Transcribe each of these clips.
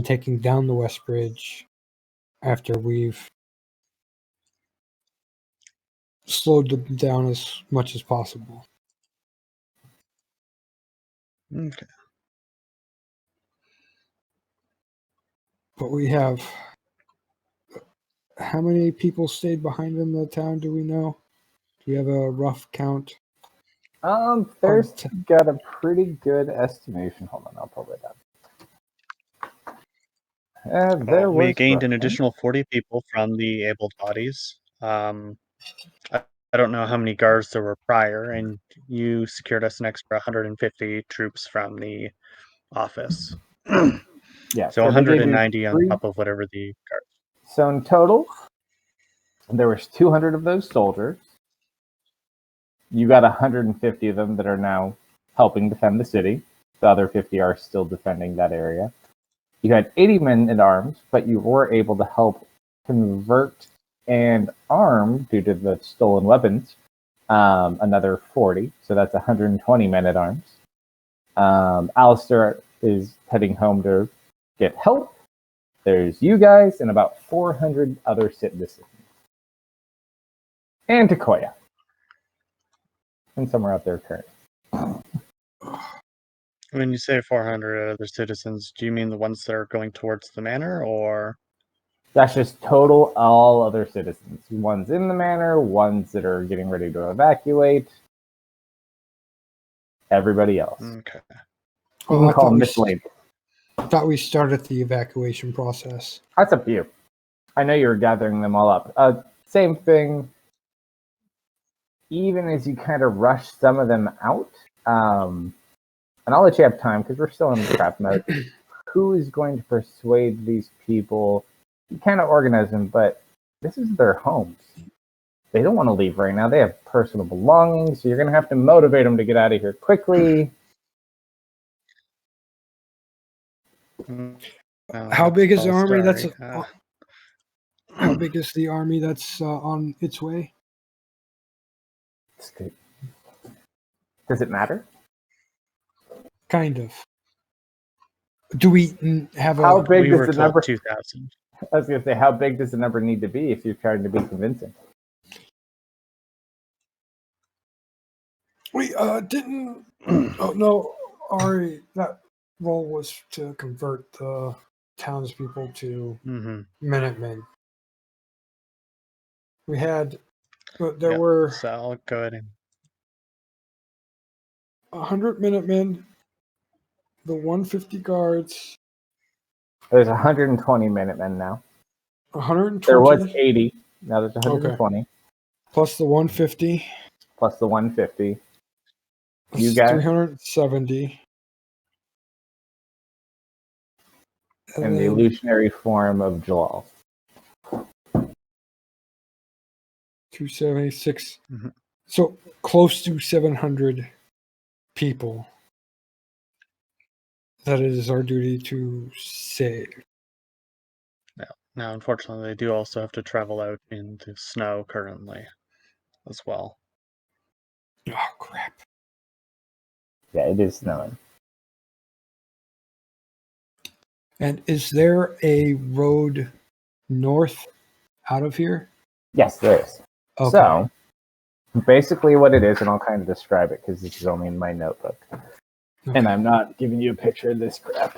taking down the West Bridge after we've slowed them down as much as possible. Okay. But we have... How many people stayed behind in the town, do we know? Do we have a rough count? There's got a pretty good estimation. Hold on, I'll pull it up. We gained an additional 40 people from the able bodies. I don't know how many guards there were prior, and you secured us an extra 150 troops from the office. Yeah, so 190 on top of whatever the guards. So in total, there was 200 of those soldiers. You got 150 of them that are now helping defend the city. The other 50 are still defending that area. You had 80 men at arms, but you were able to help convert and arm, due to the stolen weapons, another 40. So that's 120 men at arms. Alistair is heading home to get help. There's you guys and about 400 other citizens. And Takoya. And somewhere out there currently. When you say 400 other citizens, do you mean the ones that are going towards the manor, or? That's just total all other citizens. Ones in the manor, ones that are getting ready to evacuate. Everybody else. Okay. You can call them miscellaneous. I thought we started the evacuation process. That's up to you. I know you were gathering them all up. Same thing. Even as you kind of rush some of them out, and I'll let you have time because we're still in the trap mode. Who is going to persuade these people? You kind of organize them, but this is their homes. They don't want to leave right now. They have personal belongings, so you're going to have to motivate them to get out of here quickly. How big is the army that's... How big is the army that's on its way? Does it matter? Kind of. Do we have How big does the number? 2,000. I was going to say, how big does the number need to be if you're trying to be convincing? We didn't... Oh, no. Ari, that role was to convert the townspeople to Minutemen. We had... There were... So I'll go ahead and... 100 Minutemen, the 150 guards. There's 120 Minutemen now. 120? There was 80. Now there's 120. Okay. Plus the 150. Plus the 150. That's you got 370. And the illusionary form of Jalal. 276. So close to 700 people. That is our duty to save. Now, unfortunately, they do also have to travel out into snow currently as well. Oh, crap. Yeah, it is snowing. And is there a road north out of here? Yes, there is. Okay. So, basically what it is, and I'll kind of describe it because this is only in my notebook. Okay. And I'm not giving you a picture of this crap.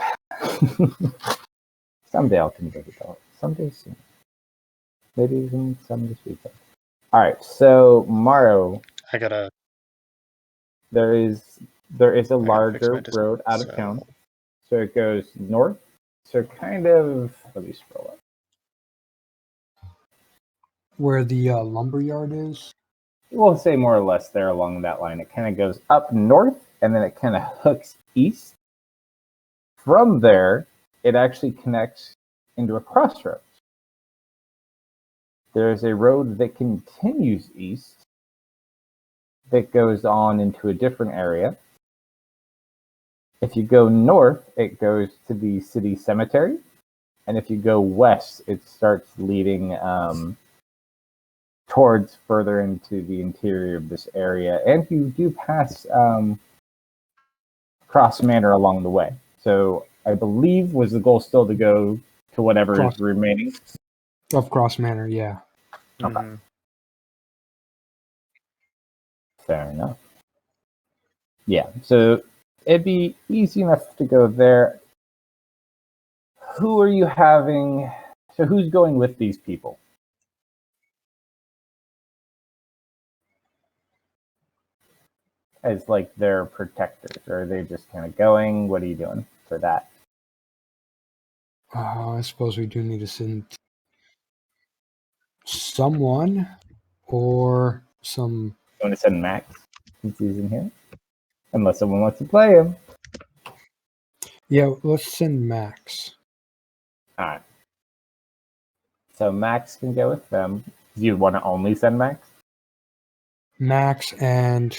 Someday I'll convert it all. Someday soon. Maybe even some this weekend. All right, so Morrow. There is a larger road out of town. So it goes north. So kind of, let me scroll up. Where the lumberyard is? We'll say more or less there along that line. It kind of goes up north, and then it kind of hooks east. From there, it actually connects into a crossroads. There's a road that continues east that goes on into a different area. If you go north, it goes to the city cemetery. And if you go west, it starts leading towards further into the interior of this area. And you do pass Cross Manor along the way. So I believe was the goal still to go to whatever is remaining of Cross Manor. Yeah. Okay. Fair enough. Yeah, so it'd be easy enough to go there. Who are you having? So who's going with these people? As like their protectors, or are they just kind of going? What are you doing for that? I suppose we do need to send someone or some. You want to send Max since he's in here? Unless someone wants to play him. Yeah, let's send Max. Alright. So Max can go with them. Do you want to only send Max? Max and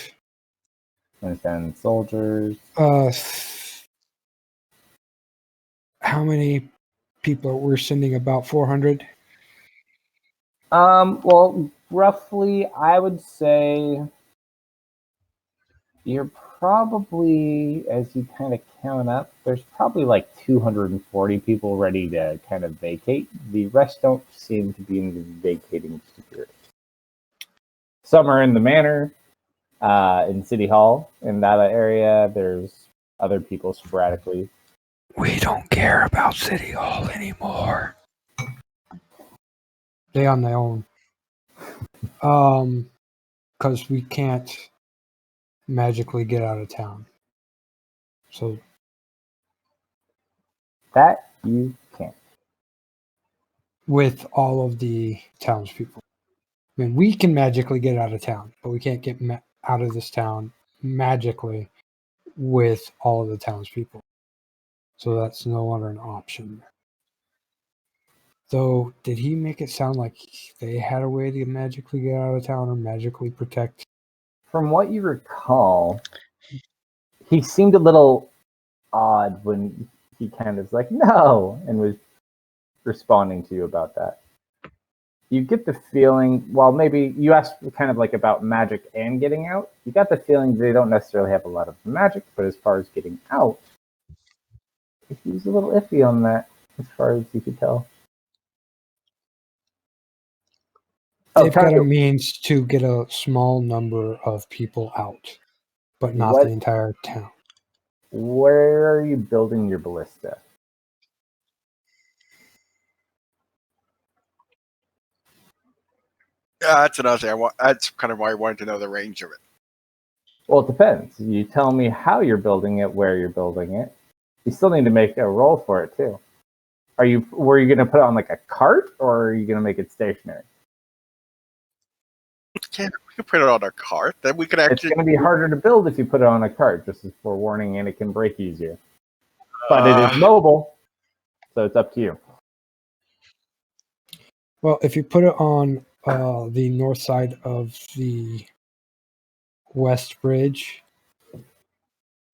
send soldiers. How many people we're sending? About 400. Well, roughly, I would say you're probably, as you kind of count up, there's probably like 240 people ready to kind of vacate. The rest don't seem to be in the vacating spirit. Some are in the manor, in City Hall, in that area. There's other people sporadically. We don't care about City Hall anymore. They on their own. Because we can't magically get out of town. So that you can't. With all of the townspeople. I mean, we can magically get out of town, but we can't get out of this town magically with all of the townspeople. So that's no longer an option. So, did he make it sound like they had a way to magically get out of town or magically protect? From what you recall, he seemed a little odd when he kind of was like, no, and was responding to you about that. You get the feeling, well, maybe you asked kind of like about magic and getting out. You got the feeling they don't necessarily have a lot of magic, but as far as getting out, he was a little iffy on that, as far as you could tell. They've got a means to get a small number of people out, but not the entire town. Where are you building your ballista? Yeah, that's another thing. That's kind of why I wanted to know the range of it. Well, it depends. You tell me how you're building it, where you're building it. You still need to make a roll for it too. Were you going to put it on like a cart, or are you going to make it stationary? We can put it on a cart. Then we could actually. It's going to be harder to build if you put it on a cart, just as forewarning, and it can break easier. But it is mobile, so it's up to you. Well, if you put it on the north side of the West Bridge,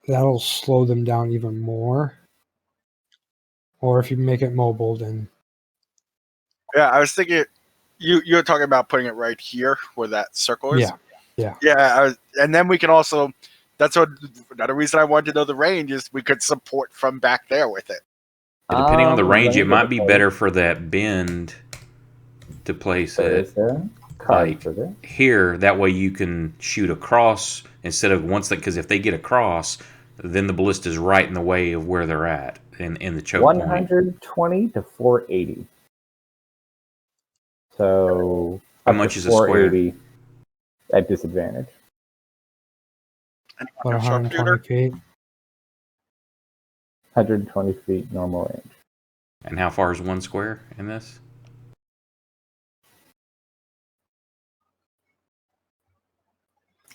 that'll slow them down even more. Or if you make it mobile, then... Yeah, I was thinking... You were talking about putting it right here where that circle is? Yeah. Yeah, and then we can also... That's another reason I wanted to know the range is we could support from back there with it. Depending on the range, it might be better for that bend to place it like here. That way you can shoot across instead of once that, because if they get across, then the ballista is right in the way of where they're at in the choke 120 to 480. So how much is a square? At disadvantage. What, 120 feet? 120 feet normal range. And how far is one square in this?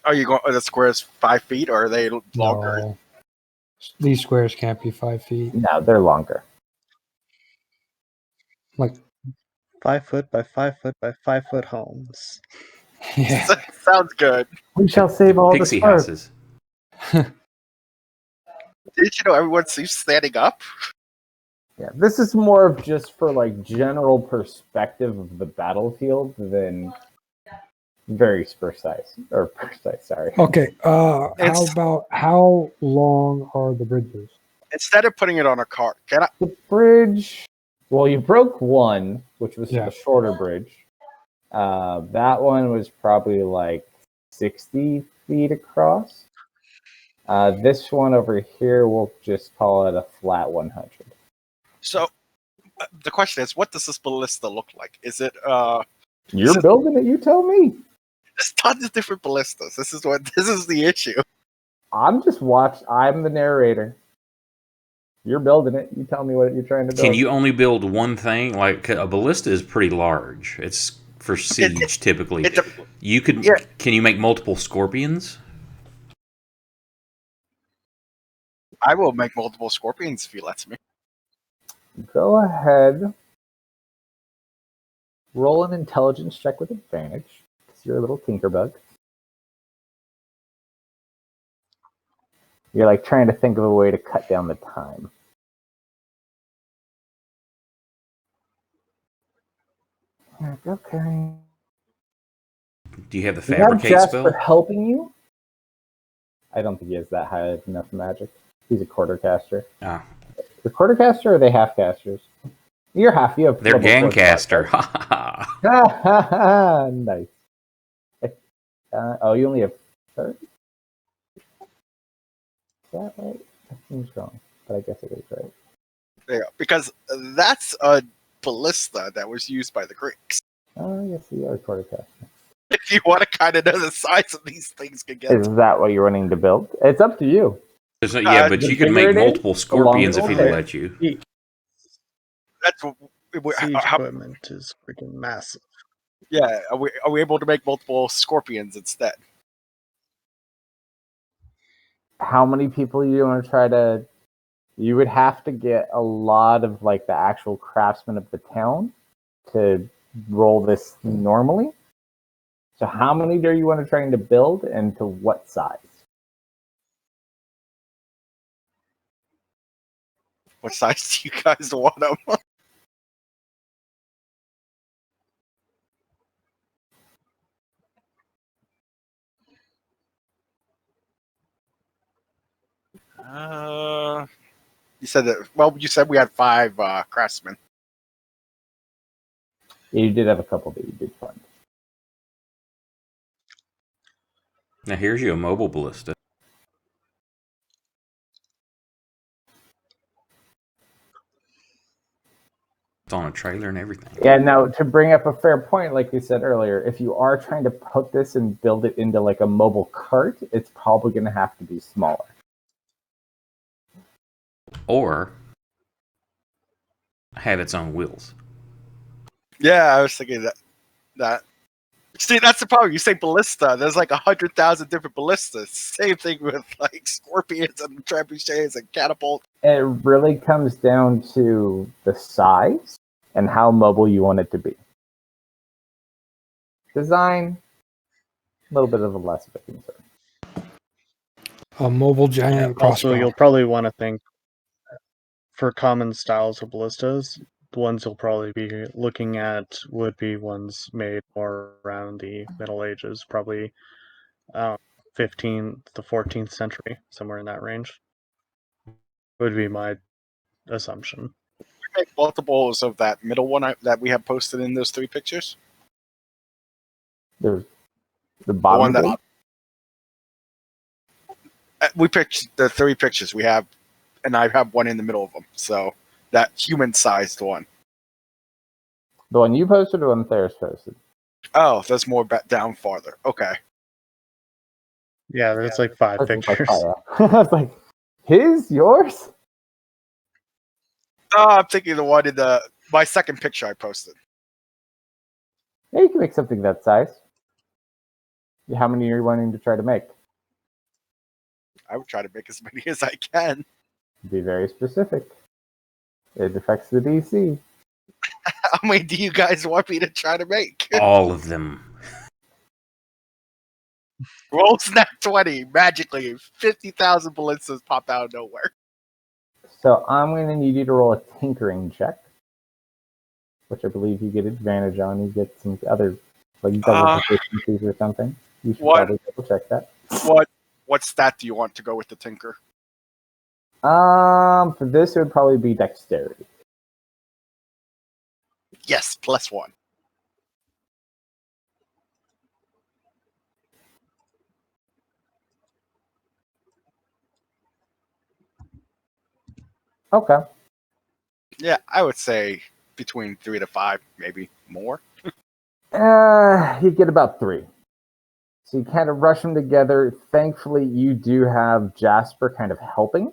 Are you going? Are the squares 5 feet, or are they longer? No. These squares can't be 5 feet. No, they're longer. Like 5 foot by 5 foot by 5 foot homes. Yeah. Sounds good. We shall save all Pixie the sparks. houses. Did you know everyone's standing up? Yeah, this is more of just for like general perspective of the battlefield than very precise. Sorry. Okay. How long are the bridges? Instead of putting it on a cart, can I? The bridge. Well, you broke one, which was Yeah. the shorter bridge. That one was probably like 60 feet across. This one over here, we'll just call it a flat 100. So the question is, what does this ballista look like? Is it You're building it. You tell me. There's tons of different ballistas. This is the issue. I'm the narrator. You're building it. You tell me what you're trying to build. Can you only build one thing? Like a ballista is pretty large. It's for siege typically. Can you make multiple scorpions? I will make multiple scorpions if he lets me. Go ahead. Roll an intelligence check with advantage. Because you're a little tinkerbug. You're like trying to think of a way to cut down the time. Okay. Do you have the You have fabricate Jasper spell? helping you? I don't think he has that high enough magic. He's a quartercaster. Ah, The quartercaster or are they half casters? You're half. You have they're level four gangcaster. Nice. You only have 30? Is that right? That seems wrong, but I guess it is right. There you go. Because that's a ballista that was used by the Greeks. Oh, yes, you are a quartercaster. If you want to kind of know the size of these things can get. Is that what you're wanting to build? It's up to you. Yeah, but you can make multiple scorpions if he'll let you. That's Siege equipment is freaking massive. Yeah, are we able to make multiple scorpions instead? How many people you want to try to? You would have to get a lot of like the actual craftsmen of the town to roll this normally. So how many do you want to try to build and to what size? What size do you guys want them? You said that. Well, you said we had 5 craftsmen. Yeah, you did have a couple that you did fund. Now here's you a mobile ballista. It's on a trailer and everything. Yeah, now to bring up a fair point, like we said earlier, if you are trying to put this and build it into like a mobile cart, it's probably going to have to be smaller. Or have its own wheels. Yeah, I was thinking that. See, that's the problem. You say ballista, there's like 100,000 different ballistas. Same thing with like scorpions and trebuchets and catapults. It really comes down to the size and how mobile you want it to be. Design, a little bit of a less of a concern. A mobile giant crossbow. Also, you'll probably want to think for common styles of ballistas, the ones you'll probably be looking at would be ones made more around the Middle Ages, probably 15th to 14th century, somewhere in that range. Would be my assumption. We make multiples of that middle one that we have posted in those 3 pictures. There's the bottom one that we picked the 3 pictures we have, and I have one in the middle of them. So that human-sized one. The one you posted or the one Theris posted? Oh, that's more down farther. Okay. Yeah, there's like 5 pictures. I was like, yours? Oh, I'm thinking the one in my second picture I posted. Yeah, you can make something that size. How many are you wanting to try to make? I would try to make as many as I can. Be very specific. It affects the DC. How many do you guys want me to try to make? All of them. Roll snap 20 magically. 50,000 ballistas pop out of nowhere. So I'm going to need you to roll a tinkering check, which I believe you get advantage on. You get some other like double efficiencies or something. You should probably double check that. What stat do you want to go with the tinker? For this, it would probably be dexterity. Yes, +1. Okay. Yeah, I would say between 3 to 5, maybe more. You get about 3. So you kind of rush them together. Thankfully, you do have Jasper kind of helping,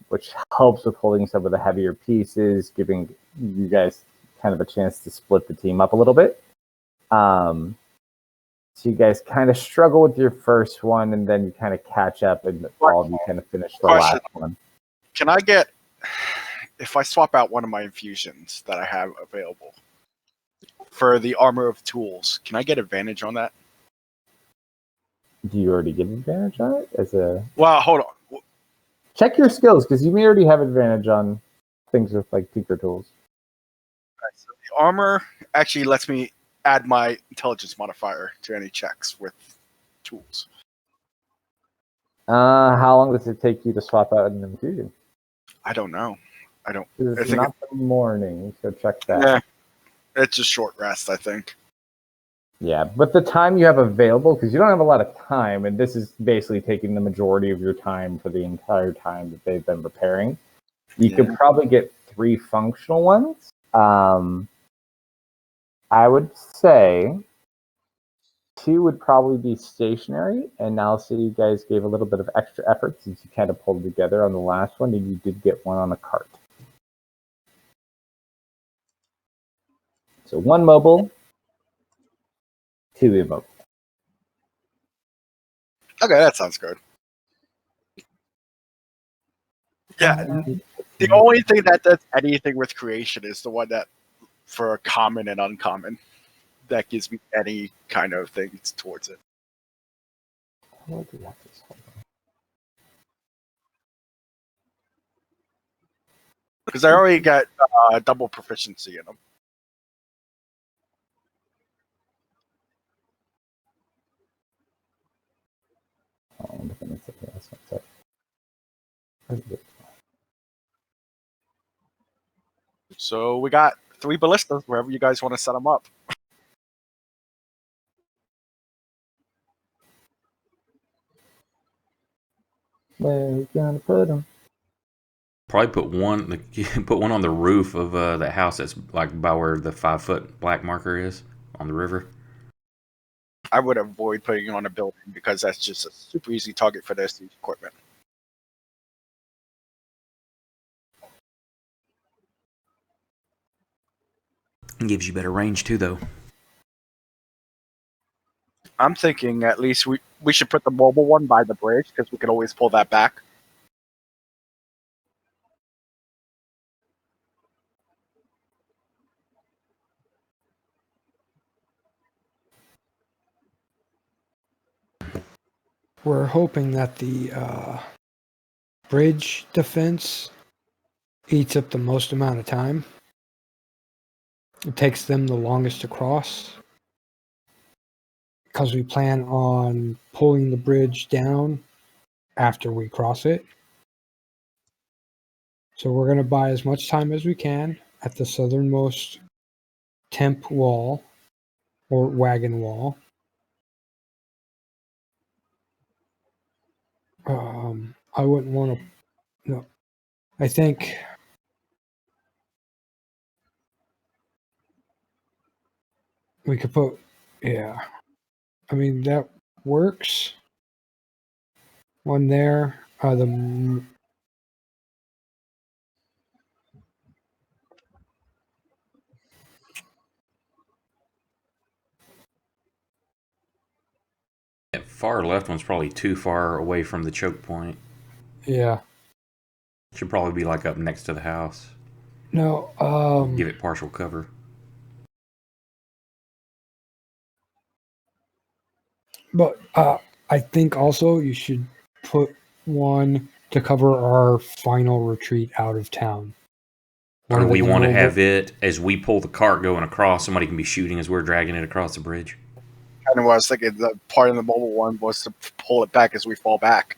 which helps with holding some of the heavier pieces, giving you guys kind of a chance to split the team up a little bit. So you guys kind of struggle with your first one, and then you kind of catch up, and all of you kind of finish the last one. Can I get, if I swap out one of my infusions that I have available for the armor of tools, can I get advantage on that? Do you already give advantage on it? Well, hold on. Check your skills, because you may already have advantage on things with like tinker tools. Right, so the armor actually lets me add my intelligence modifier to any checks with tools. How long does it take you to swap out an infusion? I don't know. It's not the morning, so check that. Yeah, it's a short rest, I think. Yeah, but the time you have available, because you don't have a lot of time, and this is basically taking the majority of your time for the entire time that they've been preparing, you could probably get 3 functional ones. I would say 2 would probably be stationary, and now see you guys gave a little bit of extra effort since you kind of pulled together on the last one, and you did get 1 on a cart. So 1 mobile, 2 immobile. Okay, that sounds good. Yeah, the only thing that does anything with creation is the one that, for common and uncommon, that gives me any kind of things towards it. Because I already got double proficiency in them. So we got 3 ballistas wherever you guys want to set them up. Where are we gonna put them? Probably put one on the roof of that house that's like by where the 5-foot black marker is on the river. I would avoid putting it on a building because that's just a super easy target for their siege equipment. It gives you better range too, though. I'm thinking at least we should put the mobile one by the bridge because we could always pull that back. We're hoping that the bridge defense eats up the most amount of time. It takes them the longest to cross because we plan on pulling the bridge down after we cross it. So we're going to buy as much time as we can at the southernmost temp wall or wagon wall. I wouldn't want to. No, I think we could put. Yeah, I mean that works. One there. That far left one's probably too far away from the choke point. Yeah. Should probably be like up next to the house. No. Give it partial cover. But I think also you should put one to cover our final retreat out of town. Or we want to have it as we pull the cart going across. Somebody can be shooting as we're dragging it across the bridge. Kind of what I was thinking. The part of the mobile one was to pull it back as we fall back.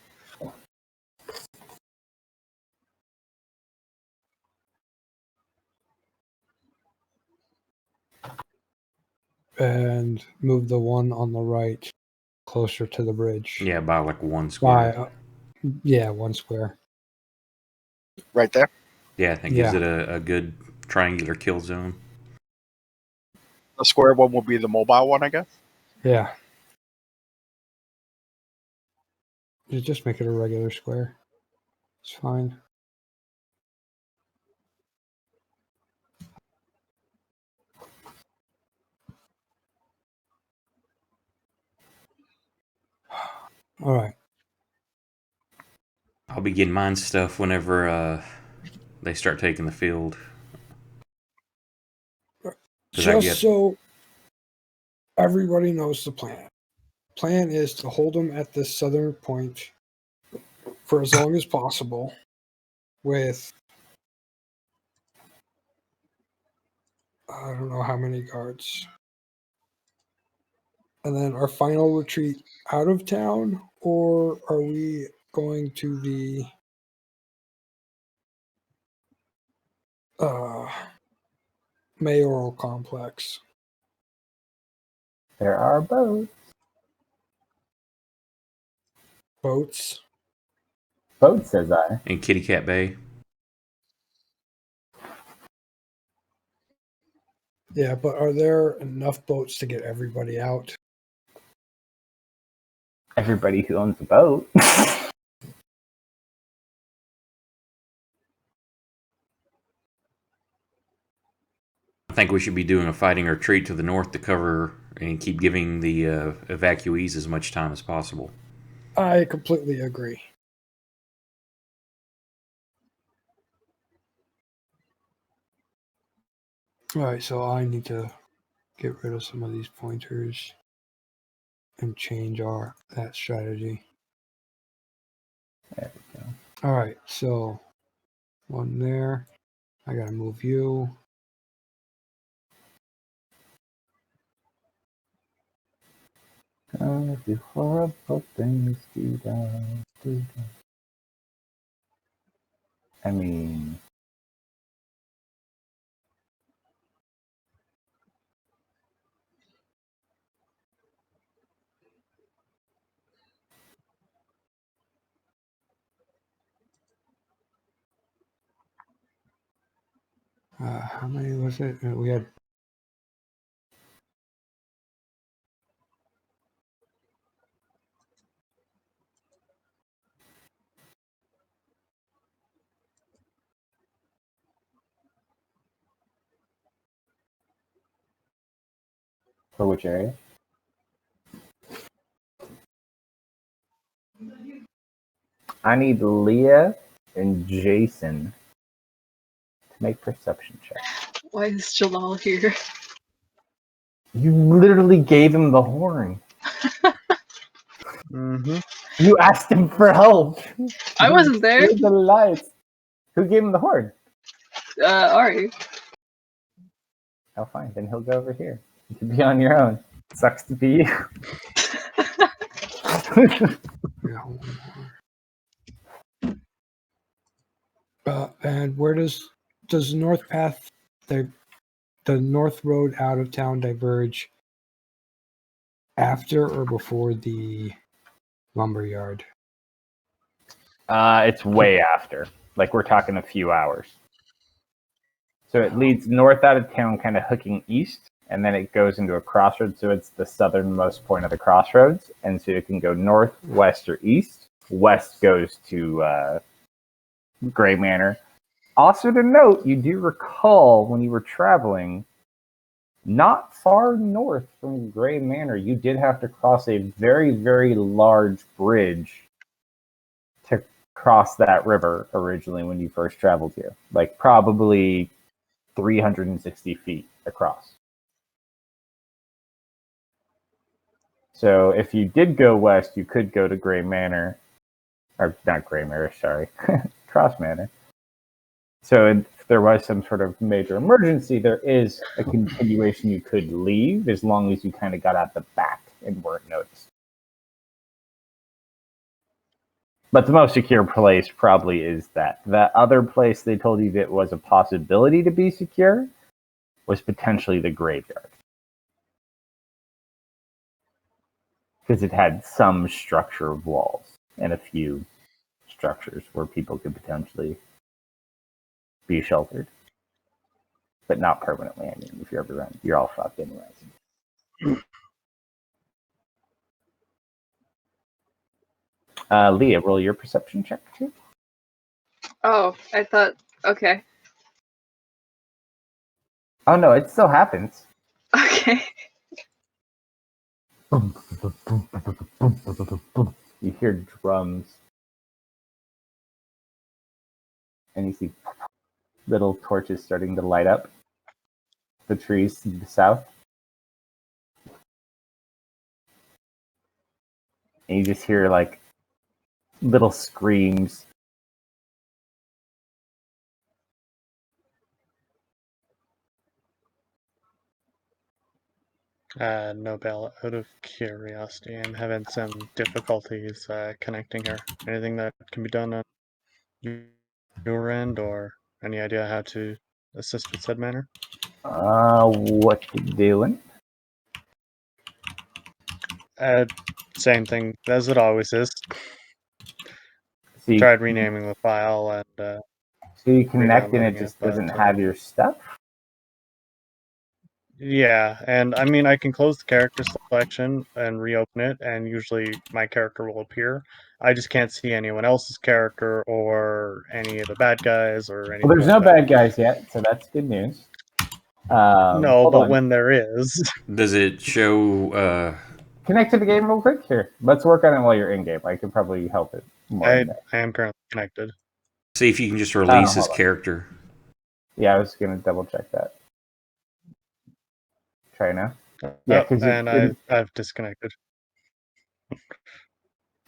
and move the one on the right closer to the bridge. Yeah, by like 1 square. Yeah, 1 square. Right there. Yeah, I think gives it a good triangular kill zone. The square one will be the mobile one, I guess. Yeah. You just make it a regular square. It's fine. All right. I'll be getting mine stuff whenever they start taking the field. Just so everybody knows the plan. Plan is to hold them at the southern point for as long as possible with I don't know how many guards. And then our final retreat out of town, or are we going to the mayoral complex? There are boats. Boats? Boats, says I. In Kitty Cat Bay. Yeah, but are there enough boats to get everybody out? Everybody who owns a boat. I think we should be doing a fighting retreat to the north to cover and keep giving the evacuees as much time as possible. I completely agree. All right, so I need to get rid of some of these pointers and change that strategy. There we go. All right, so one there. I gotta move you. Gonna do horrible things to them. I mean, How many was it? We had for which area? I need Leah and Jason to make perception checks. Why is Jamal here? You literally gave him the horn. Mm-hmm. You asked him for help. I wasn't there. Where's the lights? Who gave him the horn? Ari. Oh, fine. Then he'll go over here. You can be on your own. Sucks to be you. yeah, one more. And where does North Path, the North Road out of town diverge after or before the lumberyard? It's way after. Like, we're talking a few hours. So it leads north out of town, kind of hooking east, and then it goes into a crossroads. So it's the southernmost point of the crossroads. And so it can go north, west, or east. West goes to Gray Manor. Also to note, you do recall when you were traveling, not far north from Gray Manor, you did have to cross a very, very large bridge to cross that river originally when you first traveled here. Like probably 360 feet across. So if you did go west, you could go to Gray Manor. Or not Gray Manor, sorry. Cross Manor. So if there was some sort of major emergency, there is a continuation you could leave as long as you kind of got out the back and weren't noticed. But the most secure place probably is that. The other place they told you that was a possibility to be secure was potentially the graveyard. because it had some structure of walls and a few structures where people could potentially be sheltered, but not permanently. I mean, if you're ever around, you're all fucked anyway. Leah, roll your perception check too. Oh, I thought. Okay. Oh no, it still happens. Okay. You hear drums, and you see little torches starting to light up the trees to the south. And you just hear like little screams. Nobel, out of curiosity, I'm having some difficulties connecting her. Anything that can be done on your end, or any idea how to assist with said matter? What you doing? Same thing as it always is. So you, Tried renaming the file and so you connect and it re-downloading just but, doesn't have your stuff? yeah, and I mean I can close the character selection and reopen it, and usually my character will appear. I just can't see anyone else's character or any of the bad guys or anything. Well, there's no like that. bad guys yet, so that's good news. No, hold but on. when there is, Does it show? Connect to the game real quick here. Let's work on it while you're in game. I could probably help it more. I am currently connected. See if you can just release his hold on. character. Yeah, I was gonna double check that. Try now. Yeah, because I've disconnected. All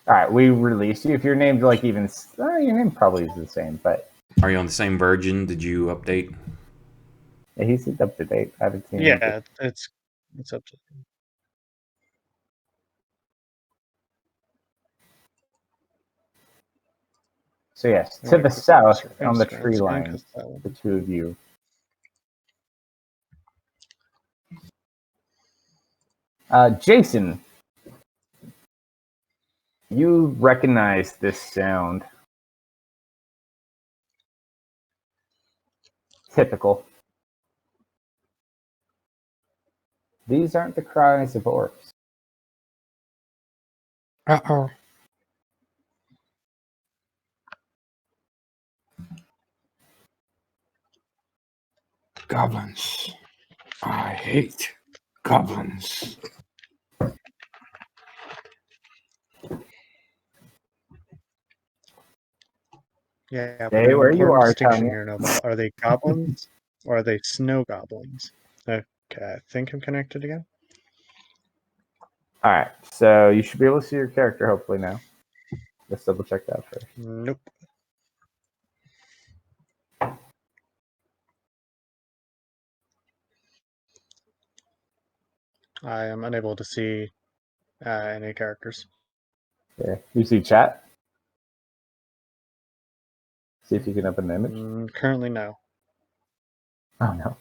right, we released you. If your name's like even, your name probably is the same, but Are you on the same version? Did you update? yeah, he's up to date. I haven't seen him. Yeah, it's up to. So yes, to the south on the tree line, the two of you. Jason, you recognize this sound. Typical. These aren't the cries of orcs. Uh-oh. Goblins. I hate goblins. Yeah, but Stay an where you important are, distinction Tanya. here, Nobel. Are they goblins or are they snow goblins? Okay, I think I'm connected again. All right, so you should be able to see your character hopefully now. Let's double check that first. Nope. I am unable to see any characters. Okay, you see chat? See if you can open the image. Currently, no. Oh no.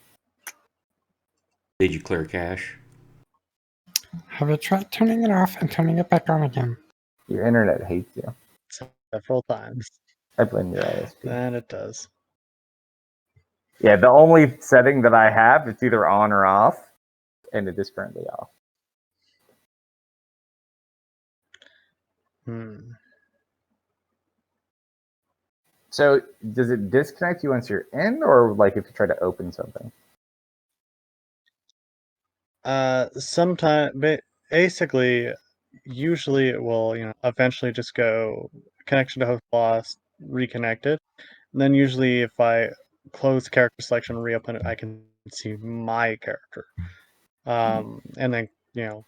Did you clear cache? Have you tried turning it off and turning it back on again? Your internet hates you. Several times. I blame your ISP. And it does. Yeah, the only setting that I have, it's either on or off, and it is currently off. So does it disconnect you once you're in, or like if you try to open something? Basically, usually it will, eventually just go connection to host lost, reconnect it. And then usually if I close character selection and reopen it, I can see my character. And then,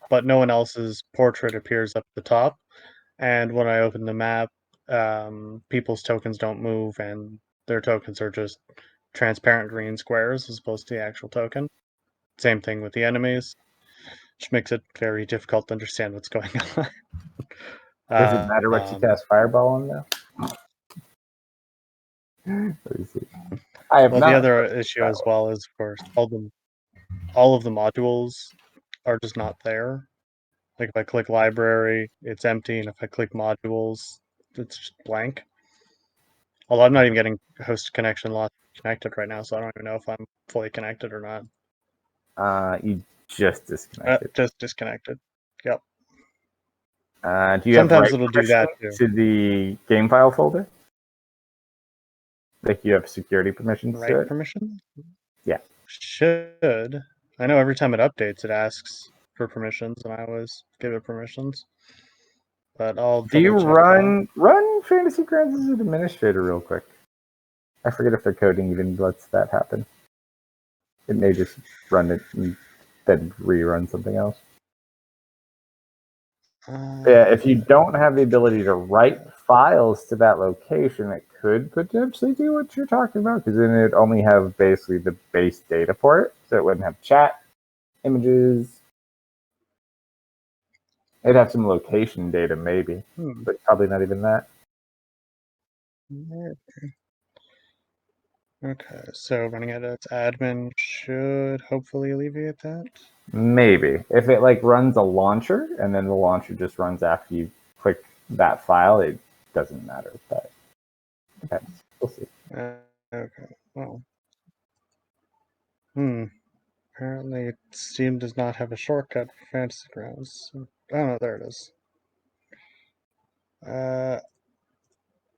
but no one else's portrait appears up the top. And when I open the map, people's tokens don't move, and their tokens are just transparent green squares as opposed to the actual token. Same thing with the enemies, which makes it very difficult to understand what's going on. Does it matter what you cast Fireball on now? I have the other issue as well is, of course, all of the modules are just not there. Like if I click library, it's empty, and if I click modules, it's just blank. Although I'm not even getting host connection lost connected right now, so I don't even know if I'm fully connected or not. You just disconnected. Just disconnected. Yep. Do you Sometimes have it'll write do that permission to the game file folder? Like you have security permissions to Write it? permission? Yeah. Should. I know every time it updates, it asks for permissions, and I always give it permissions. But I'll Do you double check that. run Fantasy Grounds as an administrator real quick? I forget if the coding even lets that happen. It may just run it and then rerun something else. Yeah, if you don't have the ability to write files to that location, it could potentially do what you're talking about, because then it'd only have basically the base data port, so it wouldn't have chat, images. It'd have some location data maybe, but probably not even that. Okay, so running it as admin should hopefully alleviate that. Maybe. If it like runs a launcher and then the launcher just runs after you click that file, it doesn't matter. But depends. We'll see. Okay. Well. Apparently Steam does not have a shortcut for Fantasy Grounds. Oh no, there it is.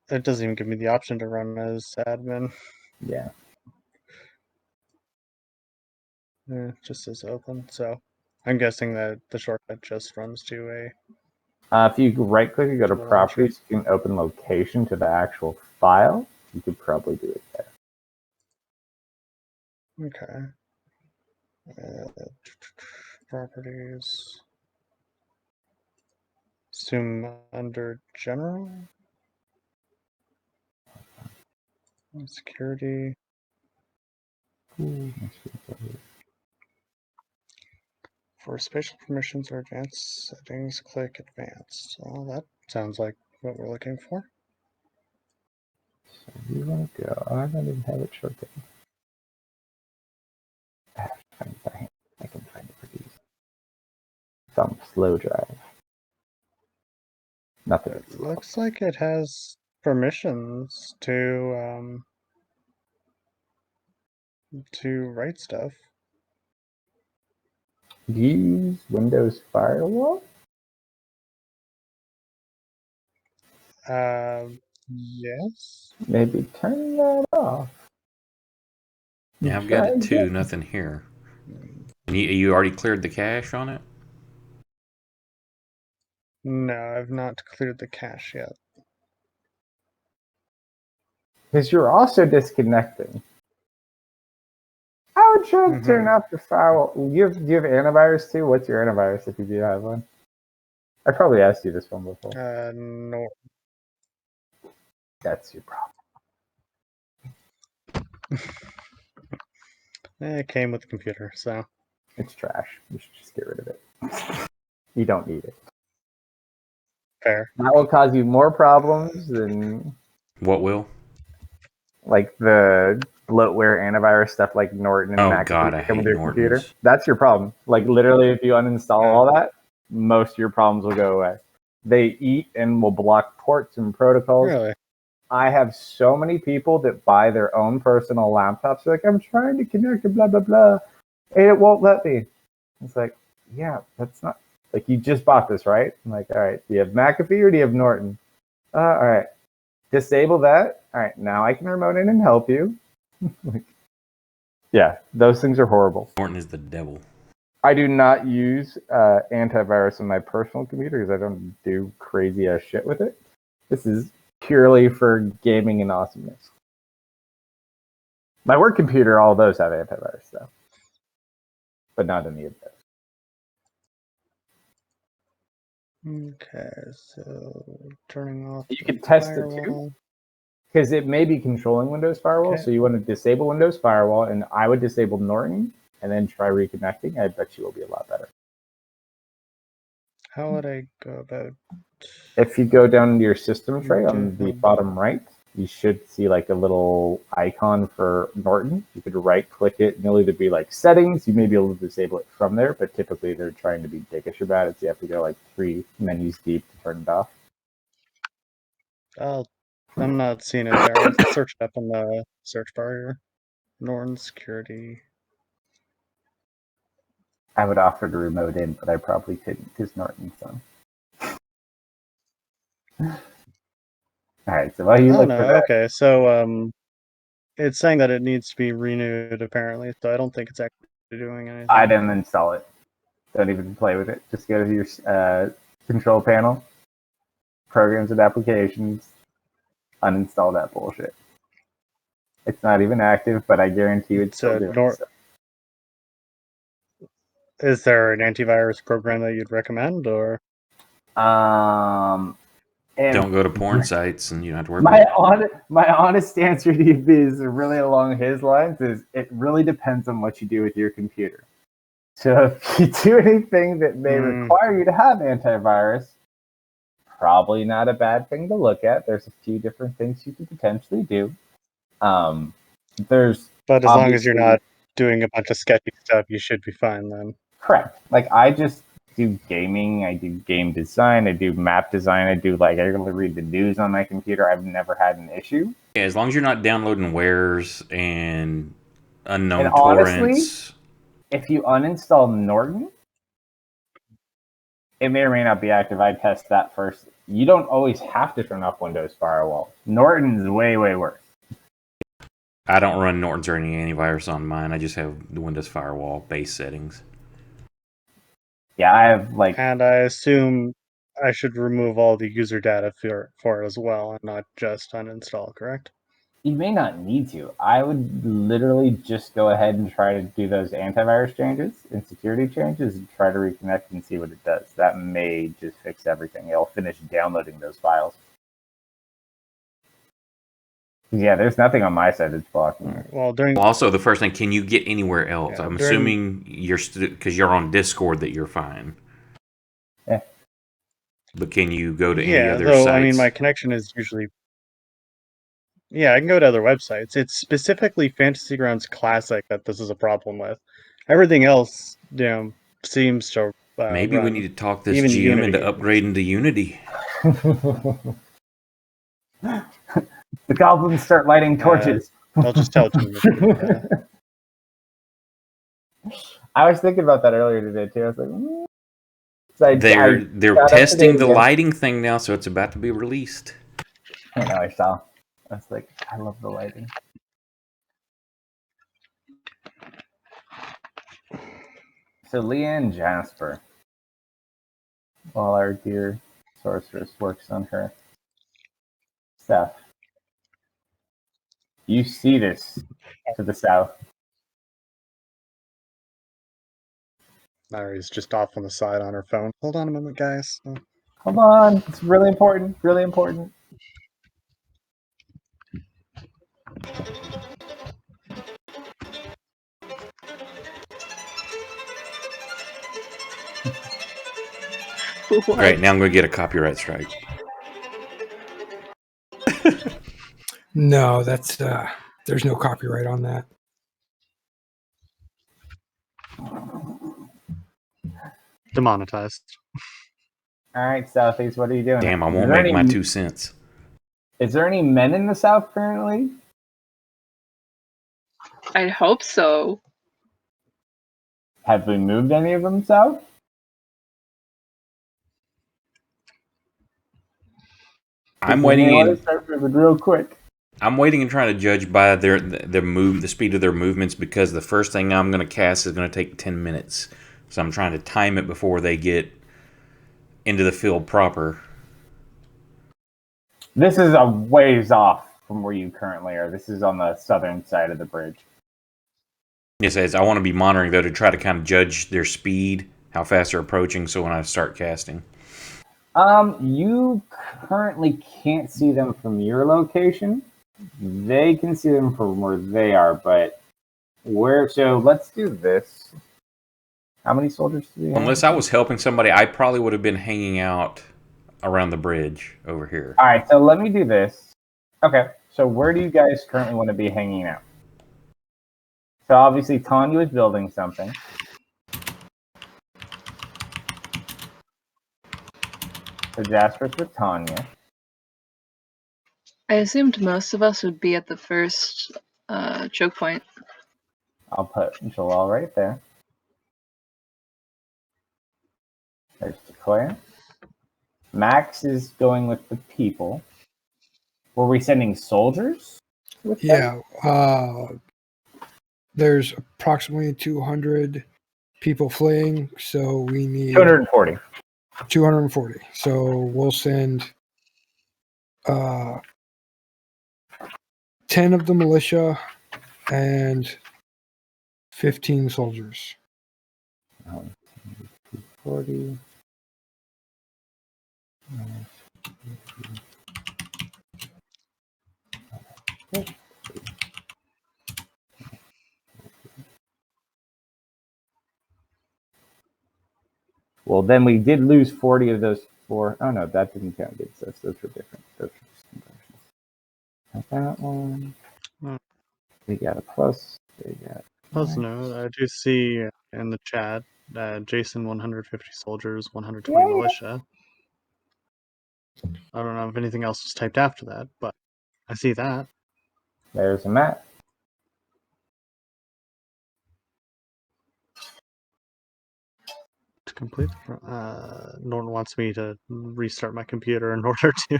It doesn't even give me the option to run as admin. Yeah. It just says open, so I'm guessing that the shortcut just runs to a... If you right click and go to properties, you can open location to the actual file. You could probably do it there. Okay. Properties. Assume under general. Security. For spatial permissions or advanced settings, click advanced. Well, that sounds like what we're looking for. So you want to go? I don't even have it shortcut. I can find it pretty easy. Some slow drive. Nothing. It looks like it has permissions to write stuff. Use Windows Firewall? Yes. Maybe turn that off. Yeah, I've got it too. Nothing here. You already cleared the cache on it? No, I've not cleared the cache yet. Because you're also disconnecting. I would try to turn off the firewall. Do you have antivirus too? What's your antivirus if you do have one? I probably asked you this one before. No. That's your problem. It came with the computer, so. It's trash. You should just get rid of it. You don't need it. Fair. That will cause you more problems than... What will? Like the bloatware antivirus stuff like Norton and McAfee God, I hate with your Norton's. computer. That's your problem. Like literally if you uninstall all that, most of your problems will go away. They eat and will block ports and protocols. Really? I have so many people that buy their own personal laptops. They're like, I'm trying to connect to blah, blah, blah. And it won't let me. It's like, yeah, that's not... Like, you just bought this, right? I'm like, all right, do you have McAfee or do you have Norton? All right. Disable that. All right, now I can remote in and help you. Like, yeah, those things are horrible. Norton is the devil. I do not use antivirus on my personal computer because I don't do crazy ass shit with it. This is purely for gaming and awesomeness. My work computer, all those have antivirus though, but not any of those. Okay, so turning off. You can test it too, because it may be controlling Windows Firewall. Okay. So you want to disable Windows Firewall, and I would disable Norton, and then try reconnecting. I bet you will be a lot better. How would I go about? If you go down to your system tray on the bottom right, you should see like a little icon for Norton. You could right click it and it'll either be like settings, you may be able to disable it from there, but typically they're trying to be dickish about it, so you have to go like 3 menus deep to turn it off. I'm not seeing it there. I'll search it up in the search bar here. Norton Security. I would offer to remote in, but I probably couldn't because Norton's on. Alright, so while you look for that. Okay, so it's saying that it needs to be renewed apparently, so I don't think it's actually doing anything. I didn't install it. Don't even play with it. Just go to your control panel, programs and applications, uninstall that bullshit. It's not even active, but I guarantee you it's still doing so. Is there an antivirus program that you'd recommend, or? Don't go to porn sites, and you don't have to worry about it. My honest answer to you is really along his lines. Is it really depends on what you do with your computer. So if you do anything that may require you to have antivirus, probably not a bad thing to look at. There's a few different things you could potentially do. But as long as you're not doing a bunch of sketchy stuff, you should be fine then. Correct. Like I just do gaming, I do game design, I do map design, I regularly read the news on my computer. I've never had an issue. Yeah, as long as you're not downloading wares and unknown torrents. Honestly, if you uninstall Norton, it may or may not be active. I test that first. You don't always have to turn off Windows Firewall. Norton's way, way worse. I don't run Norton's or any antivirus on mine. I just have the Windows Firewall base settings. Yeah, I have And I assume I should remove all the user data for it as well, and not just uninstall, correct? You may not need to. I would literally just go ahead and try to do those antivirus changes and security changes and try to reconnect and see what it does. That may just fix everything. It'll finish downloading those files. Yeah, there's nothing on my side that's blocking it. Well, also, the first thing, can you get anywhere else? I'm assuming you're because you're on Discord that you're fine. Yeah. But can you go to any other sites? I mean, my connection is usually... Yeah, I can go to other websites. It's specifically Fantasy Grounds Classic that this is a problem with. Everything else, seems to maybe run. We need to talk this GM into upgrading to Unity. The goblins start lighting torches. I'll just tell you. I was thinking about that earlier today too. I was like, they're testing the lighting thing now, so it's about to be released. I know. I saw. I was like, I love the lighting. So Leanne Jasper, while our dear sorceress works on her stuff, you see this to the south. Larry's just off on the side on her phone. Hold on a moment, guys. Hold on. It's really important. Really important. Great, now I'm going to get a copyright strike. No, that's there's no copyright on that. Demonetized. All right, Southeast, what are you doing? Damn, I won't make my 2 cents. Is there any men in the South currently? I hope so. Have we moved any of them south? I'm waiting. Start moving real quick. I'm waiting and trying to judge by the speed of their movements, because the first thing I'm going to cast is going to take 10 minutes. So I'm trying to time it before they get into the field proper. This is a ways off from where you currently are. This is on the southern side of the bridge. Yes, I want to be monitoring, though, to try to kind of judge their speed, how fast they're approaching, so when I start casting. You currently can't see them from your location. They can see them from where they are, but so let's do this. How many soldiers do you have? Unless I was helping somebody, I probably would have been hanging out around the bridge over here. All right, so let me do this. Okay, So where do you guys currently want to be hanging out? So obviously Tanya is building something. So Jasper's with Tanya. I assumed most of us would be at the first choke point. I'll put Jalal right there. There's Declare. Max is going with the people. Were we sending soldiers with them? Yeah. There's approximately 200 people fleeing, so we need 240. 240. So we'll send 10 of the militia and 15 soldiers. 40. Well, then we did lose 40 of those four. Oh, no, that didn't count. Those were different. Those were conversions. That one. Hmm. We got a plus. They got Plus note, I do see in the chat Jason 150 soldiers, 120 militia. I don't know if anything else was typed after that, but I see that. There's a map. To complete, Norton wants me to restart my computer in order to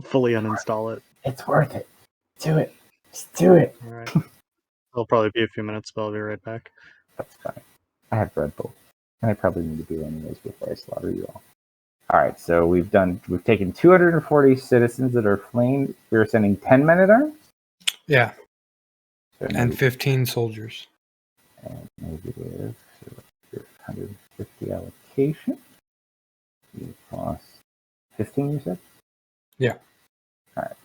fully uninstall it. It's worth it. Do it. Just do it. All right. It'll probably be a few minutes, but I'll be right back. That's fine. I have Red Bull. And I probably need to do anyways before I slaughter you all. Alright, so we've taken 240 citizens that are fleeing. We're sending 10 men at arms? Yeah. So And 15 soldiers. And negative 150 allocation. You cost 15, you said? Yeah. Alright.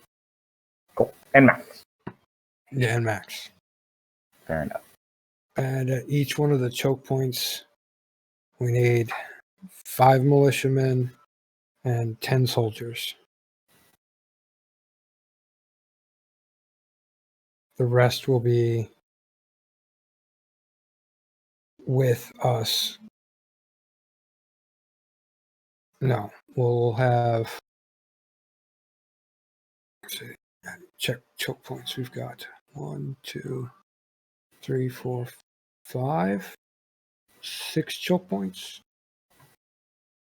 Cool. And max. Yeah, and max. Fair enough. And at each one of the choke points, we need 5 militiamen and 10 soldiers. The rest will be with us. No, we'll have. Let's see, check choke points. We've got 1, 2, 3, 4, 5, 6 choke points.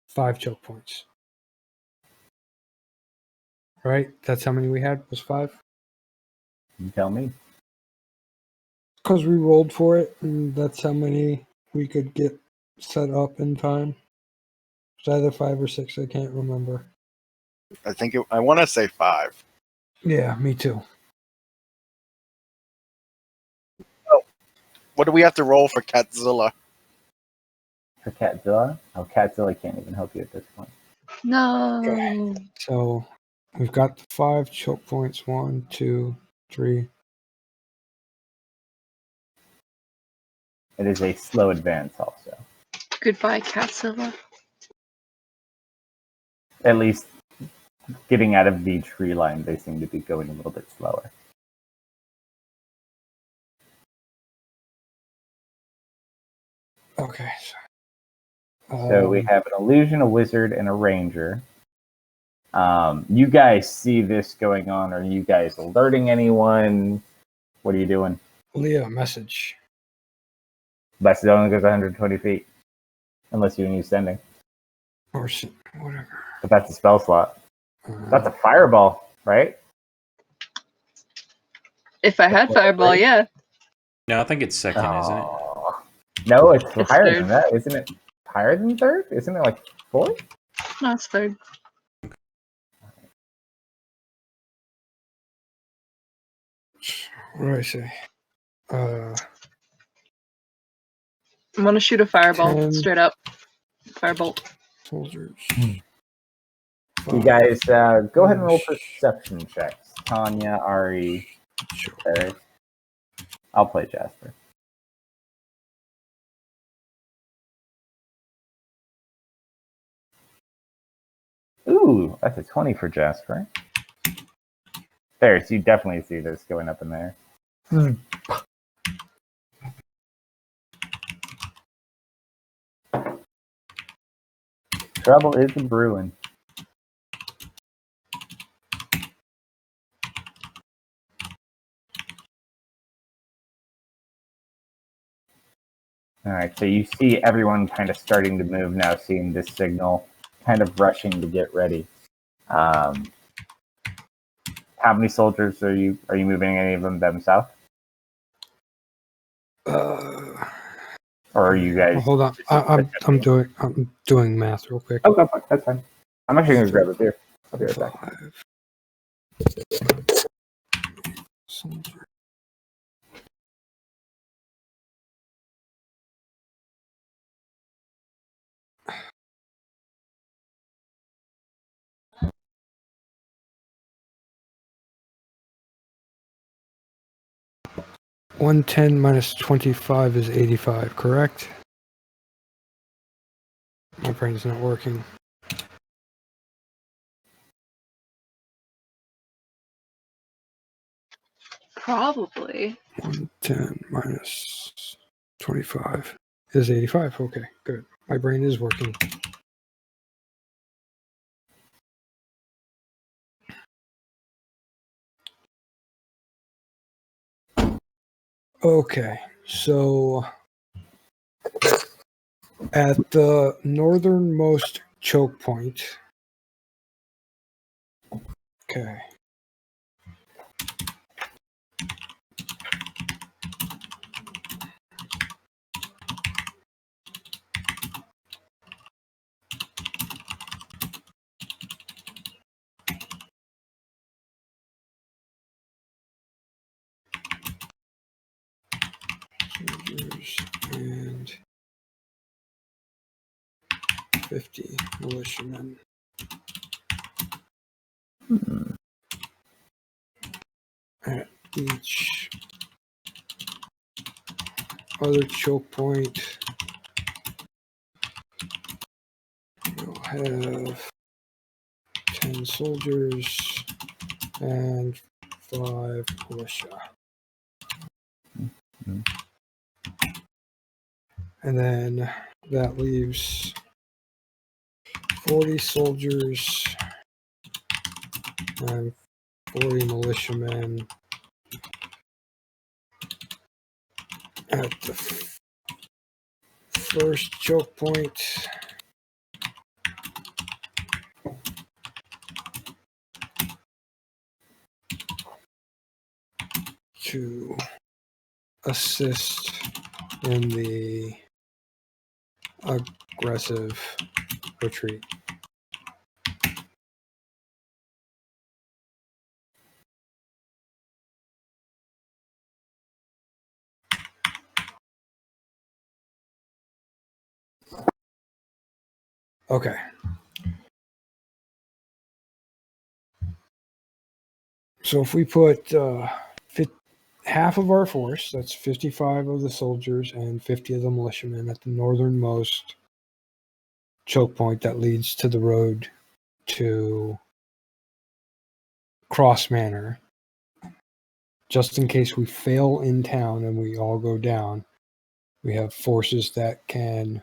5 choke points. Right? That's how many we had? Was 5? You tell me. Because we rolled for it, and that's how many we could get set up in time. It's either 5 or 6. I can't remember. I want to say 5. Yeah, me too. Oh, what do we have to roll for Catzilla? For Catzilla? Oh, Catzilla can't even help you at this point. No. Okay. So we've got the 5 choke points. 1, 2, 3. It is a slow advance also. Goodbye, Catzilla. At least getting out of the tree line, they seem to be going a little bit slower. Okay. So we have an illusion, a wizard, and a ranger. You guys see this going on? Are you guys alerting anyone? What are you doing? Leah, message. Best it only goes 120 feet. Unless you use sending. Or whatever. But that's a spell slot. That's a fireball, right? If I had Fireball, yeah. No, I think it's second, isn't it? No, it's higher third. than that. Isn't it higher than third? Isn't it like fourth? No, it's third. What do I say? I'm gonna shoot a Fireball 10 straight up. Firebolt. soldiers. You guys go ahead and roll perception checks. Tanya, Ari, Eric. I'll play Jasper. Ooh, that's a 20 for Jasper. There, so you definitely see this going up in there. Trouble is brewing. All right, so you see everyone kind of starting to move now, seeing this signal, kind of rushing to get ready. How many soldiers are you moving? Any of them south? Or are you guys? Hold on, I'm doing math real quick. Okay, that's fine. I'm actually gonna grab a beer. I'll be right back. 5. 110 minus 25 is 85, correct? My brain's not working. Probably. 110 minus 25 is 85. Okay, good. My brain is working. Okay, so at the northernmost choke point. Okay. Soldiers and 50 militiamen. At each other choke point, we'll have 10 soldiers and 5 militia. And then that leaves 40 soldiers and 40 militiamen at the first choke point. To assist in the aggressive retreat. Okay. So if we put half of our force, that's 55 of the soldiers and 50 of the militiamen at the northernmost choke point that leads to the road to Cross Manor, just in case we fail in town and we all go down, we have forces that can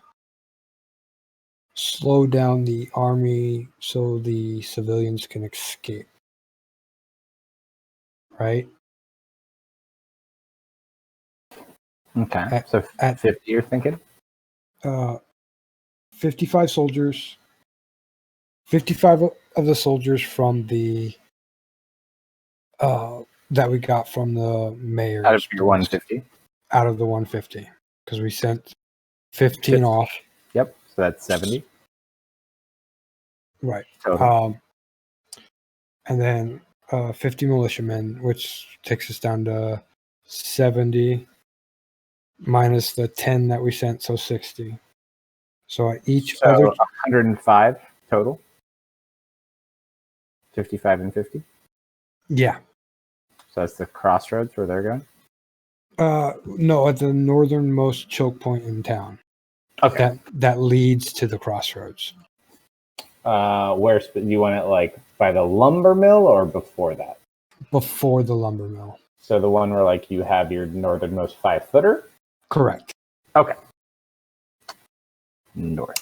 slow down the army so the civilians can escape. Right? Okay. So at 50, you're thinking? 55 soldiers. 55 of the soldiers from the that we got from the mayor. Out of your 150? Out of the 150. Because we sent 15 off. Yep. So that's 70. Right. Total. And then 50 militiamen, which takes us down to 70 minus the 10 that we sent, so 60. So at each other 105 total. 55 and 50. Yeah. So that's the crossroads where they're going? No, at the northernmost choke point in town. Okay. That leads to the crossroads. Where you want it, like by the lumber mill or before that? before the lumber mill. So the one where like you have your northernmost 5-footer? Correct. Okay. North.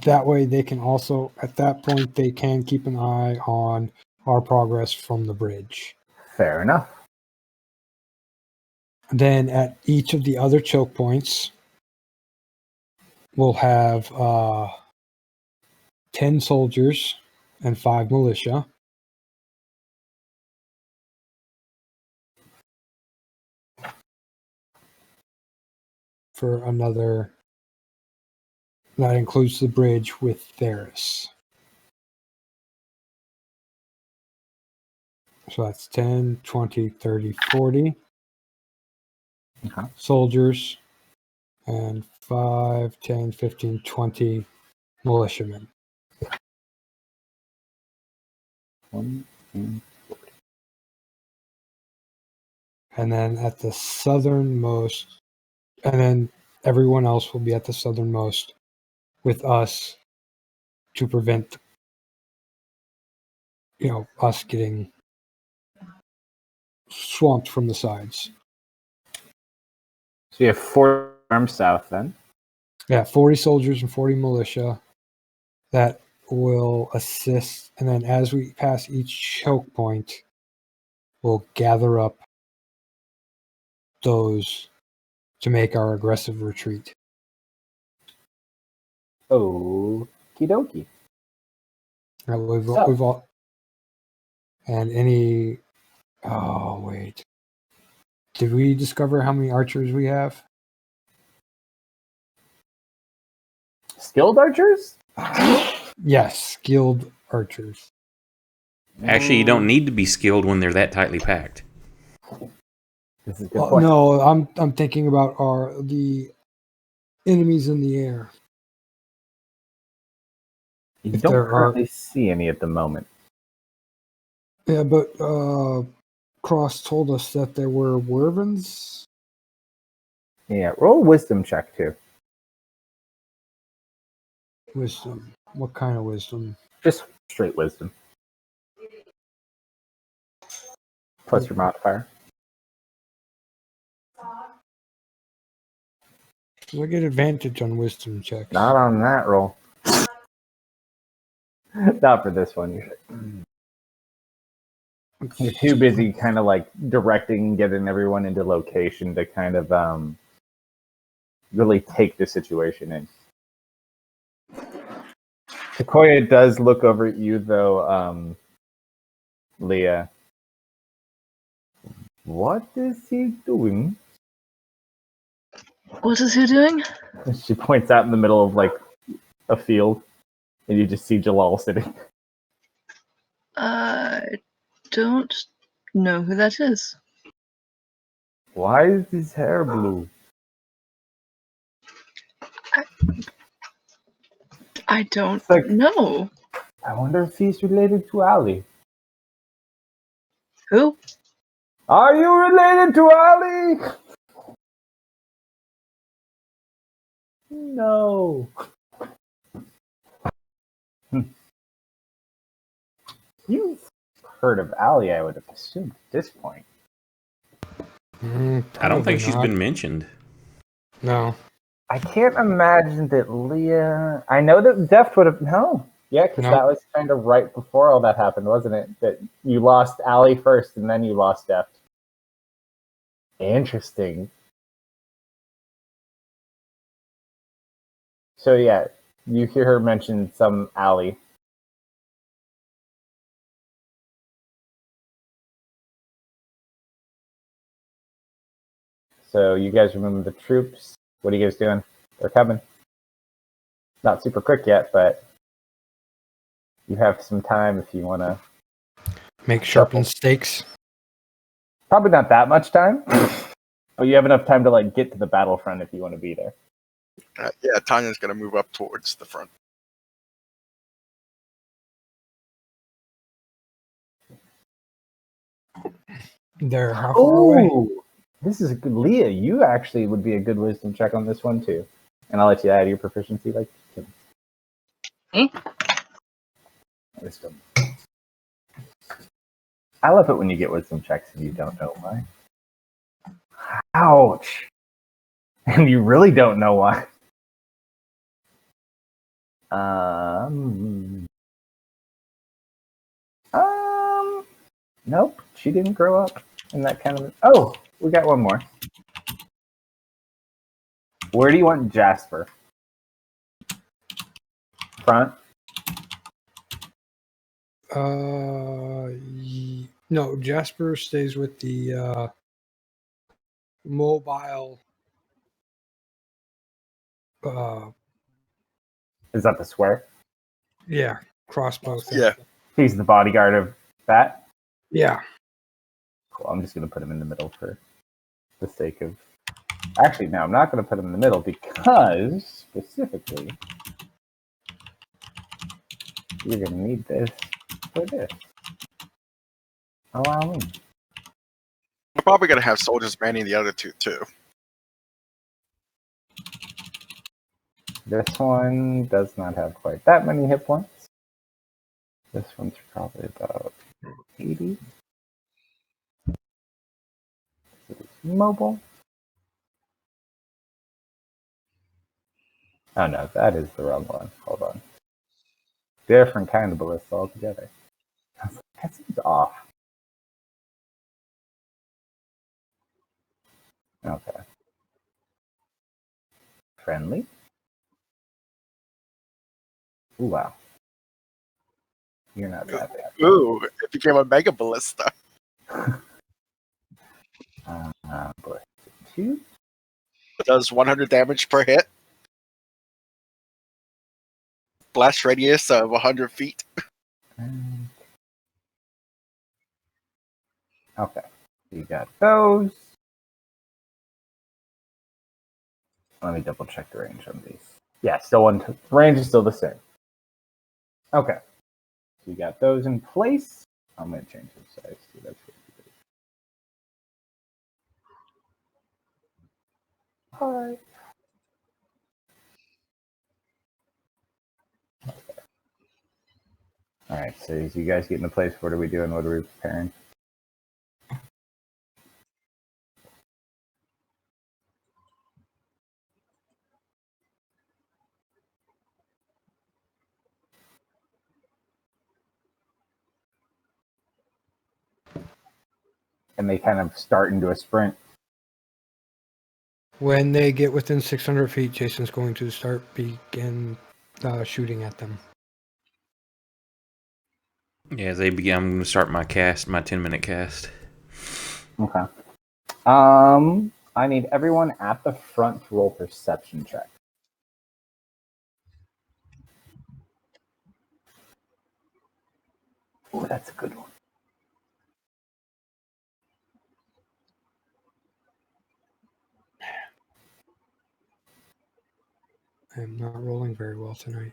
That way they can also, at that point, they can keep an eye on our progress from the bridge. Fair enough. Then at each of the other choke points, we'll have 10 soldiers and 5 militia. For another, that includes the bridge with Theris. So that's 10, 20, 30, 40 soldiers and 5, 10, 15, 20 militiamen. 1, 2. And then at the southernmost, and then everyone else will be at the southernmost with us to prevent, us getting swamped from the sides. So you have 4 arms south then? Yeah, 40 soldiers and 40 militia that will assist. And then as we pass each choke point, we'll gather up those to make our aggressive retreat. Okie dokie. We've all, and any. Oh wait, did we discover how many archers we have? Skilled archers? Yes, skilled archers. Actually, you don't need to be skilled when they're that tightly packed. This is a good point. No, I'm thinking about the enemies in the air. You if don't there currently see any at the moment. Yeah, but Cross told us that there were wyverns. Yeah, roll a wisdom check too. Wisdom. What kind of wisdom? Just straight wisdom. Plus your modifier. I get advantage on wisdom checks. Not on that roll. Not for this one. You're too busy kind of like directing, getting everyone into location to kind of really take the situation in. Sequoia does look over at you though, Leah. What is he doing? What is he doing? She points out in the middle of like a field, and you just see Jalal sitting. I don't know who that is. Why is his hair blue? I don't like- know. I wonder if he's related to Ali. Who? Are you related to Ali? No. You've heard of Ali, I would have assumed at this point. I don't think she's been mentioned. No. I can't imagine that Leah... I know that Deft would have... No. Yeah, because that was kind of right before all that happened, wasn't it? That you lost Ali first, and then you lost Deft. Interesting. So yeah, you hear her mention some Ali. So you guys remember the troops. What are you guys doing? They're coming. Not super quick yet, but you have some time if you want to... Make sharpened stakes. Probably not that much time. But you have enough time to like get to the battlefront if you want to be there. Yeah, Tanya's going to move up towards the front. They're how far away? This is a good... Leah, you actually would be a good wisdom check on this one too. And I'll let you add your proficiency like Hmm? wisdom. I love it when you get wisdom checks and you don't know why. Ouch! And you really don't know why. Nope. She didn't grow up in that kind of. Oh, we got one more. Where do you want Jasper? Front? No, Jasper stays with the mobile. Is that the square? Yeah, crossbow thing. Yeah. He's the bodyguard of that? Yeah. Cool. I'm just going to put him in the middle for the sake of. Actually, no, I'm not going to put him in the middle because, specifically, you're going to need this for this. Allow me. We're probably going to have soldiers manning the other two, too. This one does not have quite that many hit points. This one's probably about 80. It's mobile. Oh no, that is the wrong one. Hold on. Different kind of ballista altogether. That seems off. Okay. Friendly. Ooh, wow. You're not that bad. Ooh, it became a mega ballista. Ballista 2. It does 100 damage per hit. Blast radius of 100 feet. Okay. You got those. Let me double check the range on these. Yeah, still one. Range is still the same. Okay. So you got those in place. I'm going to change the size to that's what it is. Hi. Alright, so as you guys get into place, what are we doing? What are we preparing? And they kind of start into a sprint. When they get within 600 feet, Jason's going to begin shooting at them. Yeah, as they begin, I'm going to start my 10-minute cast. Okay. I need everyone at the front to roll perception check. Oh, that's a good one. I'm not rolling very well tonight.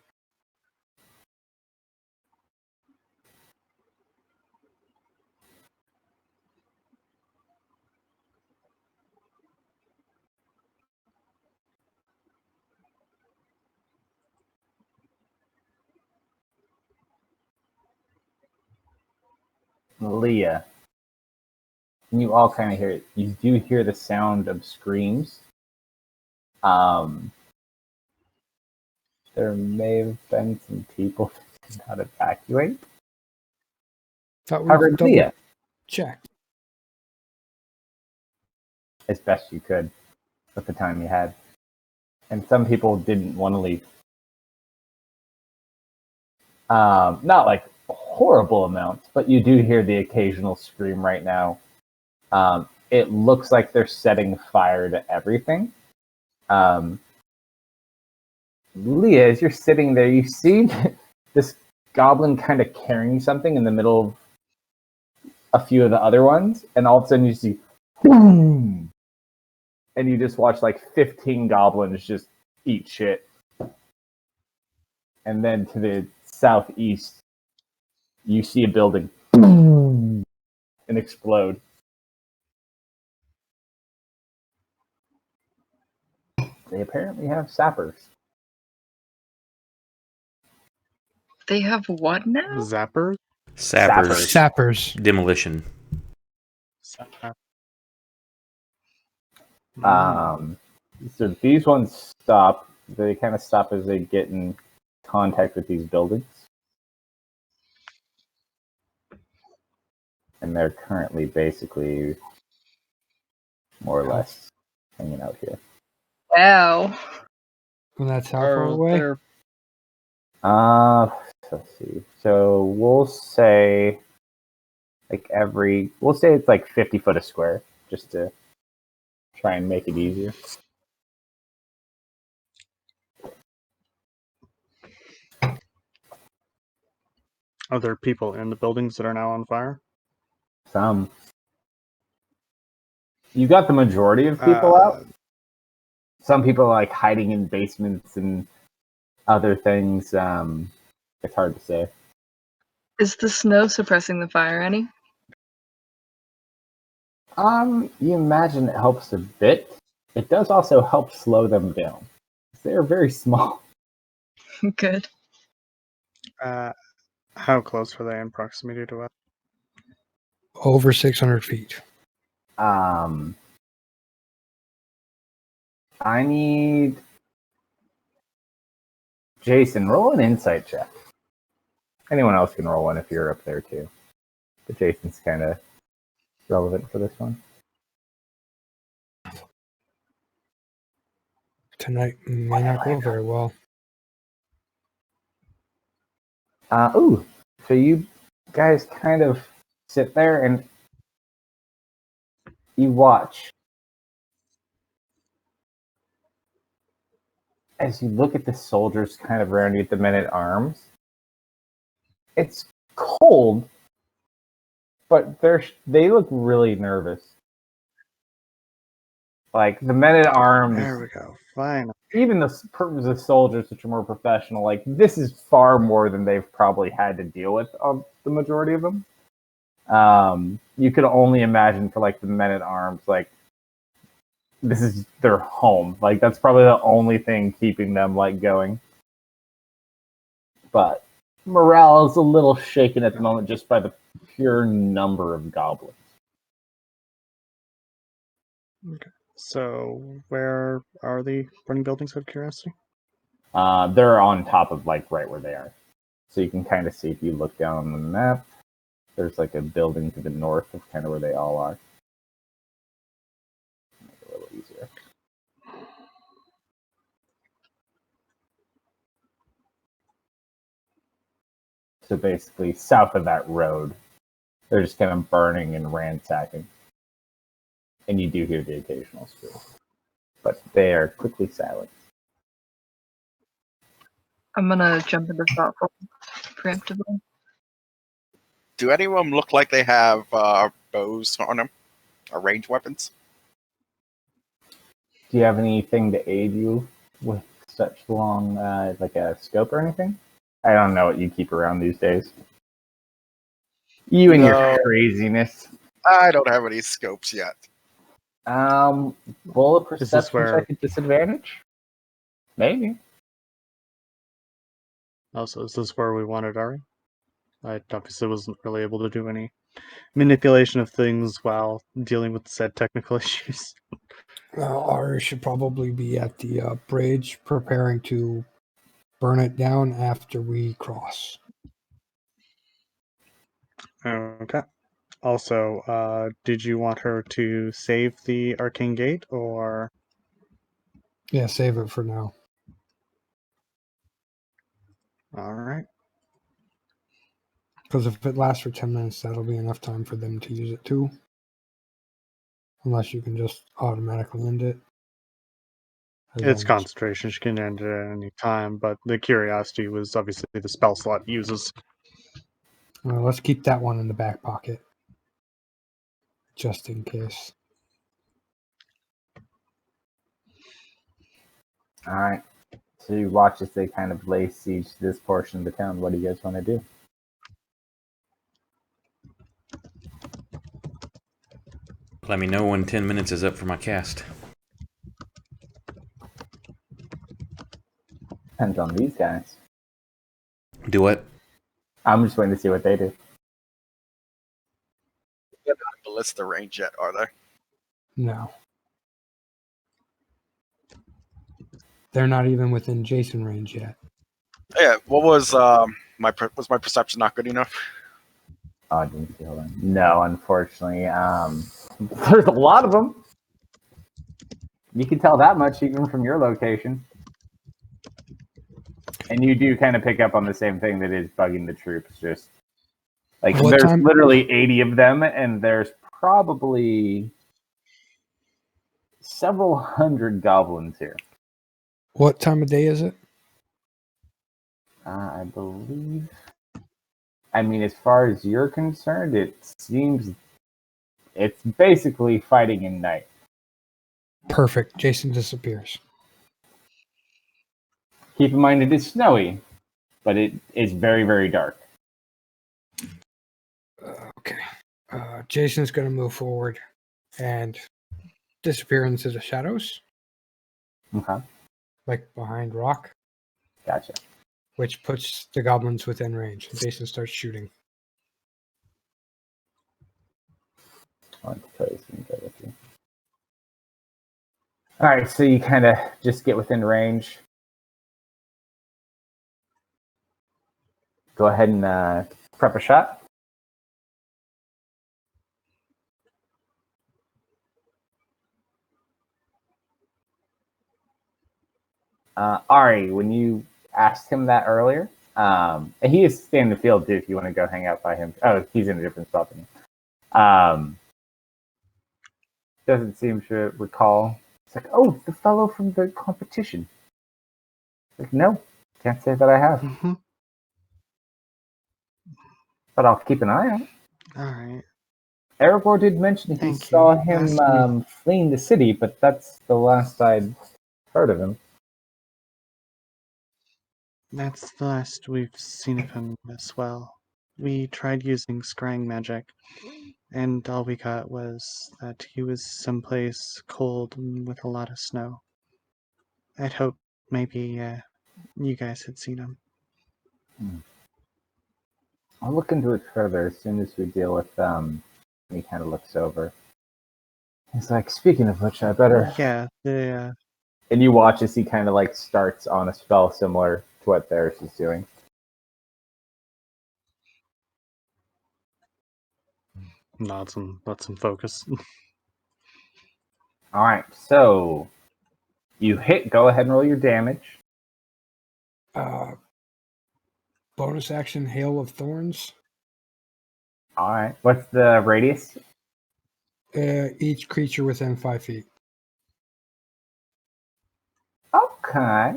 Leah. And you all kind of hear it. You do hear the sound of screams. There may have been some people that did not evacuate. However, Leah, checked as best you could with the time you had. And some people didn't want to leave. Not like horrible amounts, but you do hear the occasional scream right now. It looks like they're setting fire to everything. Leah, as you're sitting there, you see this goblin kind of carrying something in the middle of a few of the other ones, and all of a sudden you see boom, and you just watch like 15 goblins just eat shit. And then to the southeast, you see a building boom, and explode. They apparently have sappers. They have what now? Zapper? Sappers. Demolition. So these ones stop. They kind of stop as they get in contact with these buildings. And they're currently basically more or less hanging out here. Wow. And that's how far away? Let's see. So we'll say it's like 50 foot a square, just to try and make it easier. Are there people in the buildings that are now on fire? Some. You got the majority of people out. Some people are like hiding in basements and other things. It's hard to say. Is the snow suppressing the fire any? You imagine it helps a bit. It does also help slow them down. They're very small. Good. How close were they in proximity to us? Over 600 feet. I need Jason, roll an insight check. Anyone else can roll one if you're up there too. But Jason's kind of relevant for this one. Tonight may not go very well. So you guys kind of sit there and you watch as you look at the soldiers kind of around you at the men-at-arms. It's cold, but they look really nervous. Like the men-at-arms. There we go. Fine. Even the soldiers, which are more professional, like this is far more than they've probably had to deal with of the majority of them. You could only imagine for like the men-at-arms, like this is their home. Like that's probably the only thing keeping them like going. But morale is a little shaken at the moment just by the pure number of goblins. Okay. So where are the burning buildings out of curiosity? They're on top of like right where they are. So you can kind of see if you look down on the map, there's like a building to the north of kind of where they all are. Make it a little easier. So basically south of that road, they're just kind of burning and ransacking. And you do hear the occasional scream. But they are quickly silent. I'm gonna jump into thoughtful preemptively. Do any of them look like they have bows on them? Or range weapons? Do you have anything to aid you with such long, like a scope or anything? I don't know what you keep around these days. You and your craziness. I don't have any scopes yet. Bullet perception where- check at disadvantage? Maybe. Also, is this where we wanted Ari? I obviously wasn't really able to do any manipulation of things while dealing with said technical issues. Ari should probably be at the bridge preparing to burn it down after we cross. Okay. Also, did you want her to save the arcane gate, or? Yeah, save it for now. All right. Because if it lasts for 10 minutes, that'll be enough time for them to use it too. Unless you can just automatically end it. It's concentration. She can end it at any time, but the curiosity was obviously the spell slot it uses. Well, let's keep that one in the back pocket. Just in case. Alright. So you watch as they kind of lay siege to this portion of the town. What do you guys want to do? Let me know when 10 minutes is up for my cast. Depends on these guys. Do what? I'm just waiting to see what they do. ballista range yet, are they? No. They're not even within Jason range yet. Yeah. What was my perception not good enough? Oh, I didn't see. Hold on. No, unfortunately. There's a lot of them. You can tell that much even from your location. And you do kind of pick up on the same thing that is bugging the troops. Just like What there's time? literally 80 of them, and there's probably several hundred goblins here. What time of day is it? I believe. I mean, as far as you're concerned, it seems it's basically fighting in night. Perfect. Jason disappears. Keep in mind it is snowy, but it is very, very dark. Okay. Jason's going to move forward and disappear into the shadows, Okay, like behind rock, gotcha. which puts the goblins within range. Jason starts shooting. I want to tell you something good with you. All right, so you kind of just get within range. Go ahead and prep a shot. Ari, when you asked him that earlier, and he is staying in the field too if you want to go hang out by him. Oh, he's in a different spot than you. Doesn't seem to recall. It's like, oh, the fellow from the competition. Like, no, can't say that I have. Mm-hmm. But I'll keep an eye on it. All right. Erebor did mention he Thank saw you. him fleeing the city, but that's the last I'd heard of him. That's the last we've seen of him as well. We tried using scrying magic, and all we got was that he was someplace cold and with a lot of snow. I'd hoped maybe you guys had seen him. I'll look into it further as soon as we deal with he kind of looks over. He's like, speaking of which, I better... Yeah, the... And you watch as he kind of like starts on a spell similar to what Theris is doing. nods and lets him focus. All right, so you hit. Go ahead and roll your damage. Bonus action, Hail of Thorns. All right, what's the radius? Each creature within 5 feet. Okay.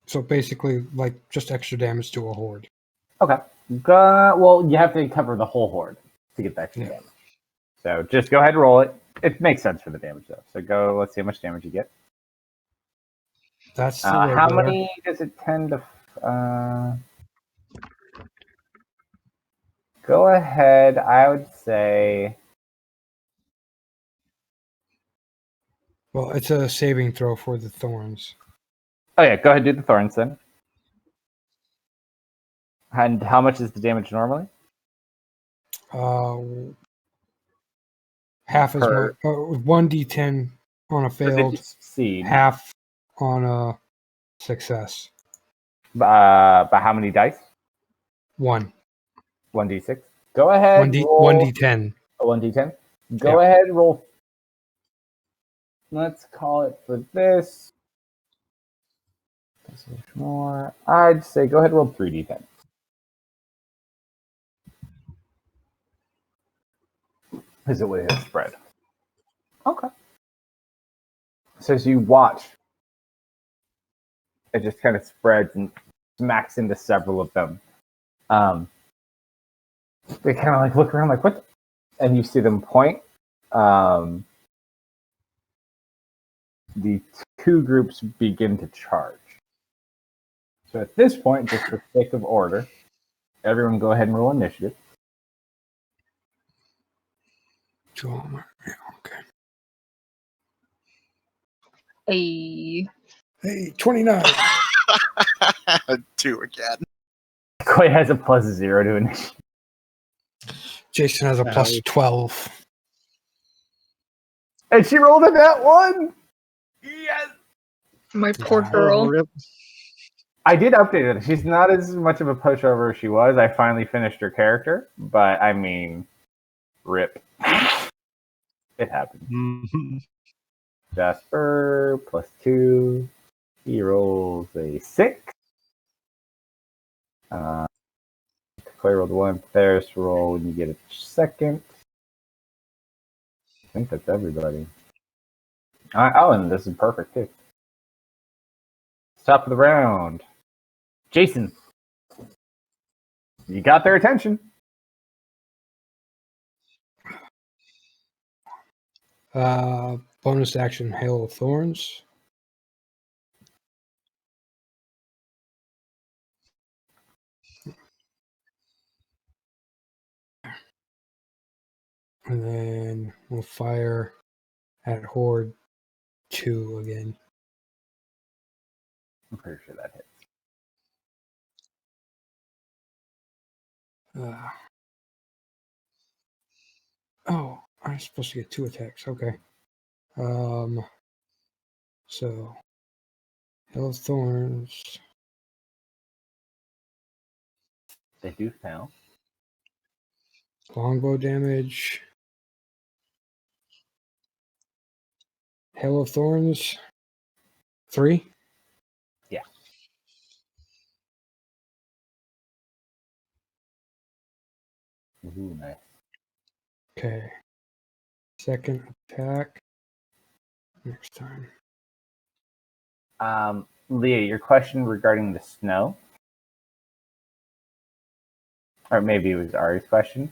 So basically, like, just extra damage to a horde. Okay. Well, you have to cover the whole horde to get the extra damage. So just go ahead and roll it. It makes sense for the damage, though. So go, let's see how much damage you get. That's the how regular. many does it tend to... go ahead, I would say... Well, it's a saving throw for the thorns. Oh, yeah, go ahead and do the thorns then. And how much is the damage normally? Half as much. 1d10 on a failed, succeed. half on a success. By how many dice? 1. 1d6. Go ahead. 1d10. 1d10. Go ahead and roll. Let's call it for this. More. I'd say go ahead and roll 3d10. Is it with his spread? Okay. So as you watch, it just kind of spreads and smacks into several of them. They kind of like look around like, what? And you see them point. The two groups begin to charge. So at this point, just for sake of order, everyone go ahead and roll initiative. Okay. Hey, 29. 2 again. Koi has a +0 to initiative. Jason has a plus 12. And she rolled a that one. Yes. My poor Wow. girl. Rip. I did update it. She's not as much of a pushover as she was. I finally finished her character, but I mean, rip. It happened. Mhm. Jasper +2. He rolls a 6. Clay rolled 1. Ferris roll when you get a second. I think that's everybody. Oh, and this is perfect too. Top of the round. Jason. You got their attention. Bonus action, Hail of Thorns. And then we'll fire at Horde 2 again. I'm pretty sure that hits. Oh, I'm supposed to get 2 attacks. Okay. So Hail of Thorns. They do fail. Longbow damage. Hail of Thorns. 3. Yeah. Ooh, nice. Okay. Second attack. Next time. Leah, your question regarding the snow, or maybe it was Ari's question.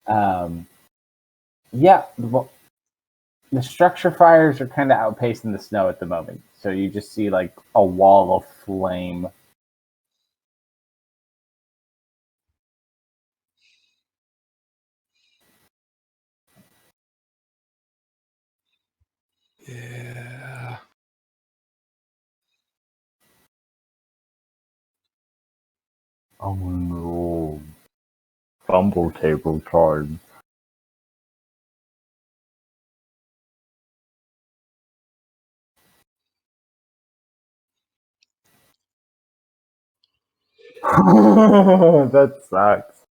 Yeah, the structure fires are kind of outpacing the snow at the moment. So you just see like a wall of flame. Yeah. Oh no. Fumble table time. That sucks.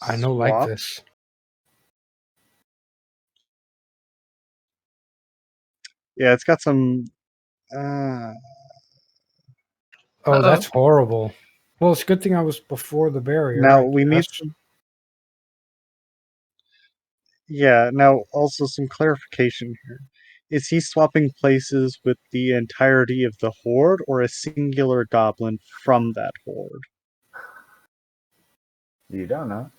I know like Swap. this. Yeah, it's got some. Oh, that's horrible. Well, it's a good thing I was before the barrier. Now I we need guess. some. Yeah. Now also some clarification here. Is he swapping places with the entirety of the horde, or a singular goblin from that horde? You don't know.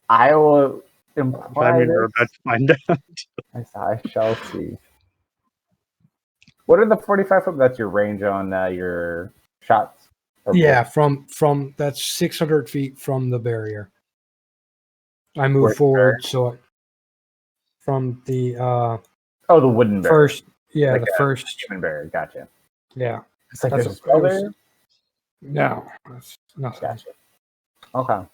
I will I imply mean, we're about this. to find out. I shall see. What are the 45 foot? That's your range on your shots? Yeah, from that's 600 feet from the barrier. I move Where's the forward, so from the Oh, the wooden barrier. first, yeah, Like the a first, human barrier. Gotcha. yeah. It's like That's there's a it spell was- there? No, that's nothing. Gotcha. Okay.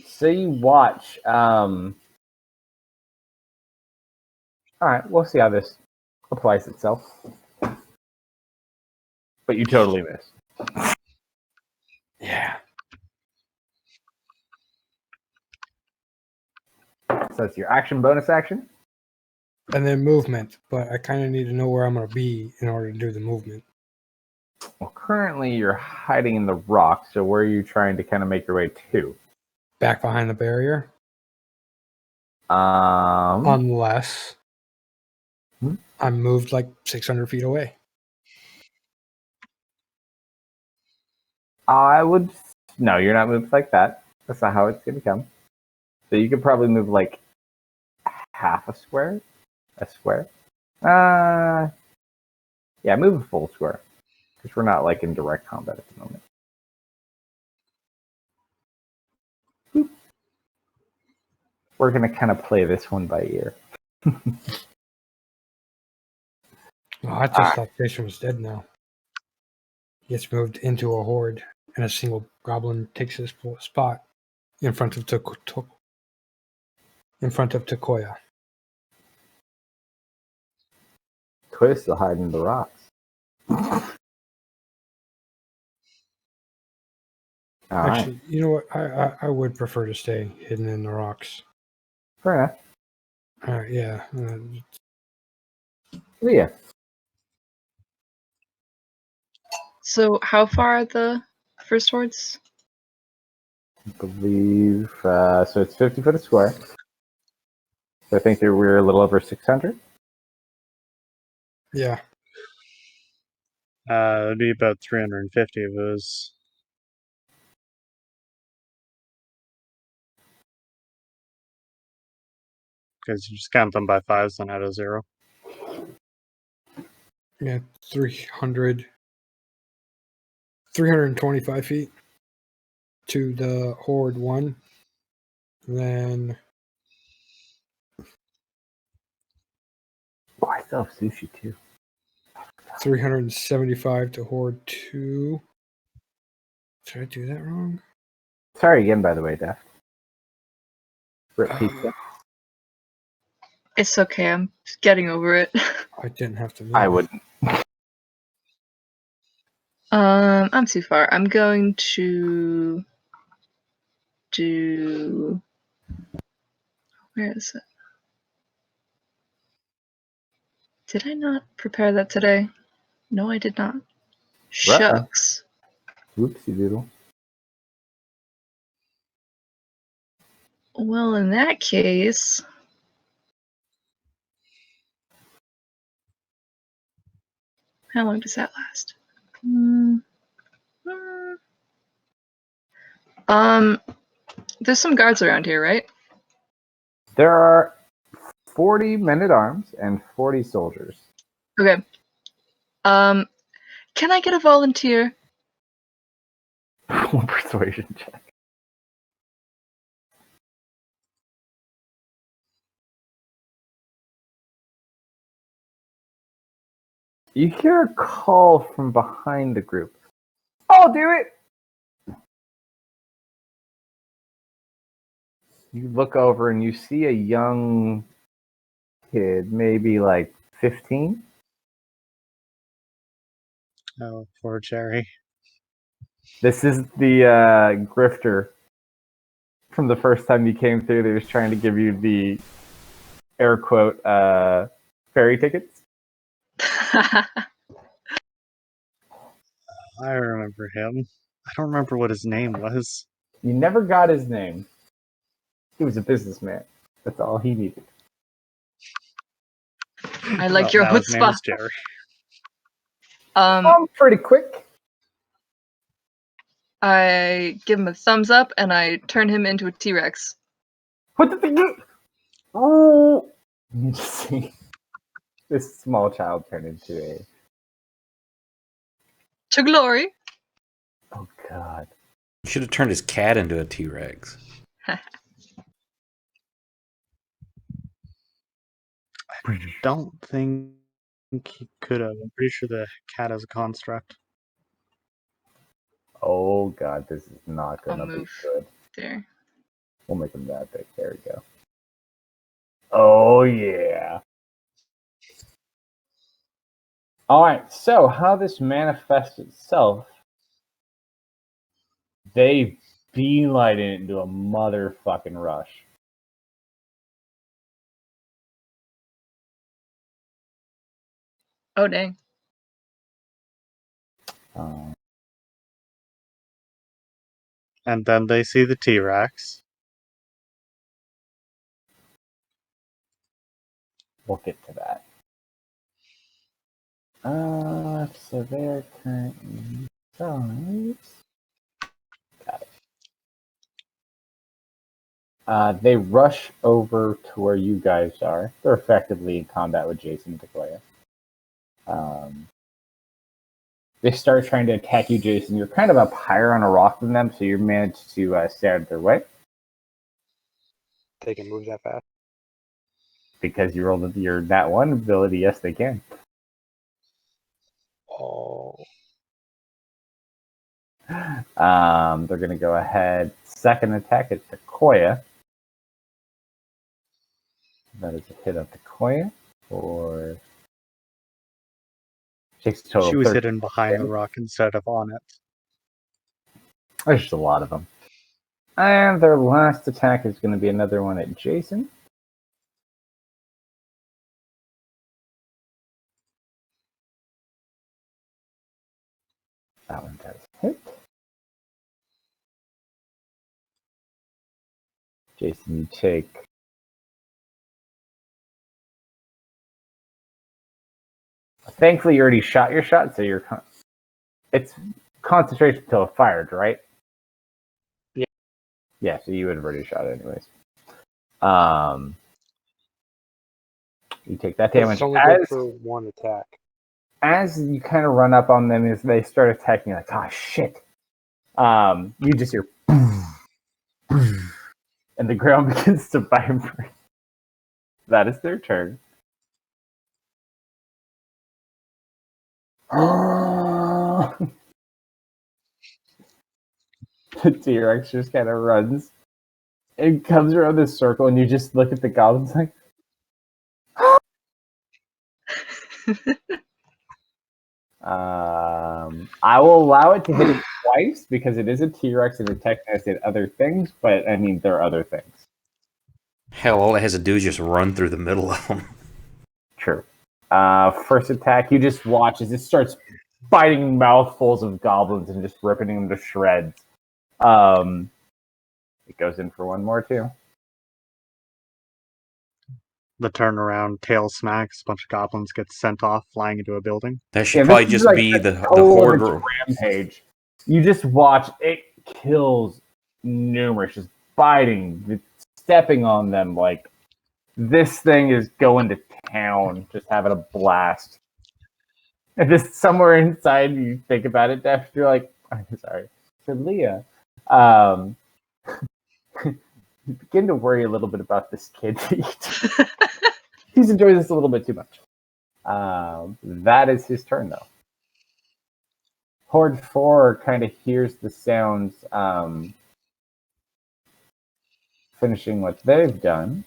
So you watch. All right, we'll see how this applies itself. But you totally miss. Yeah. So that's your action, bonus action. And then movement, but I kind of need to know where I'm going to be in order to do the movement. Well, currently you're hiding in the rock. So where are you trying to kind of make your way to? Back behind the barrier, unless I'm moved like 600 feet away. I would. No, you're not moved like that. That's not how it's going to come. So you could probably move like half a square. A square. Yeah, move a full square. Because we're not like in direct combat at the moment. Boop. We're going to kind of play this one by ear. I just thought Jason was dead now. He gets moved into a horde, and a single goblin takes his spot in front of Takoya. Takoya's still hiding in the rocks. Actually, you know what? I would prefer to stay hidden in the rocks. Fair enough. Yeah. Yeah. So how far are the first hordes? I believe so. It's 50 foot a square. So I think we're a little over 600. Yeah. It'd be about 350 of those. Because you just count them by fives and add a 0. Yeah, 325 feet to the horde 1. Then Oh, I still have sushi too. 375 to horde 2. Did I do that wrong? Sorry again, by the way, Def. Rip pizza. It's okay, I'm getting over it. I didn't have to move. I wouldn't. I'm too far. I'm going to do. Where is it? Did I not prepare that today? No, I did not. Shucks. Whoopsie doodle. Well, in that case, how long does that last? There's some guards around here, right? There are 40 men at arms and 40 soldiers. Okay. Can I get a volunteer? One persuasion check. You hear a call from behind the group. I'll do it! You look over and you see a young kid, maybe like 15. Oh, poor Jerry. This is the grifter from the first time you came through. They was trying to give you the air quote ferry tickets. I remember him. I don't remember what his name was. You never got his name. He was a businessman. That's all he needed. I like your now his name chutzpah. is Jerry. I'm pretty quick. I give him a thumbs up and I turn him into a T-Rex. What the thing? Oh! You see this small child turn into a. To glory. Oh God! You should have turned his cat into a T-Rex. I don't think he could have. I'm pretty sure the cat is a construct. Oh God! This is not gonna be move good. there. We'll make him that big. There we go. Oh yeah. All right. So how this manifests itself? They beeline it into a motherfucking rush. Oh dang. And then they see the T-Rex. We'll get to that. So they're currently size. Got it. They rush over to where you guys are. They're effectively in combat with Jason and Takoya. They start trying to attack you, Jason. You're kind of up higher on a rock than them, so you managed to stay out of their way. They can move that fast. Because you rolled your that one ability, yes, they can. Oh. They're going to go ahead. Second attack at Tekoya. That is a hit on Tekoya for... Takes a total She was 13 hidden behind the damage. rock instead of on it. There's just a lot of them. And their last attack is going to be another one at Jason. That one does hit. Jason, you take... Thankfully, you already shot your shot, so you're... It's concentration until it fired, right? Yeah. Yeah, so you would have already shot it anyways. You take that damage. It's only good for one attack. As you kind of run up on them, as they start attacking, you're like, oh shit. You just hear, and the ground begins to vibrate. That is their turn. The T-Rex just kind of runs. It comes around this circle, and you just look at the goblins like, I will allow it to hit it twice because it is a T-Rex and it technically has hit other things, but I mean, there are other things. Hell, all it has to do is just run through the middle of them. True. First attack, you just watch as it starts biting mouthfuls of goblins and just ripping them to shreds. It goes in for one more, too. The turnaround, tail smacks, a bunch of goblins get sent off, flying into a building. That should probably just be the horde. Rampage. You just watch it kills numerous, just biting, stepping on them like this thing is going to town, just having a blast. And just somewhere inside, you think about it, Def, you're like, I'm sorry, for Leah. You begin to worry a little bit about this kid. He's enjoying this a little bit too much. That is his turn, though. Horde 4 kind of hears the sounds finishing what they've done.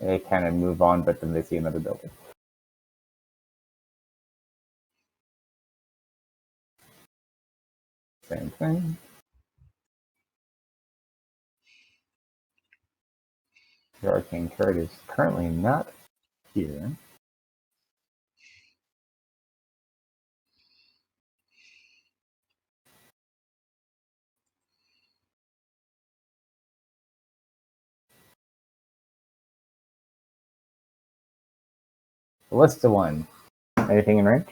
They kind of move on, but then they see another building. Same thing. The arcane turret is currently not here. Ballista 1. Anything in range?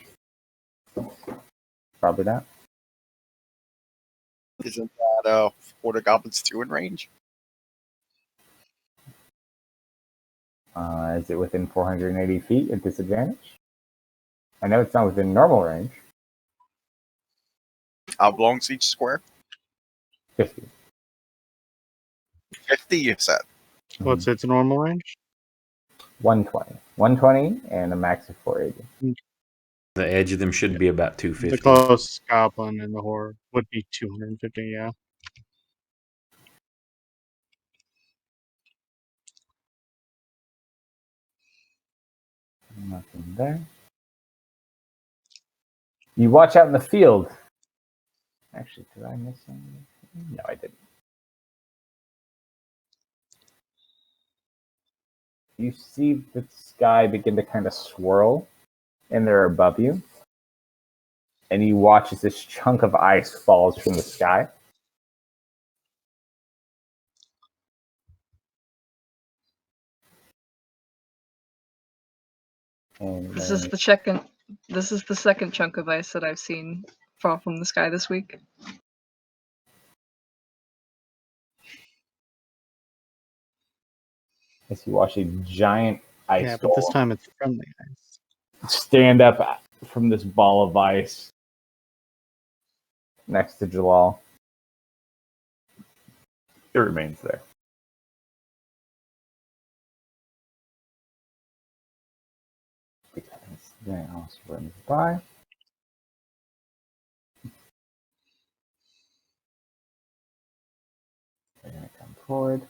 Probably not. Isn't that Horde of Goblins 2 in range? Is it within 480 feet at disadvantage? I know it's not within normal range. How long's each square? 50. 50, you said. What's its normal range? 120. 120 and a max of 480. The edge of them should be about 250. The closest goblin in the horde would be 250, yeah. Nothing there. You watch out in the field. Actually, did I miss something? No, I didn't. You see the sky begin to kind of swirl, and they're above you. And you watch as this chunk of ice falls from the sky. And This is the second chunk of ice that I've seen fall from the sky this week. as you watch a giant ice Yeah, but this time it's friendly ice. stand up from this ball of ice next to Jalal. It remains there. Because Then also runs by. They're going to come forward.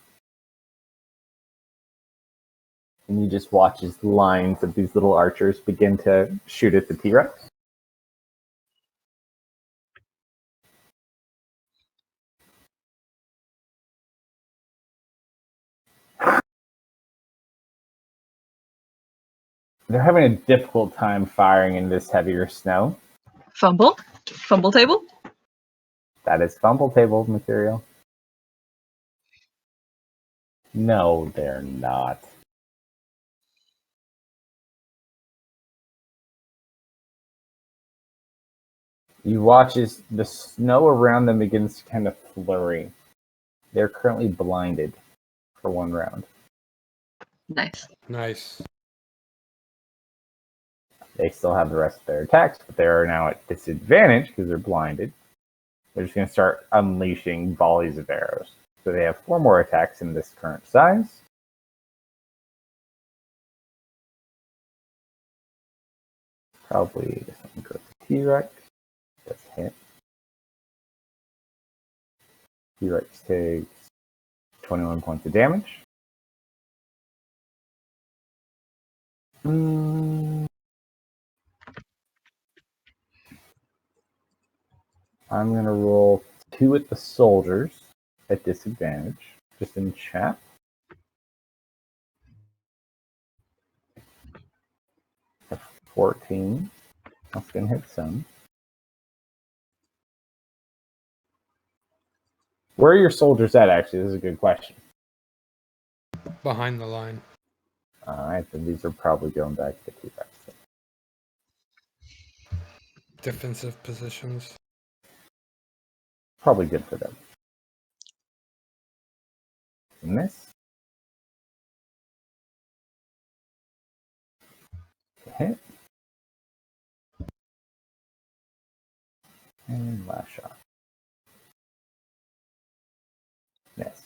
And you just watch as lines of these little archers begin to shoot at the T-Rex. They're having a difficult time firing in this heavier snow. Fumble? Fumble table? That is fumble table material. No, they're not. You watch as the snow around them begins to kind of flurry. They're currently blinded for one round. Nice. Nice. They still have the rest of their attacks, but they are now at disadvantage because they're blinded. They're just going to start unleashing volleys of arrows. So they have 4 more attacks in this current size. Probably something goes to T-Rex. That's hit. T-Rex takes 21 points of damage. I'm going to roll 2 at the soldiers at disadvantage, just in chat. That's 14. That's going to hit some. Where are your soldiers at, actually? This is a good question. Behind the line. Alright, then these are probably going back to T-Rex. Defensive positions. Probably good for them. Miss. Hit. And last shot. Miss.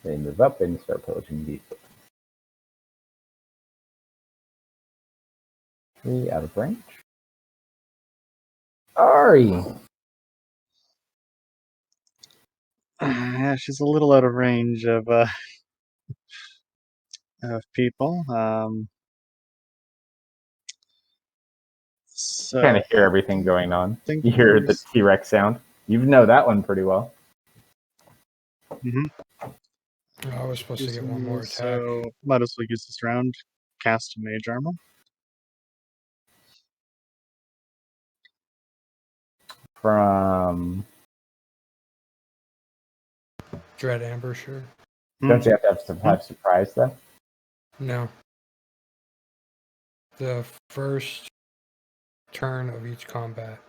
They move up and start pillaging these. 3 out of range. Ari! Yeah, she's a little out of range of people. So Kind of hear everything going on. think You hear the there's- T-Rex sound. You know that one pretty well. I was supposed to get one more attack. So might as well use this round. Cast mage armor. From... Dread Ambusher. Don't you have to have surprise, though? No. The first turn of each combat.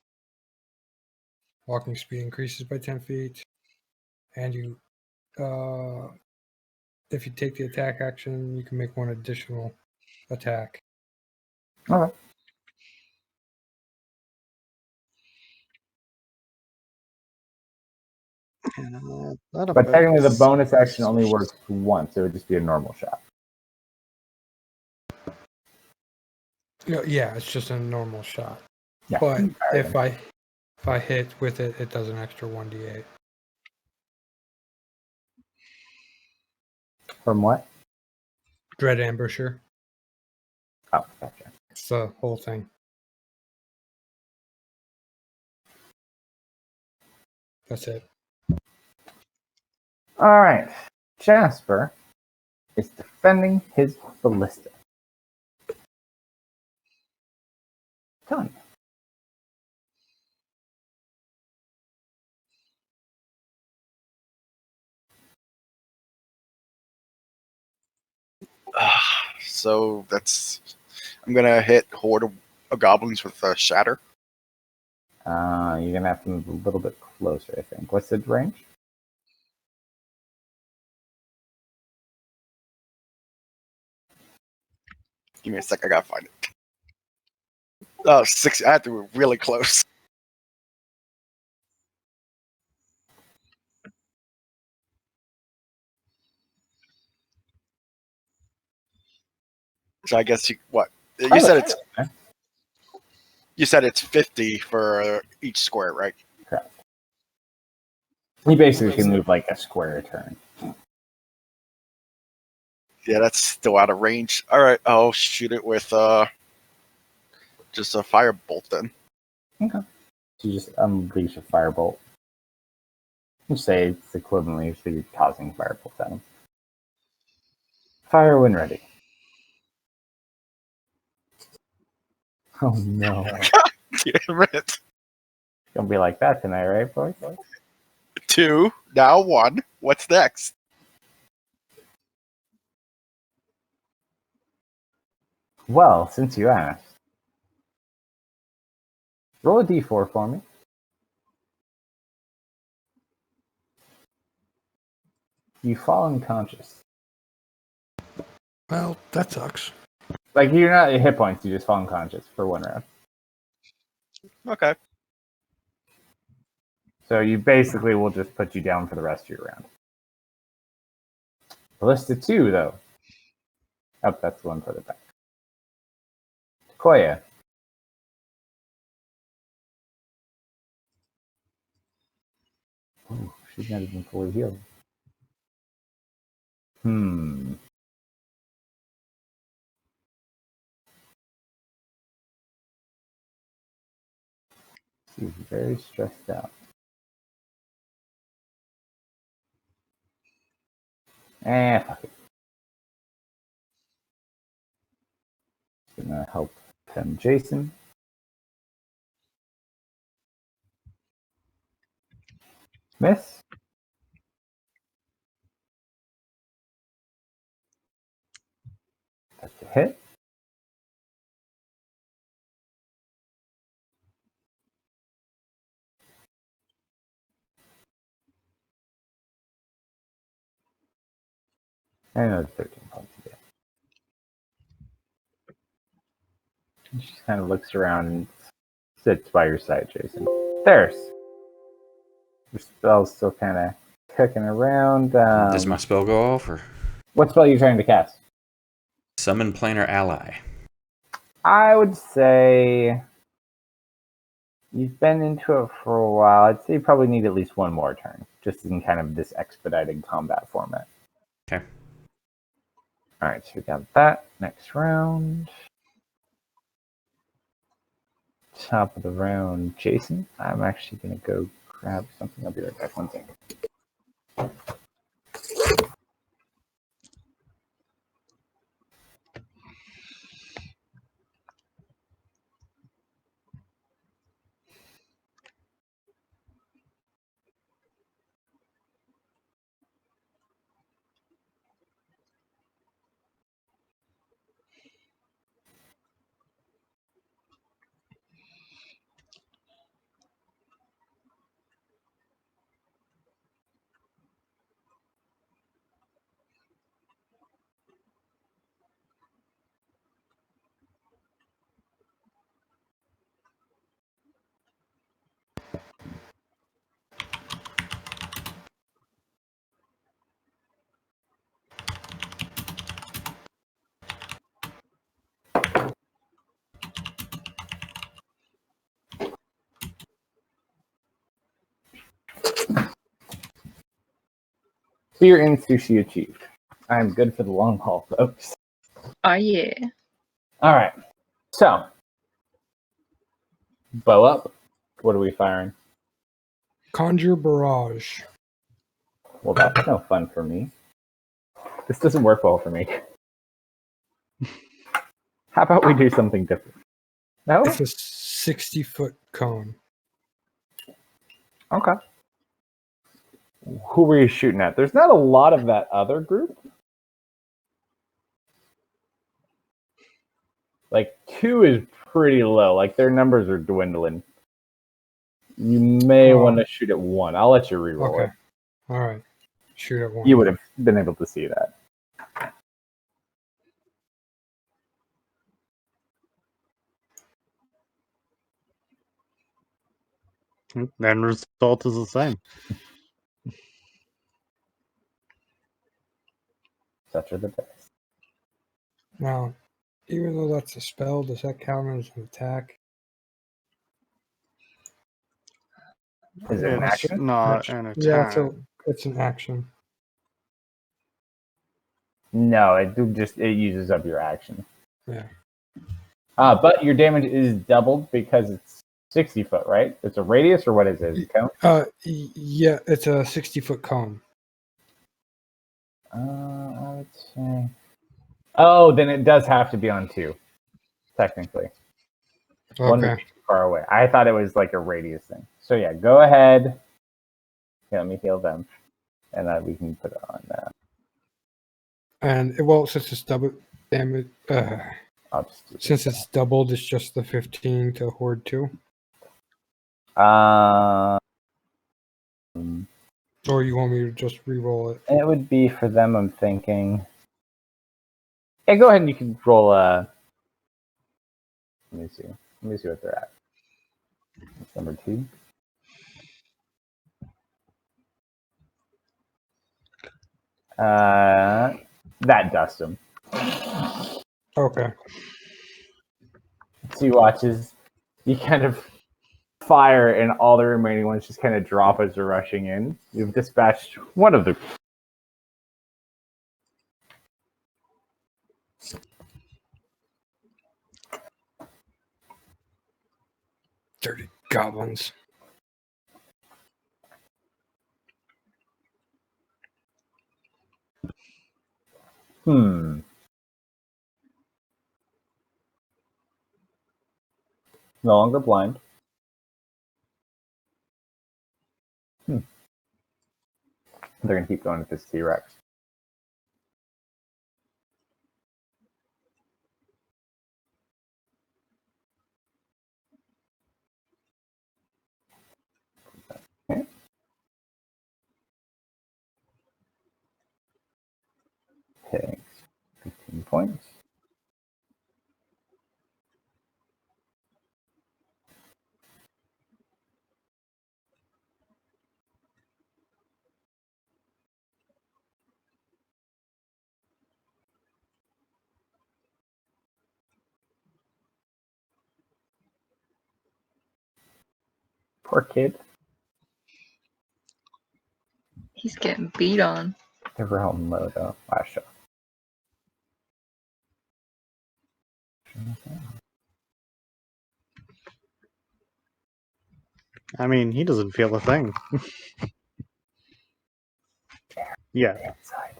Walking speed increases by 10 feet. And you, if you take the attack action, you can make one additional attack. Okay. But technically the bonus action only works once. It would just be a normal shot. No, yeah, it's just a normal shot. Yeah. But if I hit with it, it does an extra 1d8. From what? Dread Ambusher. Oh, gotcha. It's the whole thing. That's it. All right. Jasper is defending his ballista. Done. So that's. I'm gonna hit horde of goblins with shatter. You're gonna have to move a little bit closer, I think. What's the range? Give me a sec. I gotta find it. Oh, 60. I have to be really close. So I guess you said it's 50 for each square, right? Correct. You basically can move like a square a turn. Yeah, that's still out of range. All right, I'll shoot it with just a firebolt then. Okay. So you just unleash a firebolt. You say it's equivalently, so you're causing firebolt at him. Fire when ready. Oh no. Damn it. It's gonna be like that tonight, right, boys? 2, now 1. What's next? Well, since you asked, roll a d4 for me. You fall unconscious. Well, that sucks. Like, you're not at hit points, you just fall unconscious for 1 round. Okay. So you basically will just put you down for the rest of your round. Ballista 2, though. Oh, that's the one further back. Koya. Oh, she's not even fully healed. She's very stressed out. Fuck it. Gonna help them, Jason. Miss. That's a hit. And another 13 points again. And she kind of looks around and sits by your side, Jason. There's. Your spell's still kind of kicking around. Does my spell go off, or What spell are you trying to cast? summon planar ally? I would say you've been into it for a while. I'd say you probably need at least one more turn, just in kind of this expedited combat format. Okay. All right, so we got that. Next round. Top of the round, Jason. I'm actually going to go grab something. I'll be right back. 1 second. Fear and sushi achieved. I'm good for the long haul, folks. Oh, yeah. All right. So, bow up. What are we firing? Conjure barrage. Well, that's no fun for me. This doesn't work well for me. How about we do something different? No? It's a 60-foot cone. Okay. Who were you shooting at? There's not a lot of that other group. Like, 2 is pretty low. Like, their numbers are dwindling. You may want to shoot at 1. I'll let you reroll it. All right. Shoot at 1. You would have been able to see that. End result is the same. Such are the best. Now, Even though that's a spell, does that count as an attack? Is it an It's action? not an attack. Yeah, it's an action. No, it uses up your action. Yeah. But your damage is doubled because it's 60 foot, right? It's a radius, or what is it? Does it count? Yeah, it's a 60-foot cone. I would say. Oh, then it does have to be on 2, technically. One would Okay. be too far away. I thought it was like a radius thing. So yeah, go ahead. Yeah, let me heal them, and we can put it on. And well, since it's double damage, I'll just do since it's doubled, it's just the 15 to Horde 2. Or you want me to just re-roll it? It would be for them, I'm thinking. Hey, go ahead and you can roll. Let me see. Let me see what they're at. That's number 2. That dust him. Okay. 2 watches. You kind of fire, and all the remaining ones just kind of drop as they're rushing in. You've dispatched one of the. Dirty goblins. No longer blind. They're going to keep going with this T-Rex. Okay. Takes 15 points. Poor kid. He's getting beat on. Never helped load up last shot. I mean, he doesn't feel a thing. Yeah. Inside.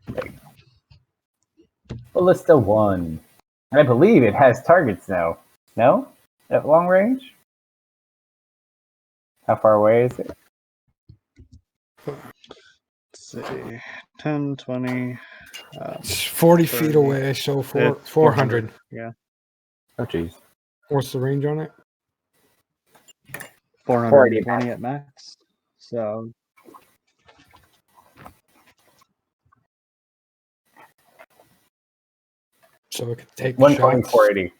There you go. Ballista 1. I believe it has targets now. No? At long range? How far away is it? Let's see. 10, 20. It's 40 30. feet away, so It's 400. Yeah. Oh, jeez. What's the range on it? 420 at max. So So I can take the 120, shots. 480.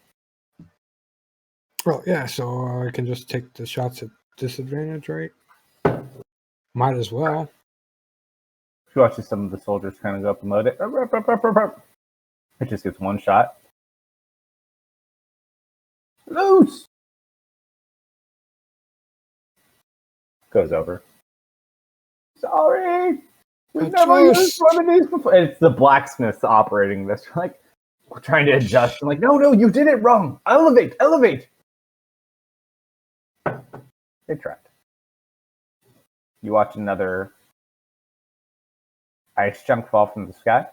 Well, yeah, so I can just take the shots at disadvantage, right? Might as well. You watch some of the soldiers kind of go up and load it. It just gets one shot. Loose! Goes over. Sorry! We've That's never used us. one of these before. And it's the blacksmiths operating this. Like, we're trying to adjust. I'm like, no, you did it wrong. Elevate. They tried. You watch another ice chunk fall from the sky.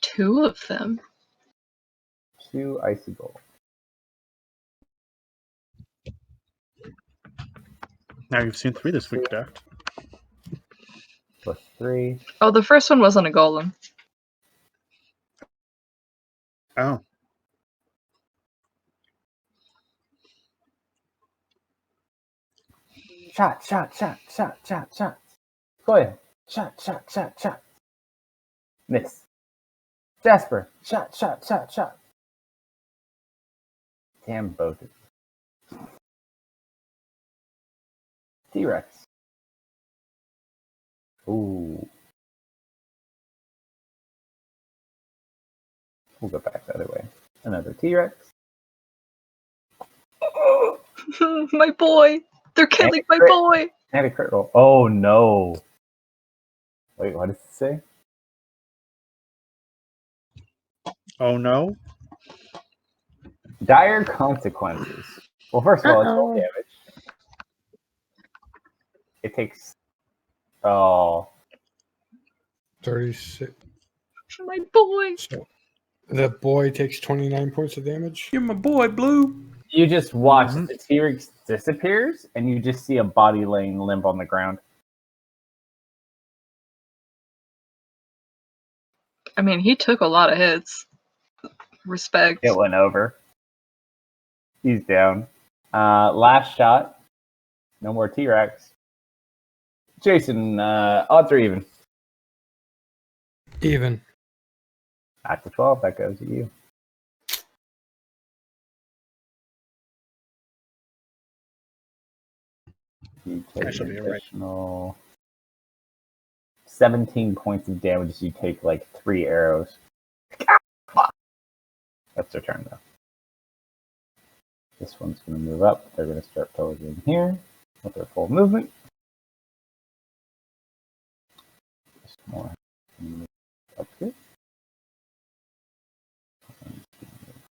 2 of them. 2 icy bolts. now you've seen 3 this week, Deck. Plus 3. Oh, the first one wasn't a golem. Oh. Shot. Go ahead. Shot. Miss. Jasper. Shot. Damn both of you. T-Rex. Ooh. We'll go back the other way. Another T-Rex. My boy! They're killing my crit. boy! And a crit roll. Oh no. Wait, what does it say? Oh no. Dire consequences. Well, first of all, it's full damage. It takes 36. My boy! So the boy takes 29 points of damage. You're my boy, Blue. You just watch the T-Rex disappears, and you just see a body laying limp on the ground. I mean, he took a lot of hits. Respect. It went over. He's down. Last shot. No more T-Rex. Jason, odds are even. Even. Back to 12. That goes to you. You take I should an be right. additional 17 points of damage as you take like 3 arrows. That's their turn though. This one's going to move up. They're going to start pillaging here with their full movement. Just more up here.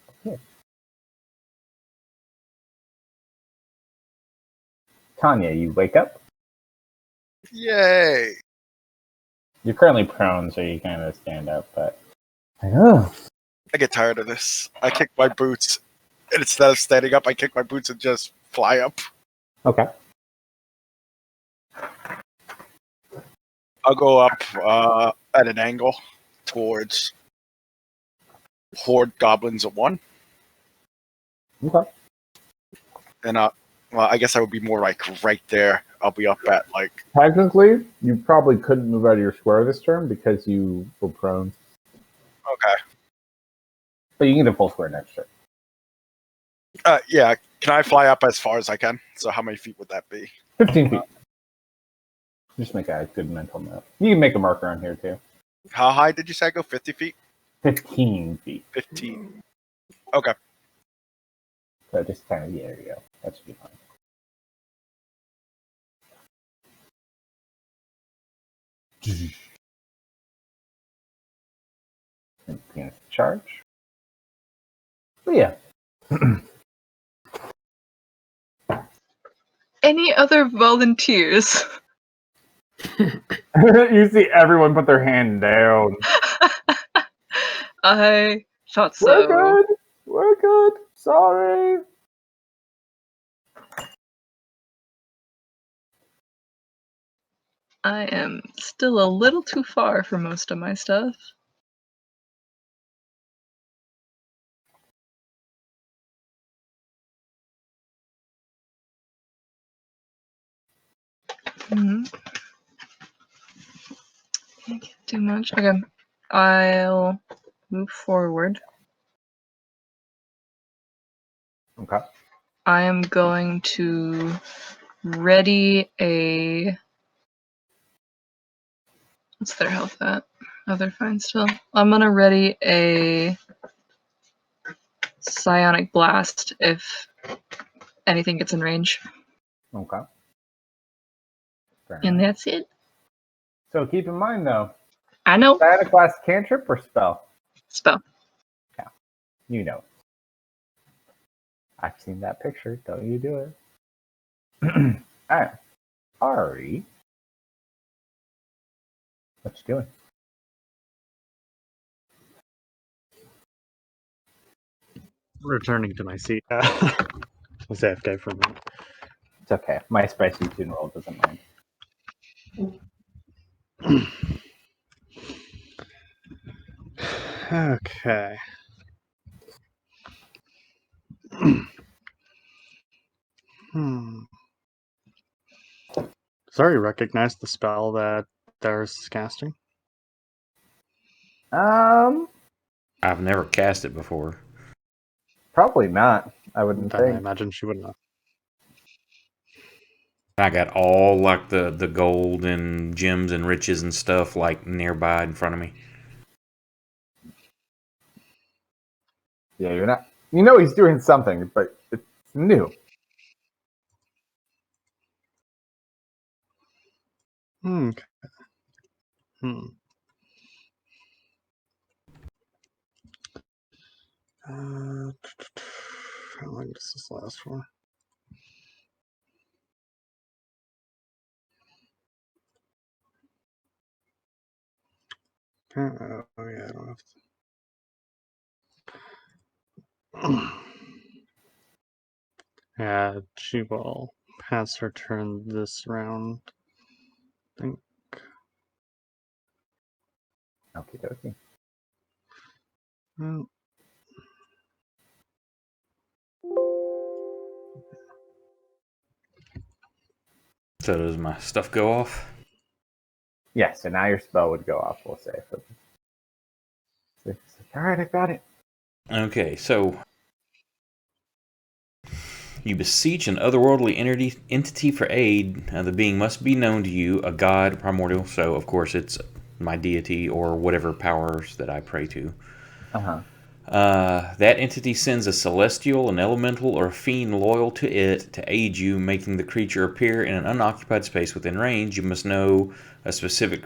Up here. Tanya, you wake up. Yay! You're currently prone, so you kind of stand up, but oh. I get tired of this. I kick my boots, and instead of standing up, I kick my boots and just fly up. Okay. I'll go up at an angle towards horde goblins of 1. Okay. And well, I guess I would be more like right there. I'll be up at like. Technically, you probably couldn't move out of your square this turn because you were prone. Okay. But you can get a full square next turn. Yeah. Can I fly up as far as I can? So how many feet would that be? 15 feet. Just make a good mental note. You can make a marker on here too. How high did you say I go? 50 feet? 15 feet. 15. Okay. So just kind of, there you go. That should be fine. And charge. But yeah. Any other volunteers? You see everyone put their hand down. I thought so. We're good. We're good. Sorry. I am still a little too far for most of my stuff. Can't do much. Okay, I'll move forward. Okay. I am going to ready a. What's their health at? Oh, they're fine still. I'm gonna ready a psionic blast if anything gets in range. Okay. And that's it. So keep in mind though. I know. Psionic blast cantrip or spell? Spell. Yeah. You know. I've seen that picture. Don't you do it. Alright. Ari. What you doing? Returning to my seat. Was AFK for a minute. It's okay. My spicy tune roll doesn't mind. Okay. Sorry, recognize the spell that there's casting? I've never cast it before. Probably not. I wouldn't Then I think. imagine she wouldn't have. I got all like the gold and gems and riches and stuff like nearby in front of me. Yeah, you're not. You know he's doing something, but it's new. Okay. How long does this last for? Oh yeah, I don't have to. Yeah, she will pass her turn this round. I think. Okie dokie. Well, So does my stuff go off? Yeah, so now your spell would go off, we'll say. So it's like, all right, I got it. Okay, so you beseech an otherworldly entity for aid. The being must be known to you, a god, primordial. So, of course, it's my deity or whatever powers that I pray to. Uh-huh. That entity sends a celestial, an elemental, or a fiend loyal to it to aid you, making the creature appear in an unoccupied space within range. You must know a specific.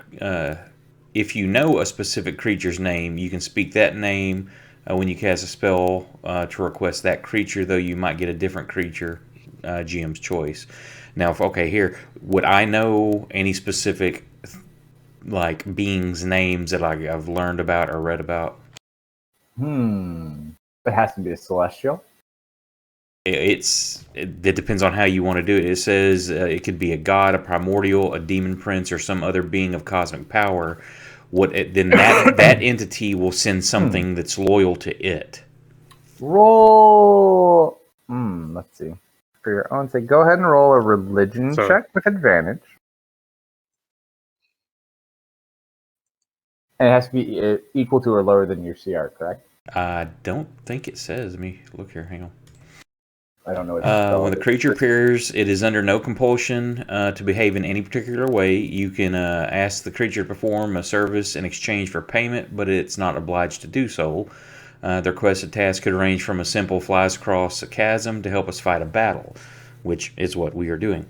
If you know a specific creature's name, you can speak that name when you cast a spell to request that creature, though you might get a different creature, GM's choice. Now, here, would I know any specific like beings' names that I've learned about or read about? It has to be a celestial. It depends on how you want to do it. It says it could be a god, a primordial, a demon prince, or some other being of cosmic power. Then that entity will send something that's loyal to it. Roll. Let's see. For your own sake, go ahead and roll a religion check with advantage. And it has to be equal to or lower than your CR, correct? I don't think it says. Let me look here. Hang on. I don't know what when the creature appears, it is under no compulsion to behave in any particular way. You can ask the creature to perform a service in exchange for payment, but it's not obliged to do so. The requested task could range from a simple flies across a chasm to help us fight a battle, which is what we are doing,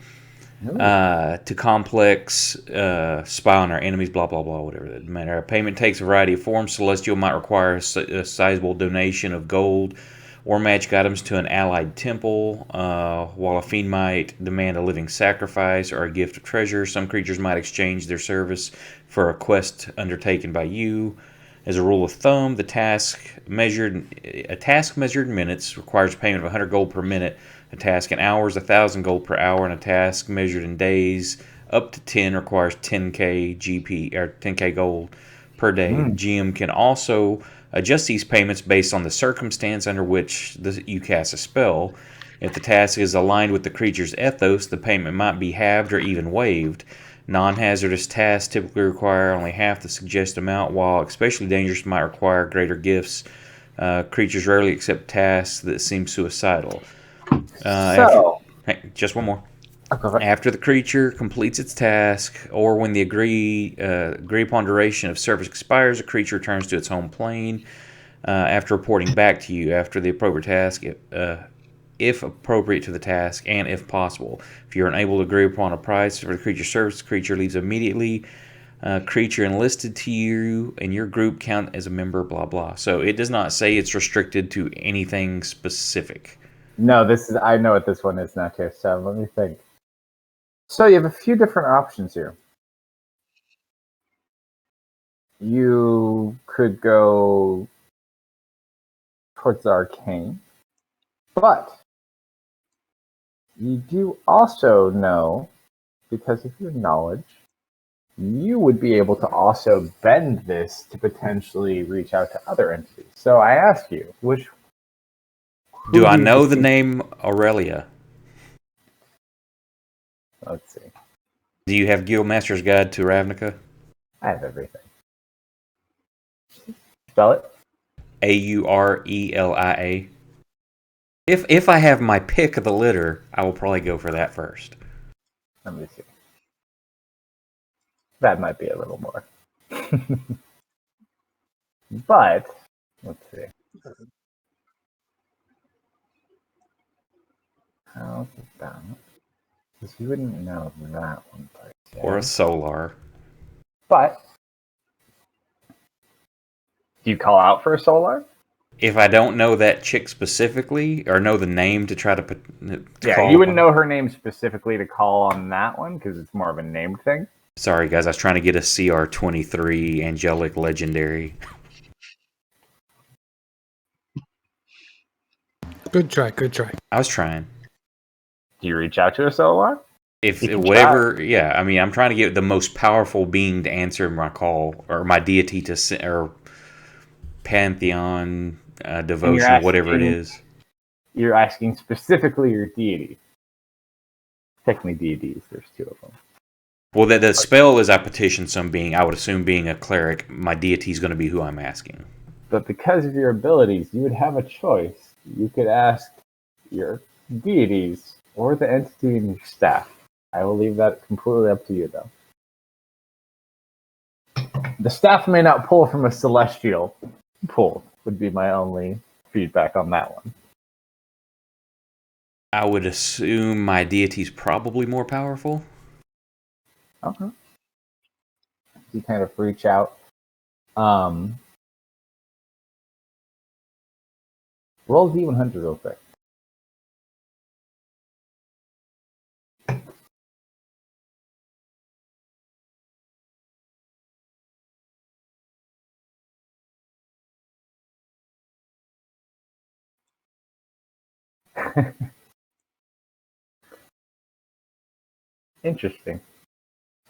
to complex spy on our enemies, blah, blah, blah, whatever that matter. Payment takes a variety of forms. Celestial might require a sizable donation of gold or magic items to an allied temple, while a fiend might demand a living sacrifice or a gift of treasure. Some creatures might exchange their service for a quest undertaken by you. As a rule of thumb, a task measured in minutes requires payment of 100 gold per minute, a task in hours 1,000 gold per hour, and a task measured in days up to 10 requires 10k GP or 10k gold per day. GM can also adjust these payments based on the circumstance under which you cast a spell. If the task is aligned with the creature's ethos, the payment might be halved or even waived. Non-hazardous tasks typically require only half the suggested amount, while especially dangerous might require greater gifts. Creatures rarely accept tasks that seem suicidal. Just one more. After the creature completes its task, or when the agreed upon duration of service expires, a creature returns to its home plane after reporting back to you after the appropriate task, if appropriate to the task, and if possible. If you're unable to agree upon a price for the creature's service, the creature leaves immediately. Creature enlisted to you and your group count as a member, blah, blah. So it does not say it's restricted to anything specific. No, I know what this one is now, too, so let me think. So you have a few different options here. You could go towards the arcane, but you do also know, because of your knowledge, you would be able to also bend this to potentially reach out to other entities. So I ask you, do I know the name Aurelia? Let's see. Do you have Guildmaster's Guide to Ravnica? I have everything. Spell it. Aurelia. If I have my pick of the litter, I will probably go for that first. Let me see. That might be a little more. But, let's see. How's that? Because you wouldn't know that one per se. Or a solar. But do you call out for a solar? If I don't know that chick specifically, or know the name to try to put... Yeah, you wouldn't know her name specifically to call on that one, because it's more of a named thing. Sorry, guys. I was trying to get a CR23 Angelic Legendary. Good try. Good try. I was trying. Do you reach out to a solar? If You can whatever, yeah, I mean, I'm trying to get the most powerful being to answer my call, or my deity or pantheon, devotion, whatever it is. You're asking specifically your deity. Technically deities, there's two of them. Well, the spell is I petition some being. I would assume being a cleric, my deity is going to be who I'm asking. But because of your abilities, you would have a choice. You could ask your deities or the entity in your staff. I will leave that completely up to you, though. The staff may not pull from a celestial pool, would be my only feedback on that one. I would assume my deity's probably more powerful. Okay. You kind of reach out. Roll D100 real quick. Interesting.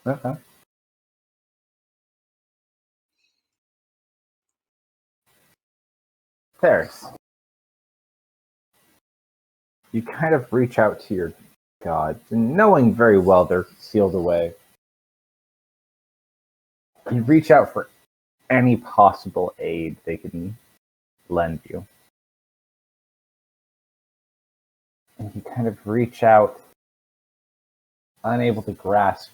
Okay. Paris. You kind of reach out to your gods, and knowing very well they're sealed away, you reach out for any possible aid they can lend you. And you kind of reach out, unable to grasp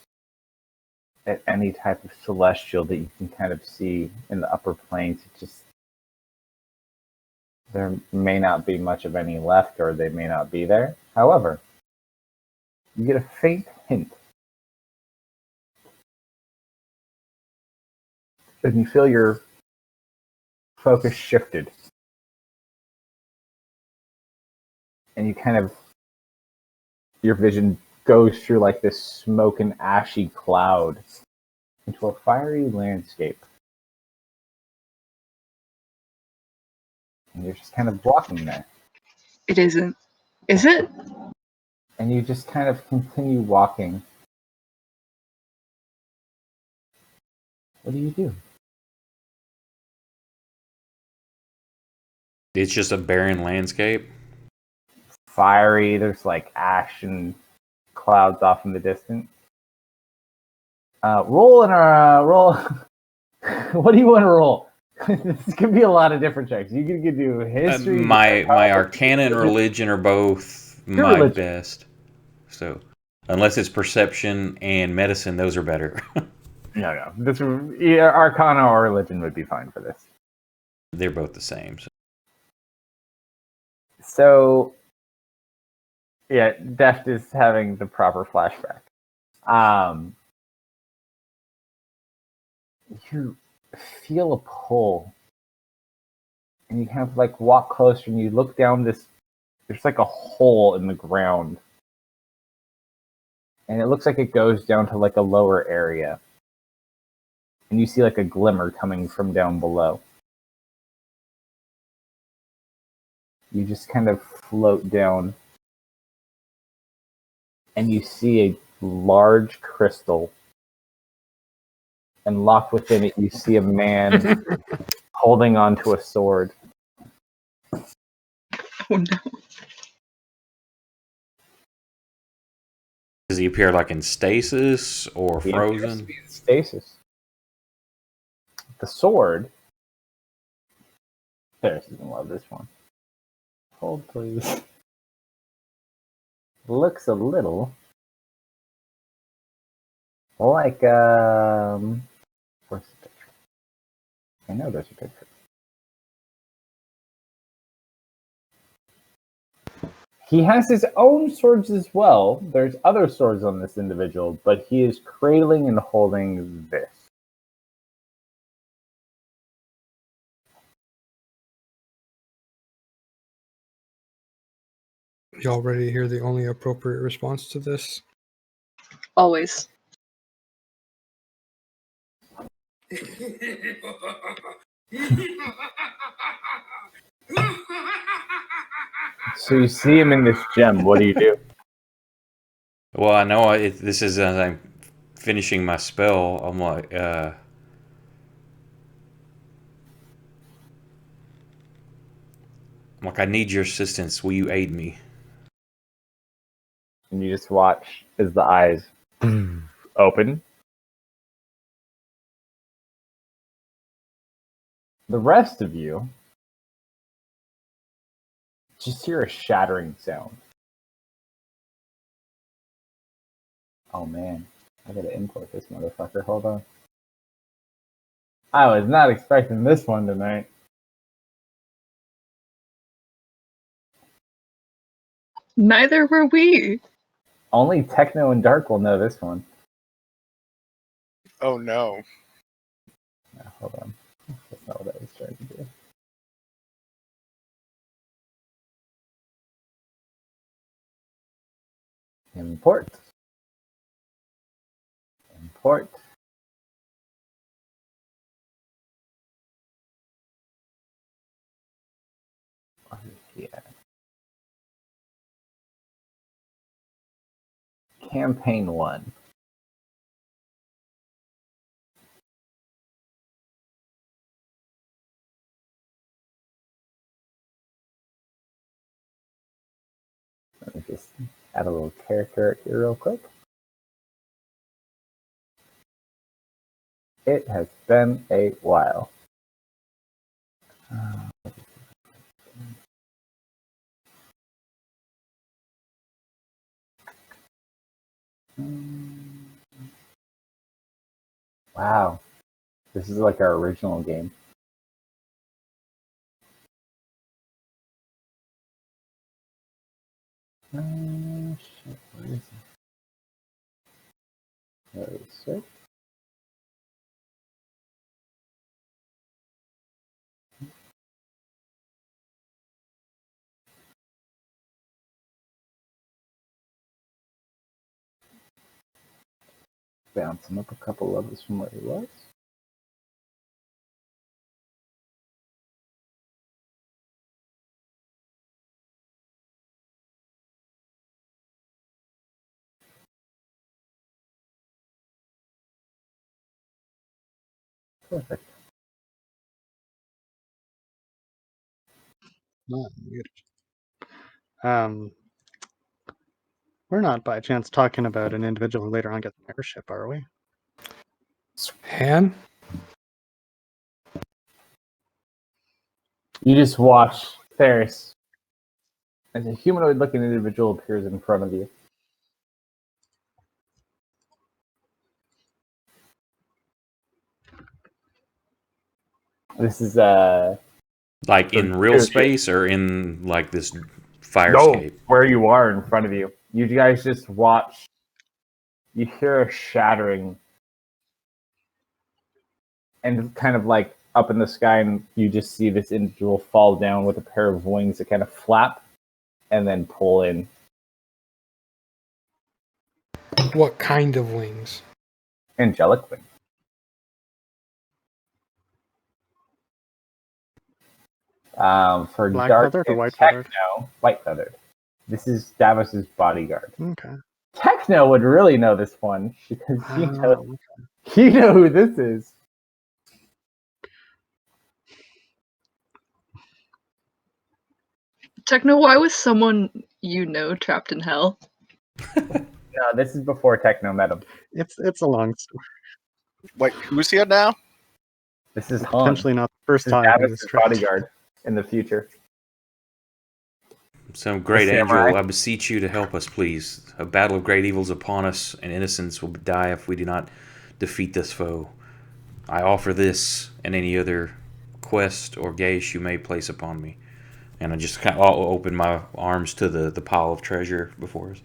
at any type of celestial that you can kind of see in the upper planes. It just, there may not be much of any left, or they may not be there. However, you get a faint hint. And you feel your focus shifted. And you kind of, your vision goes through like this smoke and ashy cloud into a fiery landscape. And you're just kind of walking there. It isn't. Is it? And you just kind of continue walking. What do you do? It's just a barren landscape. Fiery, there's like ash and clouds off in the distance. Roll. What do you want to roll? This could be a lot of different checks. You could do history. My arcana and religion are both my religion. best. So, unless it's perception and medicine, those are better. No. Arcana or religion would be fine for this. They're both the same. So, yeah, Deft is having the proper flashback. You feel a pull, and you kind of like walk closer, and you look down this. There's like a hole in the ground, and it looks like it goes down to like a lower area, and you see like a glimmer coming from down below. You just kind of float down, and you see a large crystal. And locked within it, you see a man holding onto a sword. Oh no. Does he appear like in stasis or He appears to frozen? be in stasis. The sword. Paris doesn't love this one. Hold, please. Looks a little like where's the picture? I know there's a picture. He has his own swords as well. There's other swords on this individual, but he is cradling and holding this. Y'all ready to hear the only appropriate response to this? Always. So you see him in this gem. What do you do? Well, I know this is as I'm finishing my spell. I'm like, I need your assistance. Will you aid me? And you just watch as the eyes open. The rest of you just hear a shattering sound. Oh man, I gotta import this motherfucker. Hold on. I was not expecting this one tonight. Neither were we. Only Techno and Dark will know this one. Oh no. No, hold on. That's not what I was trying to do. Import. Import. Yeah. Campaign 1. Let me just add a little character here real quick. It has been a while. Wow. This is like our original game. Shit, where is it? There is it. Bounce him up a couple levels from where he was. Perfect. Not muted. We're not by chance talking about an individual who later on gets an airship, are we? Han? You just watch Theris as a humanoid-looking individual appears in front of you. This is Like in real space or in like this fire no, escape? where you are in front of you. You guys just watch. You hear a shattering, and kind of like up in the sky, and you just see this individual fall down with a pair of wings that kind of flap and then pull in. What kind of wings? Angelic wings. For Black Dark feathered or and white feathered? Techno, white feathered. This is Davos's bodyguard. Okay. Techno would really know this one because Oh, you know who this is. Techno, why was someone you know trapped in hell? No, this is before Techno met him. it's a long story. Wait, who's here now? This is Han. Potentially not the first This is time. he was Davos's trapped. bodyguard in the future. Some great The angel, samurai. I beseech you to help us, please. A battle of great evils upon us, and innocents will die if we do not defeat this foe. I offer this and any other quest or gaze you may place upon me. And I just kind of open my arms to the pile of treasure before us.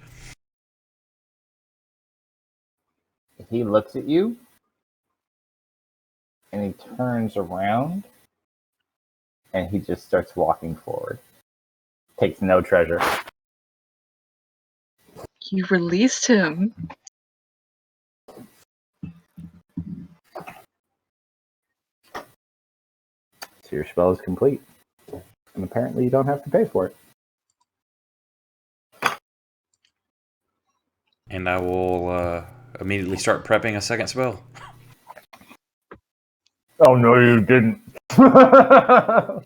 He looks at you, and he turns around, and he just starts walking forward. Takes no treasure. You released him. So your spell is complete. And apparently you don't have to pay for it. And I will immediately start prepping a second spell. Oh, no, you didn't. All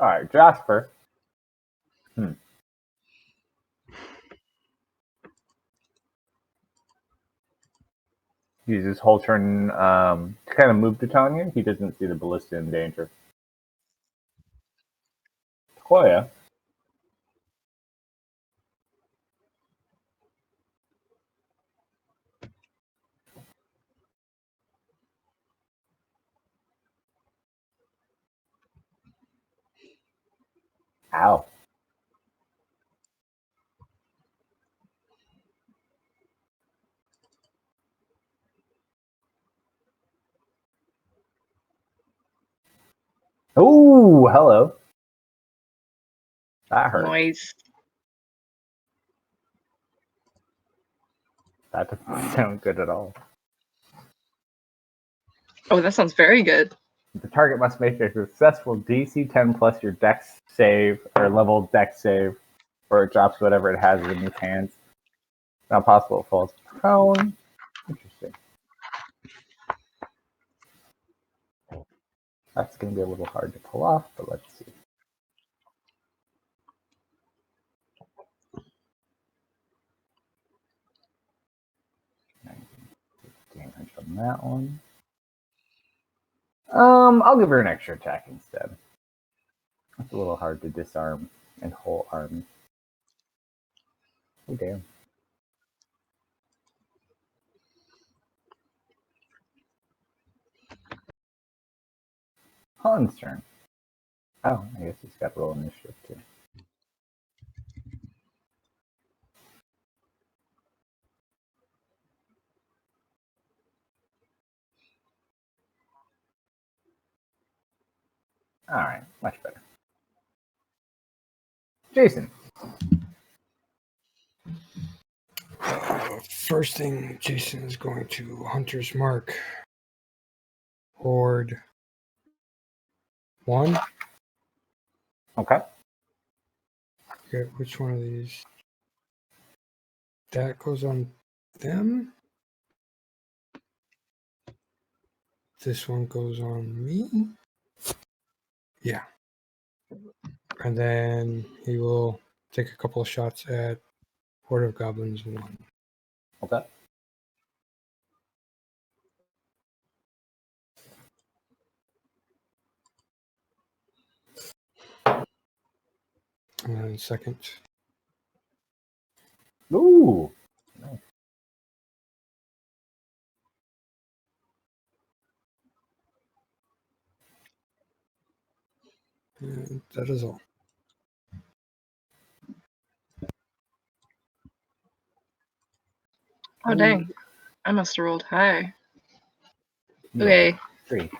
right, Jasper. Uses his whole turn to kind of move to Tanya. He doesn't see the ballista in danger. Koya. Ow. Ooh, hello. That hurt. Noise. That doesn't sound good at all. Oh, that sounds very good. The target must make a successful DC 10 plus your dex save, or level dex save, or it drops whatever it has in its hands. Not possible, it falls prone. Interesting. That's going to be a little hard to pull off, but let's see. 19 damage on that one. I'll give her an extra attack instead. It's a little hard to disarm and whole arm. Oh, damn. Han's turn. Oh, I guess he's got roll initiative too. Alright, much better. Jason. First thing, Jason is going to Hunter's Mark. Horde 1. Okay. Okay, which one of these? That goes on them. This one goes on me. Yeah. And then he will take a couple of shots at Horde of Goblins 1. Okay. And then second. Ooh. Nice. And that is all. Oh, dang. I must have rolled high. Yeah. Okay. 3.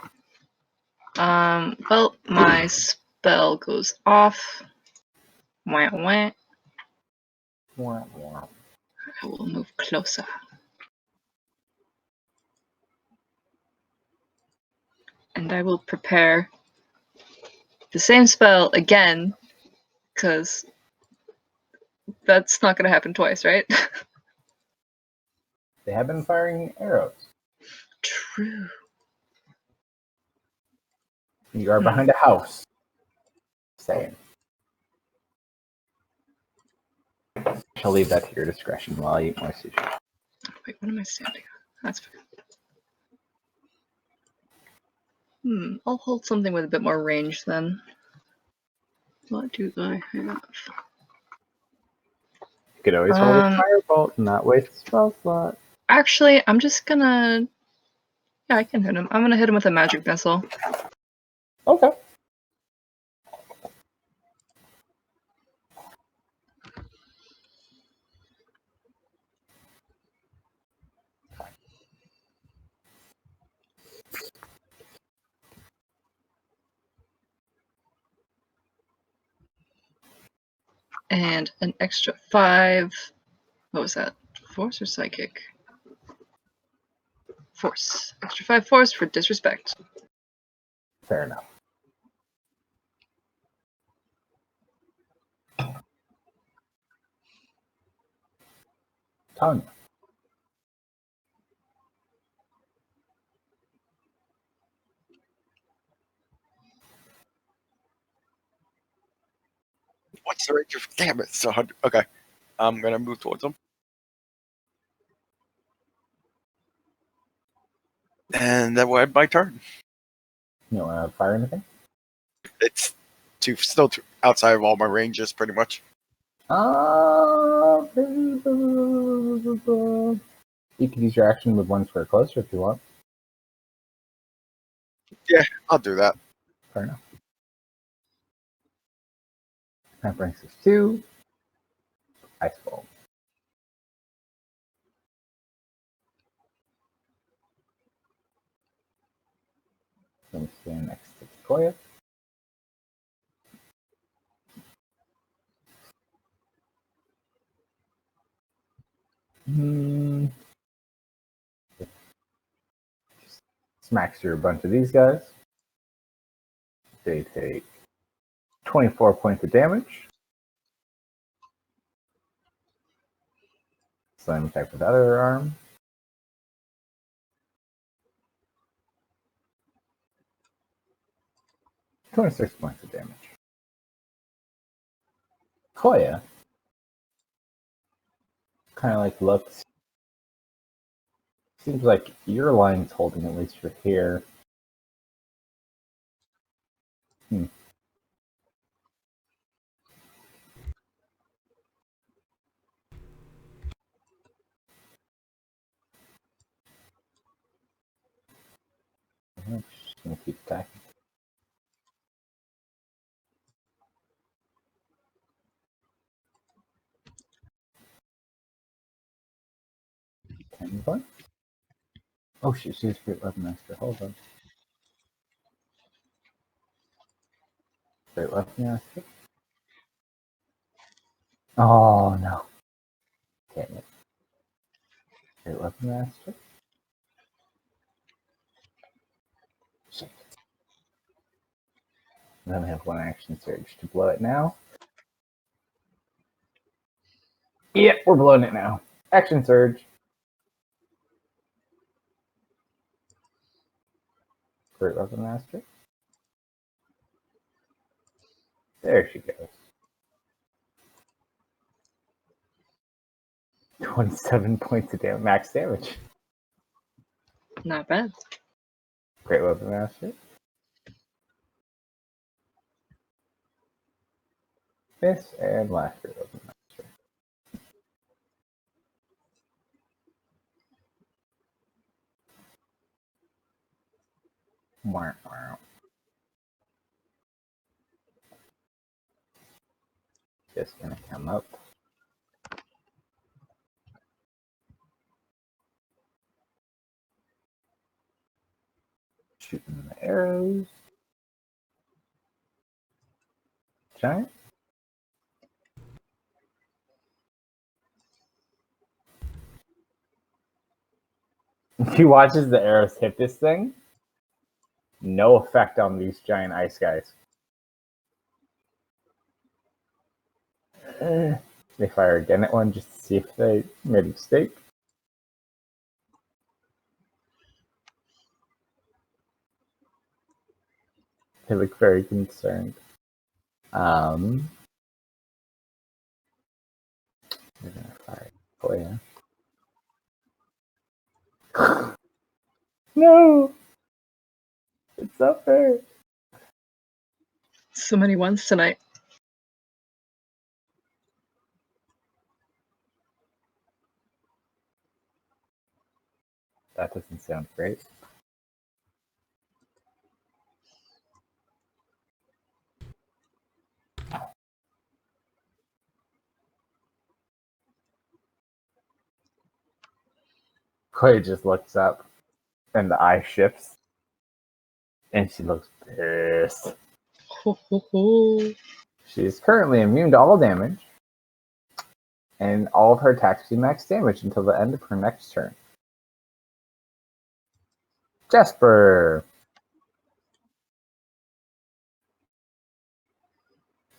Well, my spell goes off. Wah, wah. Wah, wah. I will move closer. And I will prepare the same spell again, because that's not going to happen twice, right? They have been firing arrows. True. You are behind a house. Saying. I'll leave that to your discretion while I eat my sushi. Wait, what am I standing on? That's fine. I'll hold something with a bit more range then. What do I have? You could always hold a firebolt and not waste a spell slot. Actually, I'm just gonna... Yeah, I can hit him. I'm gonna hit him with a magic missile. Okay. And an extra 5. What was that? Force or psychic? Force. Extra 5 force for disrespect. Fair enough. Tanya. What's the range of? Damn it! It's 100. Okay, I'm gonna move towards him. And that will end my turn. You don't want to fire anything? It's still outside of all my ranges, pretty much. You can use your action with one square closer if you want. Yeah, I'll do that. Fair enough. That brings us to Ice Ball. Let me stand next to Sequoia. Smacks through a bunch of these guys. They take 24 points of damage. Slam attack with the other arm. $26 points of damage. Koya kind of like looks. Seems like your line's holding at least for here. Just gonna keep attacking. What? Oh shit, she's Great Weapon Master. Hold on. Great Weapon Master. Oh no. Damn it. Great Weapon Master. Shit. I only have one action surge to blow it now. Yep, we're blowing it now. Action surge. Great Weapon Master. There she goes. 27 points of damage, max damage. Not bad. Great Weapon Master. This and last Great Weapon Master. Wow, wow. Just gonna come up. Shooting the arrows. Giant. He watches the arrows hit this thing. No effect on these giant ice guys. They fire again at one just to see if they made a mistake. They look very concerned. They're gonna fire. Oh yeah. No! It's not fair. So many ones tonight. That doesn't sound great. Koya just looks up, and the eye shifts, and she looks pissed. Ho, ho, ho. She is currently immune to all damage, and all of her attacks do max damage until the end of her next turn. Jasper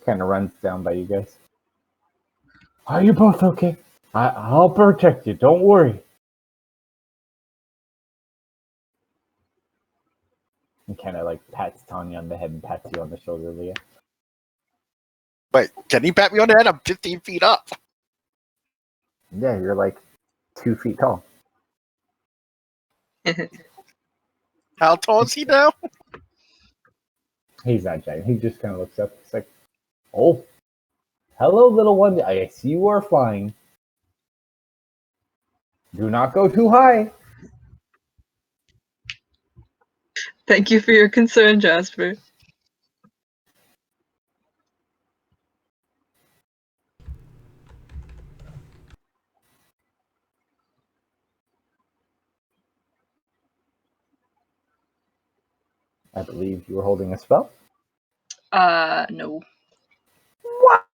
kind of runs down by you guys. Are you both okay? I'll protect you. Don't worry. And kind of like pats Tanya on the head and pats you on the shoulder, Leah. Wait, can he pat me on the head? I'm 15 feet up. Yeah, you're like 2 feet tall. How tall is he now? He's not giant. He just kind of looks up. It's like, oh, hello, little one. I see you are flying. Do not go too high. Thank you for your concern, Jasper. I believe you were holding a spell. No. What?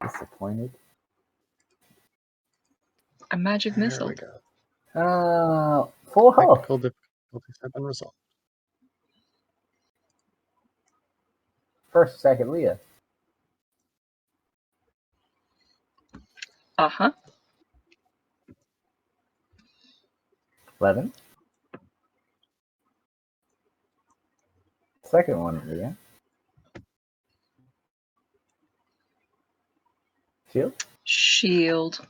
Disappointed. A magic There missile. we go. Full health. Technical difficulties have been resolved. First, second, Leah. Uh-huh. 11. Second one, Leah. Shield. Shield.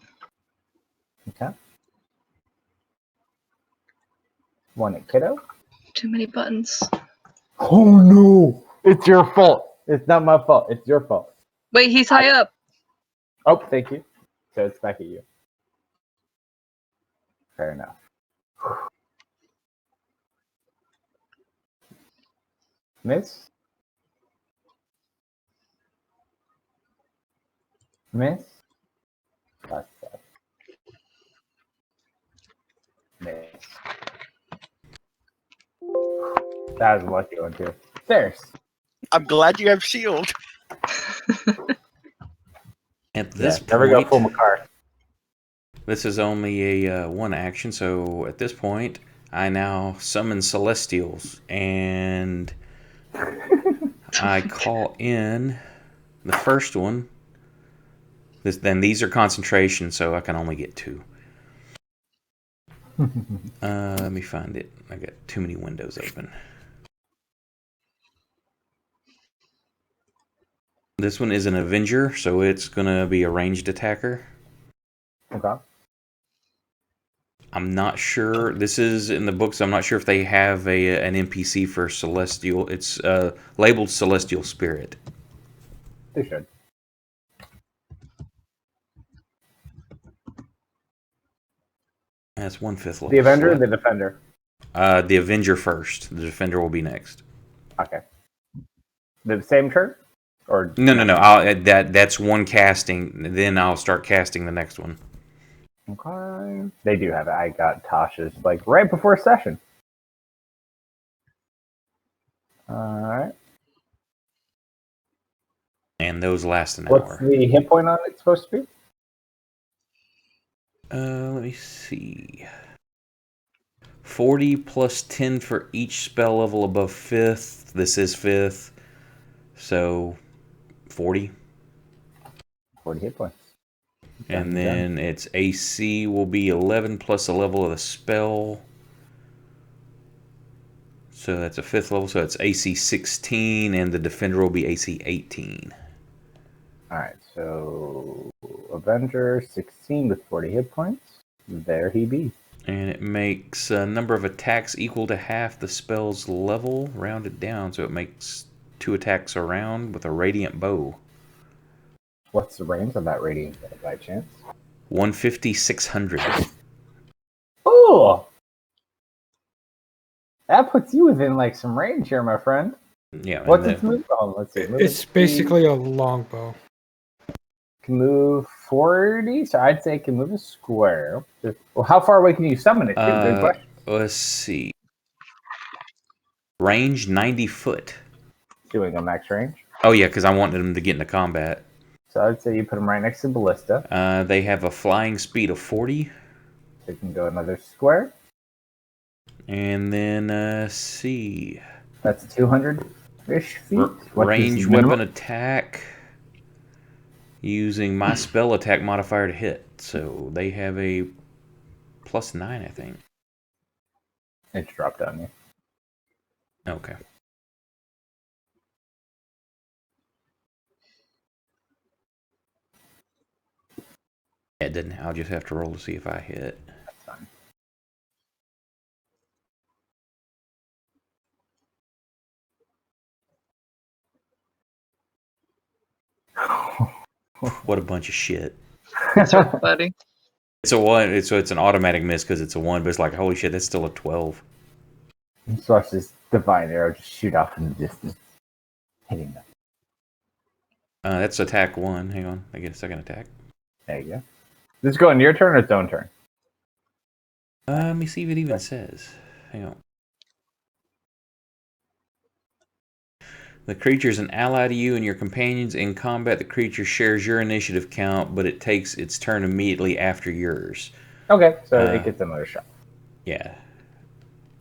Okay. One at Kiddo. Too many buttons. Oh no! It's your fault. It's not my fault. It's your fault. Wait, he's high up. Oh, thank you. So it's back at you. Fair enough. Miss? Miss? That's sad. Miss. That was a lucky one, too. There's. I'm glad you have shield. At this Never go point, full Makar. this is only a one action, so at this point, I now summon Celestials, and I call in the first one. Then these are concentration, so I can only get 2. Let me find it. I got too many windows open. This one is an Avenger, so it's going to be a ranged attacker. Okay. I'm not sure. This is in the books. I'm not sure if they have an NPC for Celestial. It's labeled Celestial Spirit. They should. That's 1/5 level. The Avenger or slot. the Defender? The Avenger first. The Defender will be next. Okay. The same turn? Or No. That's one casting. Then I'll start casting the next one. Okay. They do have it. I got Tasha's like right before session. Alright. And those last an What's hour. the hit point on it supposed to be? Let me see. 40 plus 10 for each spell level above 5th. This is 5th. So 40. 40 hit points. And then its AC will be 11 plus the level of the spell. So that's a 5th level. So it's AC 16, and the Defender will be AC 18. Alright, so Avenger 16 with 40 hit points. There he be. And it makes a number of attacks equal to half the spell's level, rounded down. So it makes 2 attacks a round with a Radiant Bow. What's the range of that radiant bow by chance? 150, 600. Oh! That puts you within like some range here, my friend. Yeah. What's its move? Oh, let's see. It's basically a longbow. Can move 40, so I'd say it can move a square. Well, how far away can you summon it to? Good question. Let's see. Range 90 foot. Doing a max range. Oh yeah, because I wanted them to get into combat. So I'd say you put them right next to Ballista. They have a flying speed of 40. They can go another square. And then, see. That's 200-ish feet. Range weapon attack. Using my spell attack modifier to hit. So they have a +9, I think. It's dropped on you. Okay. It didn't. I'll just have to roll to see if I hit. That's fine. What a bunch of shit. That's right, buddy. It's a 1. So it's an automatic miss because it's a 1, but it's like, holy shit, that's still a 12. So watch this divine arrow just shoot off in the distance, hitting them. That's attack 1. Hang on. I get a second attack. There you go. This go on your turn or its own turn? Let me see if it even says. Hang on. The creature is an ally to you and your companions. In combat, the creature shares your initiative count, but it takes its turn immediately after yours. Okay, so it gets another shot. Yeah.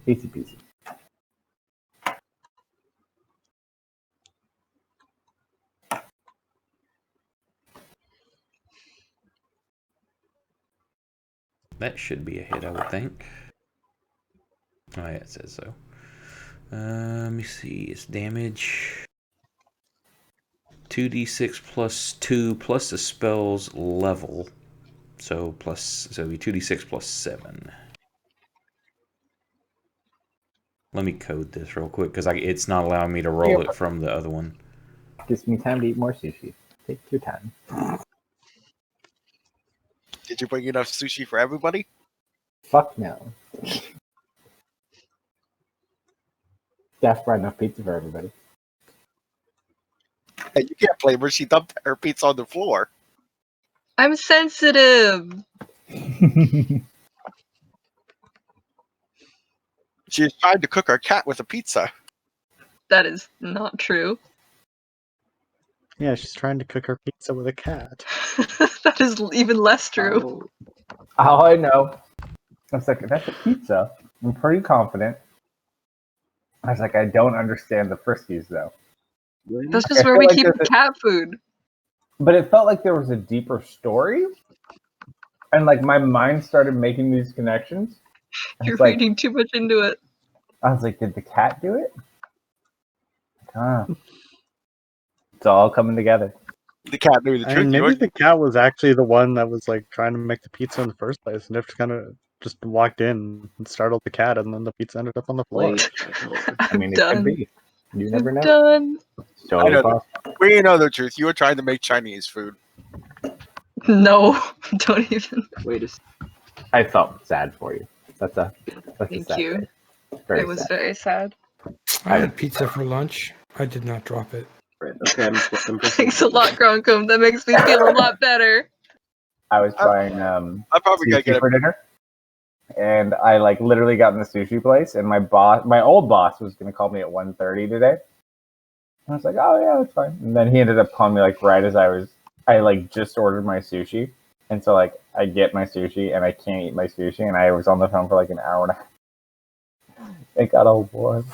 Easy peasy. That should be a hit, I would think. Oh, yeah, it says so. Let me see. It's damage. 2d6 plus 2 plus the spell's level. So it'll be 2d6 plus 7. Let me code this real quick because it's not allowing me to roll it from the other one. Gives me time to eat more sushi. Take your time. Did you bring enough sushi for everybody? Fuck no. Steph brought enough pizza for everybody. Hey, you can't blame her. She dumped her pizza on the floor. I'm sensitive. She was trying to cook her cat with a pizza. That is not true. Yeah, she's trying to cook her pizza with a cat. That is even less true. All I know, I was like, that's a pizza. I'm pretty confident. I was like, I don't understand the Friskies though. That's just where we keep cat food. But it felt like there was a deeper story. And like my mind started making these connections. You're reading too much into it. I was like, did the cat do it? It's all coming together. The cat knew the truth. And maybe the cat was actually the one that was like trying to make the pizza in the first place, and just kind of just walked in and startled the cat, and then the pizza ended up on the floor. I mean, it could be. You never know. Done. Totally I know possible. We know the truth. You were trying to make Chinese food. No, don't even. Wait a second. I felt sad for you. That's a Thank sad you. thing. Very It was sad. very sad. I had pizza for lunch. I did not drop it. Right, okay, I'm Thanks a lot, Gronkum. That makes me feel a lot better. I was trying I probably gotta sushi get for dinner, and I like literally got in the sushi place, and my old boss was going to call me at 1:30 today. And I was like, oh yeah, that's fine. And then he ended up calling me like right as I like just ordered my sushi, and so like I get my sushi and I can't eat my sushi, and I was on the phone for like an hour and a half. It got all warm.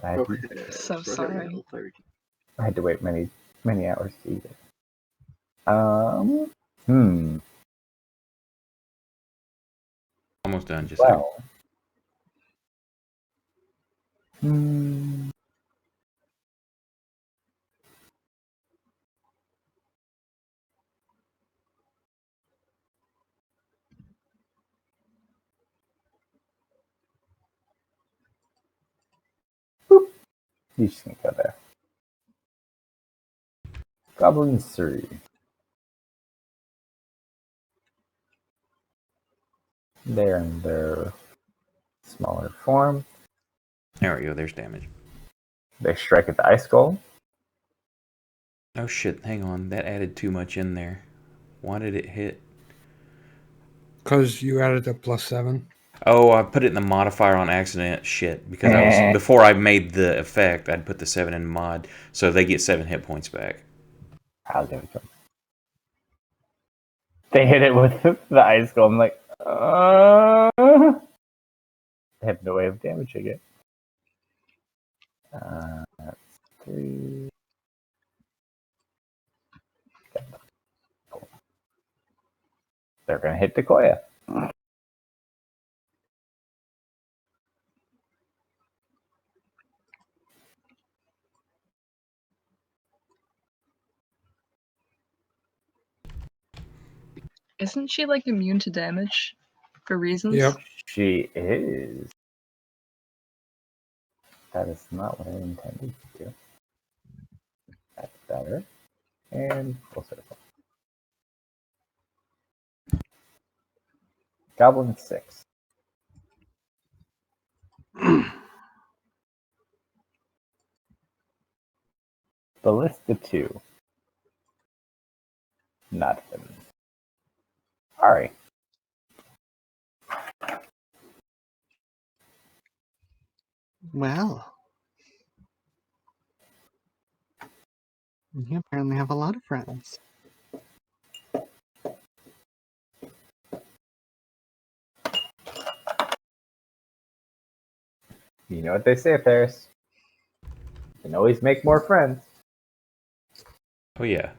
But So sorry. I had to wait many hours to eat it. Almost done. Just Well. Boop. You just can go there. Goblin 3. They're in their smaller form. There we go. There's damage. They strike at the ice golem. Oh shit, hang on. That added too much in there. Why did it hit? Because you added a +7. Oh, I put it in the modifier on accident. Shit, because I was before I made the effect, I'd put the 7 in mod, so they get 7 hit points back. I'll give it to them. They hit it with the ice skull. I'm like, I have no way of damaging it. That's 3. They're gonna hit Decoya. Isn't she like immune to damage for reasons? Yep. She is. That is not what I intended to do. That's better. And full circle. Goblin 6. Ballista 2. Nothing. Sorry. Well, you apparently have a lot of friends. You know what they say, Ferris. You can always make more friends. Oh yeah.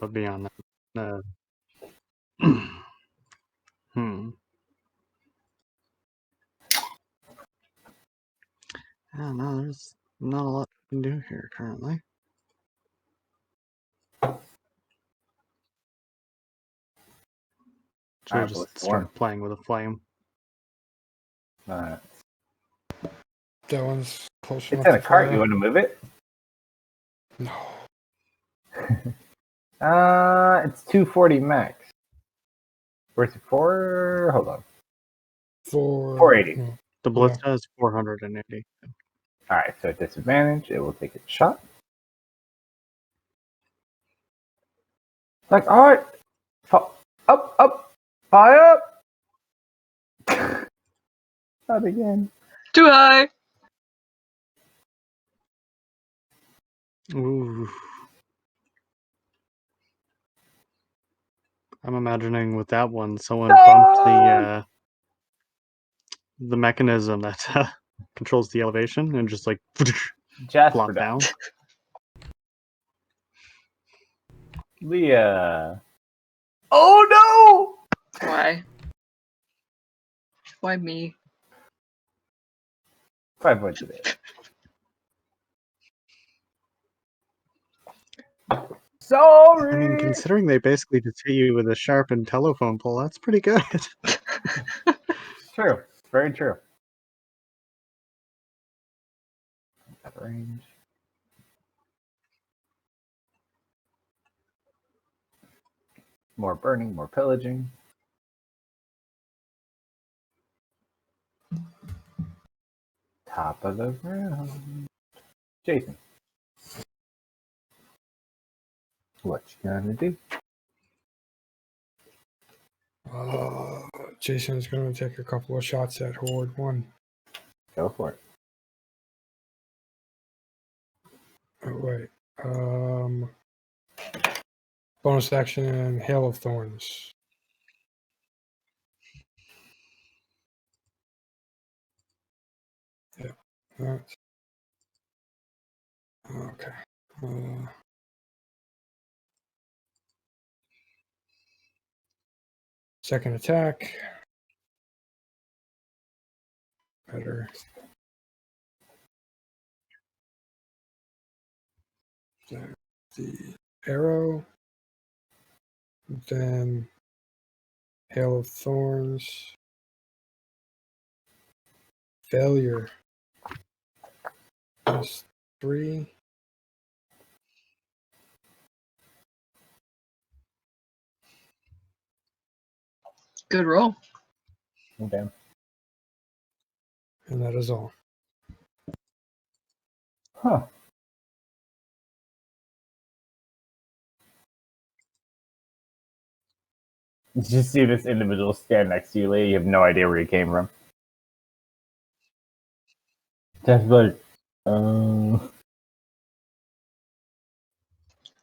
But beyond that, I don't know. There's not a lot we can do here currently. Should I just start playing with a flame? Alright. That one's close It's enough in a to cart. fire. You want to move it? No. It's 240 max. Where's it for? Hold on. 480. No. The Ballista is 480. Alright, so at disadvantage, it will take a shot. Like, alright. Up. Fire up. Not again. Too high! Ooh. I'm imagining with that one, someone bumped the mechanism that controls the elevation and just like Jasper flop down. Leah. Oh no! Why? Why me? 5 points a day. Sorry! I mean, considering they basically just hit you with a sharpened telephone pole, that's pretty good. It's true. It's very true. That range. More burning, more pillaging. Top of the round. Jason. What you gonna do? Jason's going to take a couple of shots at Horde 1. Go for it. Oh, wait. Bonus action, Hail of Thorns. Yeah. That's, okay. Second attack. Better. The arrow. Then Hail of Thorns. Failure. Plus 3. Good roll. Okay. And that is all. Huh. You just see this individual stand next to you, lady. You have no idea where he came from. Just like,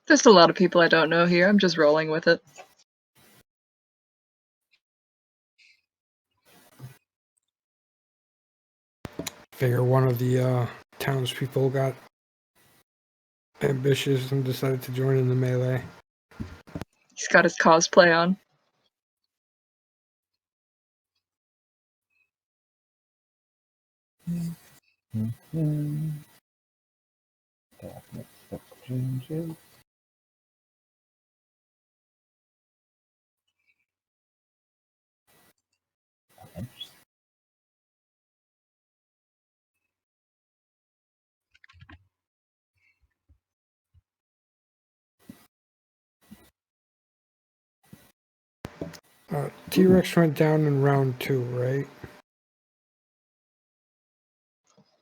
There's a lot of people I don't know here. I'm just rolling with it. Figure one of the townspeople got ambitious and decided to join in the melee. He's got his cosplay on. changes. T-Rex went down in round 2, right?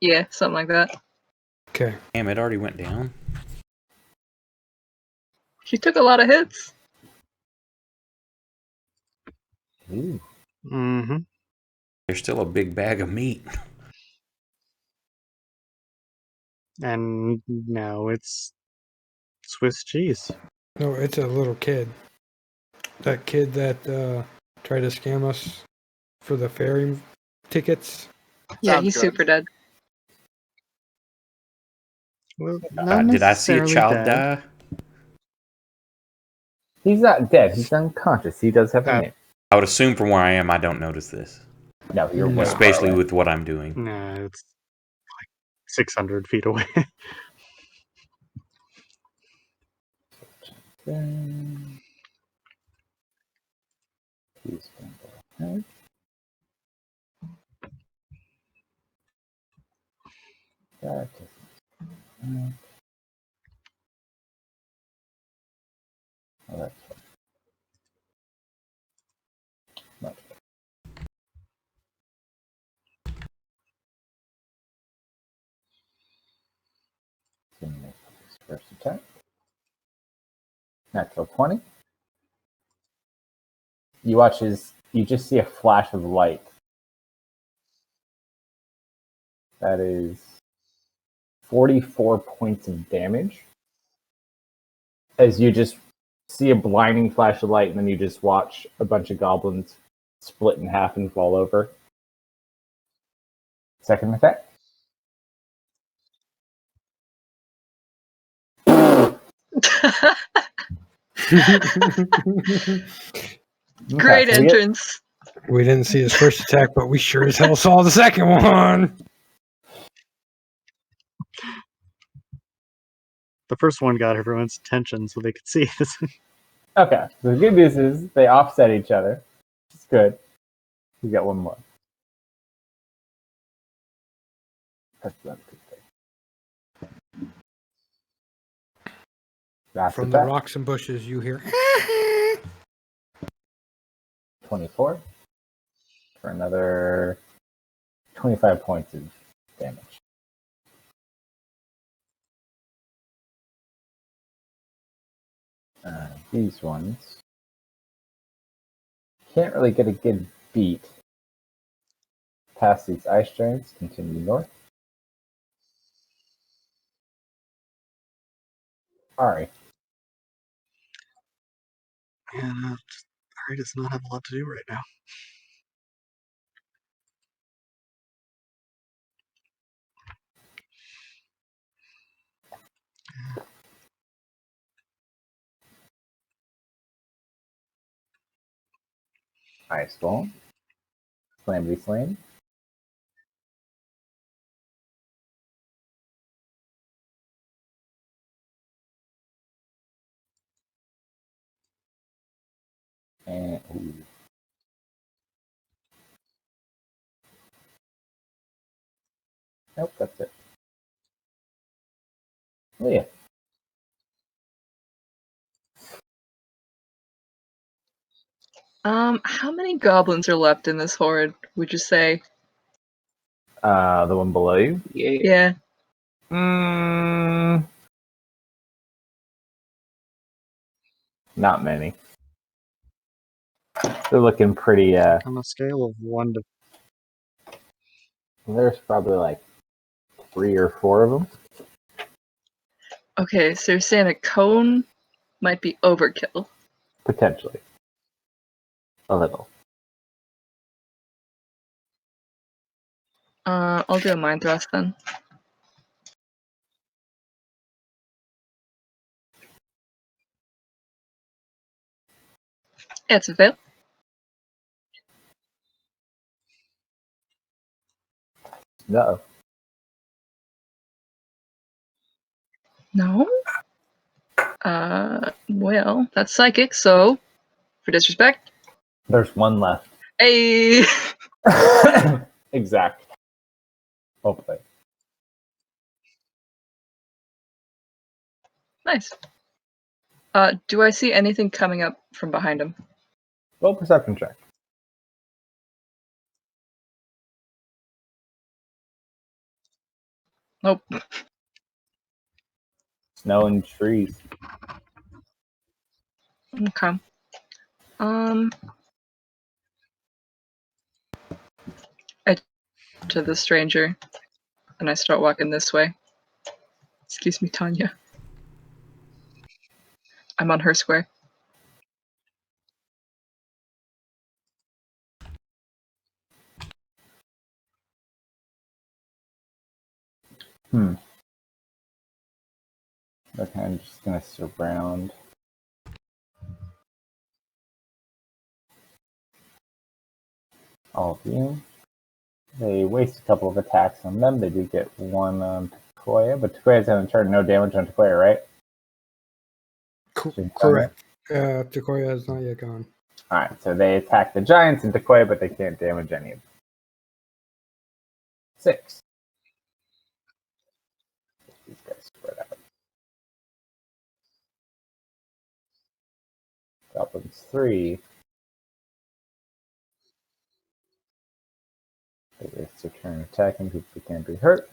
Yeah, something like that. Okay. Damn, it already went down. She took a lot of hits. Ooh. Mm-hmm. There's still a big bag of meat. And now it's Swiss cheese. No, it's a little kid. That kid that tried to scam us for the ferry tickets. Yeah, Sounds he's good. super dead. Well, not Did I see a necessarily child dead. die? He's not dead. He's unconscious. He does have a name. I would assume from where I am, I don't notice this. No, you're No. way far Especially away. with what I'm doing. No, it's like 600 feet away. He's going to go ahead. That isn't- Oh, that's fine. Much better. He's going to make his first attack. Natural 20. You watch his. You just see a flash of light. That is 44 points of damage. As you just see a blinding flash of light, and then you just watch a bunch of goblins split in half and fall over. Second attack. Great Okay, so we get- entrance. We didn't see his first attack, but we sure as hell saw the second one. The first one got everyone's attention so they could see this. Okay, so the good news is they offset each other. It's good. We got one more. That's not a good thing. Last From the attack, rocks and bushes, you hear. 24 for another 25 points of damage. These ones can't really get a good beat. Past these ice giants, continue north. Ari. And Ari does not have a lot to do right now. Ice Golem. Calamity Flame. And ooh. Nope, that's it. Leah. How many goblins are left in this horde, would you say? The one below you? Yeah. Not many. They're looking pretty. On a scale of 1 to There's probably like 3 or 4 of them. Okay, so you're saying a cone might be overkill. Potentially. A little. I'll do a mind thrust then. Yeah, it's a fail. No. No? Well, that's psychic, so for disrespect. There's one left. Hey! Exact. Hopefully. Nice. Do I see anything coming up from behind him? Roll perception check. Nope. Snow and trees. Okay. I to the stranger, and I start walking this way. Excuse me, Tanya. I'm on her square. Okay, I'm just gonna surround. All of you. They waste a couple of attacks on them. They do get one on Takoya, but Takoya's going to turn no damage on Takoya, right? Correct. Takoya is not yet gone. Alright, so they attack the giants and Takoya, but they can't damage any of them. 6. These guys spread out. Goblins 3. They waste their turn attacking people who can't be hurt.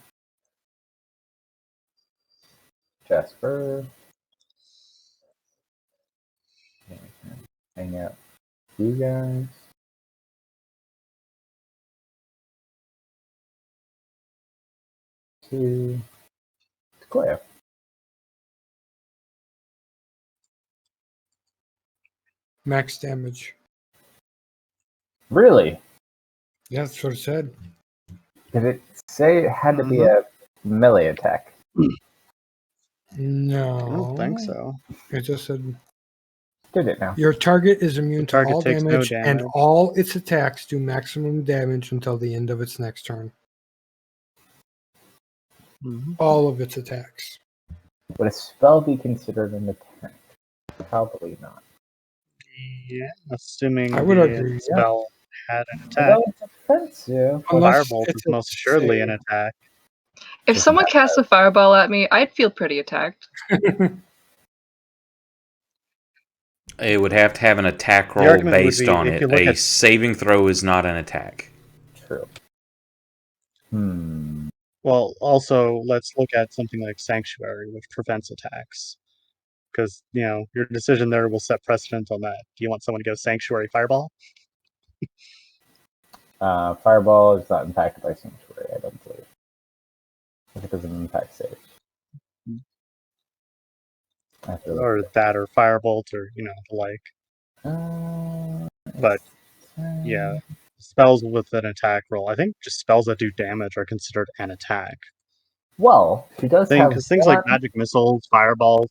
Jasper. Hang out with you guys. To Takoya. Max damage. Really? Yeah, that's what it said. Did it say it had to be a melee attack? No. I don't think so. It just said Did it now? your target is immune The target to all takes no damage, and damage. all its attacks do maximum damage until the end of its next turn. All of its attacks. Would a spell be considered an attack? Probably not. Yeah, assuming I would the agree, spell had an attack. Although it's offensive. Well, Unless Firebolt it's is a most assuredly an save. attack. If someone casts a fireball at me, I'd feel pretty attacked. It would have to have an attack The roll argument would based be, on if it. you look A at- saving throw is not an attack. True. Well, also, let's look at something like Sanctuary, which prevents attacks. Because, your decision there will set precedent on that. Do you want someone to go Sanctuary Fireball? Fireball is not impacted by Sanctuary, I don't believe. If it doesn't impact saves. Or that, or Firebolt, or, the like. But, yeah, spells with an attack roll. I think just spells that do damage are considered an attack. Well, she does have Because things like magic missiles, fireballs,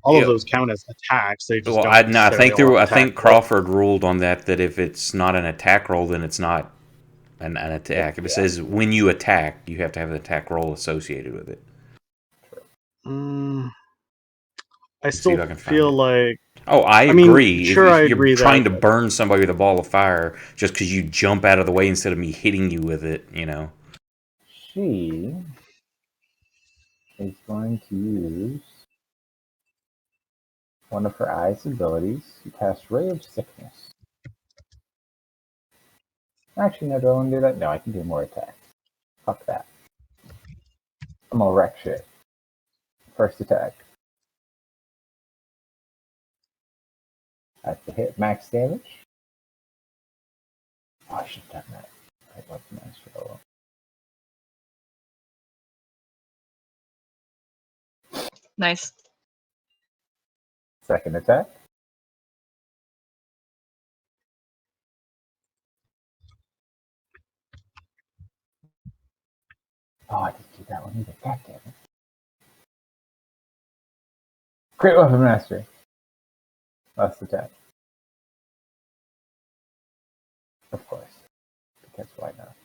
all of those count as attacks. They just Well, don't I necessarily think all have I attack think rolls. Crawford ruled on that if it's not an attack roll, then it's not an attack. If it says when you attack, you have to have an attack roll associated with it. I See if still I can find feel it. like. Oh, I mean, agree. sure, if I you're agree trying that- to burn somebody with a ball of fire just because you jump out of the way instead of me hitting you with it, She is going to use one of her eyes abilities to cast Ray of Sickness. Actually, no, do I want to do that? No, I can do more attacks. Fuck that. I'm gonna wreck shit. First attack. I have to hit max damage. Oh, I should have done that. I love the master roll. Nice. Second attack. Oh, I didn't do that one either. God damn it. Crit weapon mastery. Last attack. Of course. Because why not?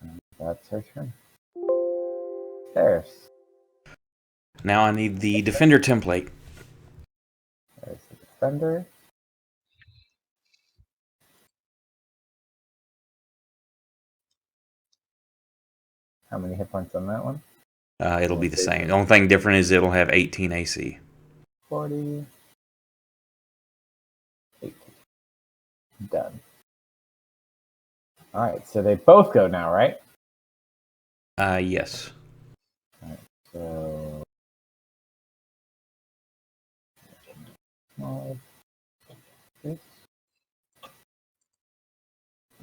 And that's her turn. There's Now I need the defender template. the defender. How many hit points on that one? It'll be the same. The only thing different is it'll have 18 AC. 40. 18. Done. Alright, so they both go now, right? Yes. Alright, so.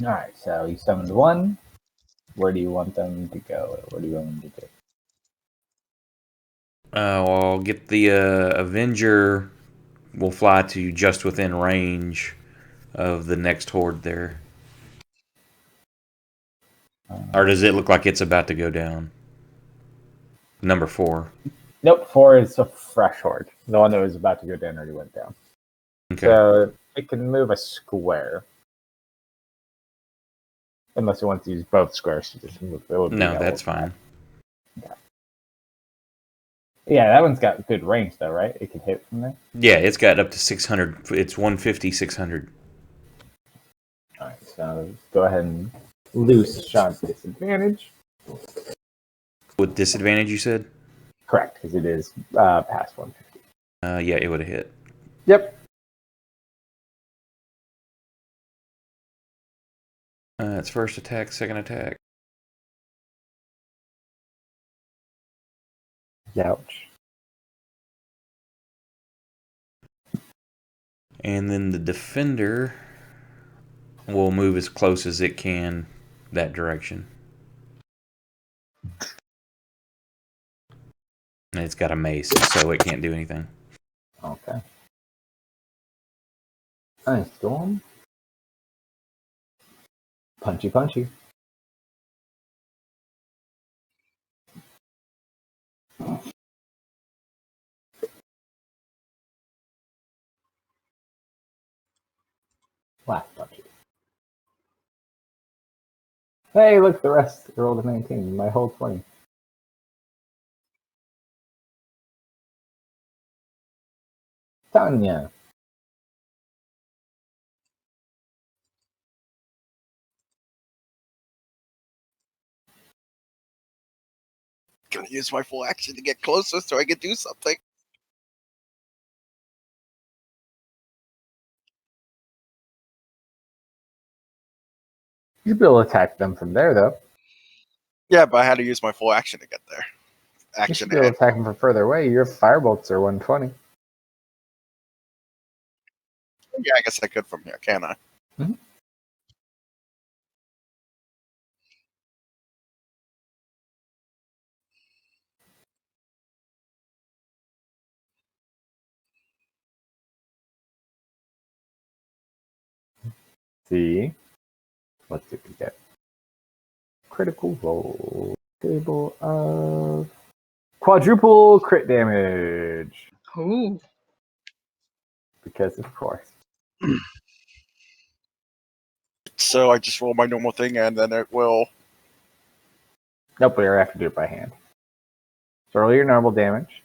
Alright, so you summoned one. Where do you want them to go? What do you want them to do? I'll get the Avenger. Will fly to just within range of the next horde there. Or does it look like it's about to go down? Number 4. Nope, 4 is a fresh horde. The one that was about to go down already went down. Okay. So it can move a square. Unless it wants to use both squares to just move. No, that's fine. Okay. Yeah, that one's got good range though, right? It can hit from there. Yeah, it's got up to 600. It's 150, 600. Alright, so let's go ahead and loose Sean's disadvantage. With disadvantage, you said? Correct, because it is past 150. Yeah, it would have hit. Yep. It's first attack, second attack. Ouch. And then the defender will move as close as it can that direction. And it's got a mace, so it can't do anything. Okay. Nice, Storm. Punchy, punchy. Last punchy. Hey, look, the rest rolled a 19. My whole 20. Tanya. Gonna use my full action to get closer so I can do something. You'd be able to attack them from there, though. Yeah, but I had to use my full action to get there. You Action should be able to attack them from further away. Your firebolts are 120. Yeah, I guess I could from here, can I? Mm-hmm. See? Let's see what we get. Critical roll. Table of quadruple crit damage. Ooh. Because of course. So I just roll my normal thing and then it will. Nope, we have to do it by hand. So roll your normal damage.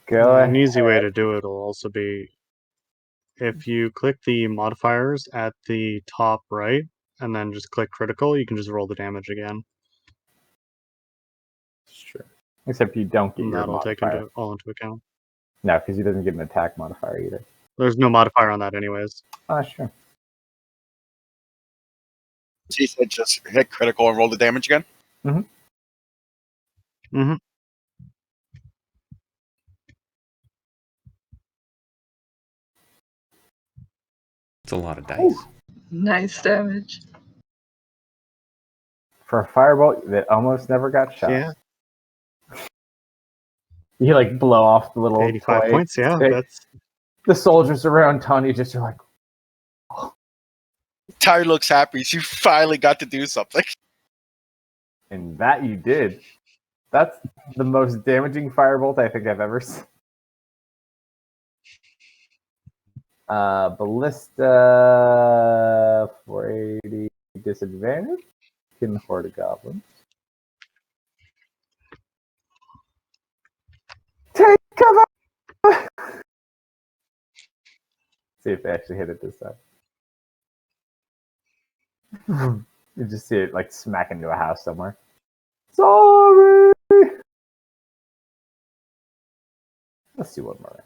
Go ahead. An easy way to do it will also be if you click the modifiers at the top right and then just click critical, you can just roll the damage again. Sure. Except you don't get And your that'll take modifier. all into account. No, because he doesn't get an attack modifier either. There's no modifier on that, anyways. Oh, sure. He said just hit critical and roll the damage again. Mm-hmm. It's a lot of dice. Nice damage. For a firebolt that almost never got shot. Yeah, You like blow off the little 85 toy points. Yeah, stick. that's The soldiers around Tanya just are like, Ty looks happy. She finally got to do something. and that you did. That's the most damaging firebolt I think I've ever seen. Ballista 480 disadvantage. Can horde a goblin. Take cover! See if they actually hit it this time. You just see it like smack into a house somewhere. Sorry! Let's do one more.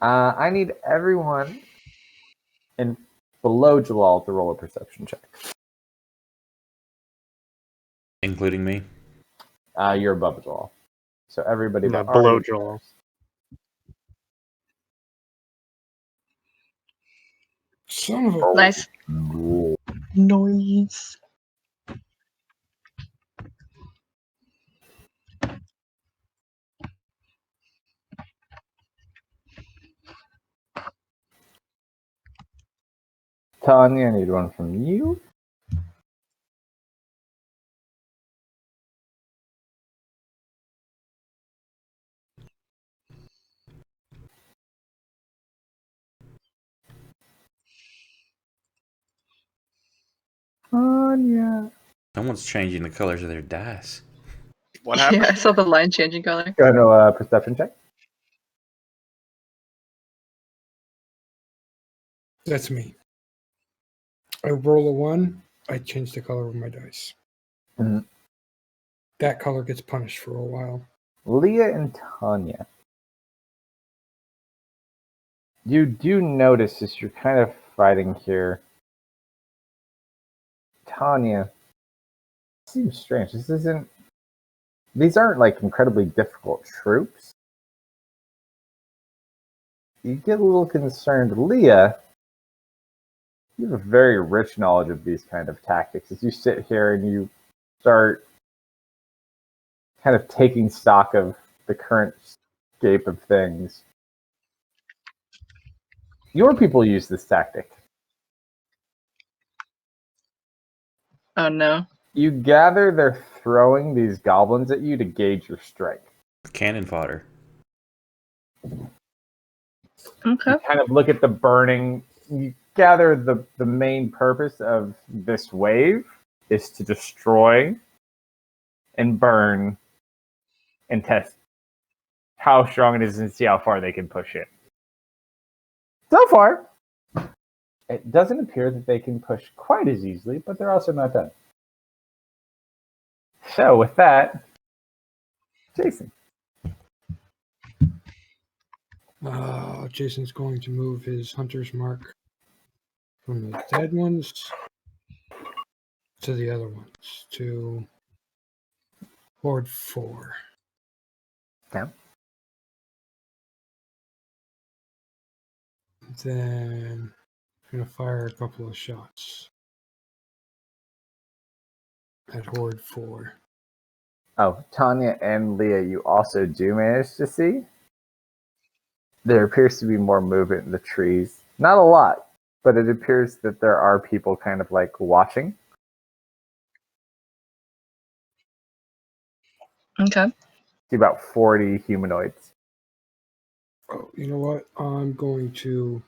I need everyone in below Jalal to roll a perception check. Including me. You're above Jalal. So everybody Yeah, but below Ari- Jalal. Son of a. Nice. Noise. Tanya, I need one from you. Tanya. Someone's changing the colors of their dice. What happened? Yeah, I saw the line changing color. Go to a perception check. That's me. I roll a 1. I change the color of my dice. Mhm. That color gets punished for a while. Leah and Tanya. You do notice as you're kind of fighting here. Tanya, seems strange. These aren't like incredibly difficult troops. You get a little concerned. Leah, you have a very rich knowledge of these kind of tactics. As you sit here and you start kind of taking stock of the current scape of things, your people use this tactic. Oh no. You gather they're throwing these goblins at you to gauge your strength. Cannon fodder. Okay. You kind of look at the burning. You gather the main purpose of this wave is to destroy and burn and test how strong it is and see how far they can push it. So far, it doesn't appear that they can push quite as easily, but they're also not done. So with that, Jason. Jason's going to move his hunter's mark from the dead ones to the other ones to Horde 4. Okay. Then I'm going to fire a couple of shots at Horde 4. Oh, Tanya and Leah, you also do manage to see. There appears to be more movement in the trees. Not a lot, but it appears that there are people kind of like watching. Okay. See about 40 humanoids. Oh, you know what? I'm going to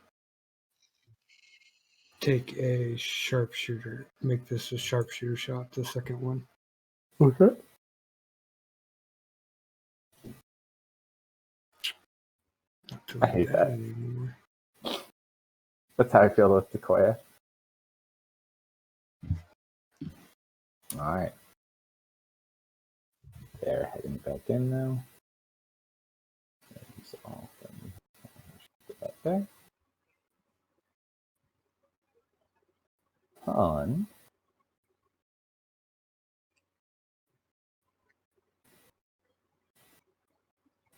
take a sharpshooter. Make this a sharpshooter shot, the second one. Okay. Not doing I hate that. anymore. That's how I feel with Decoya. Alright. They're heading back in now. Back there. On.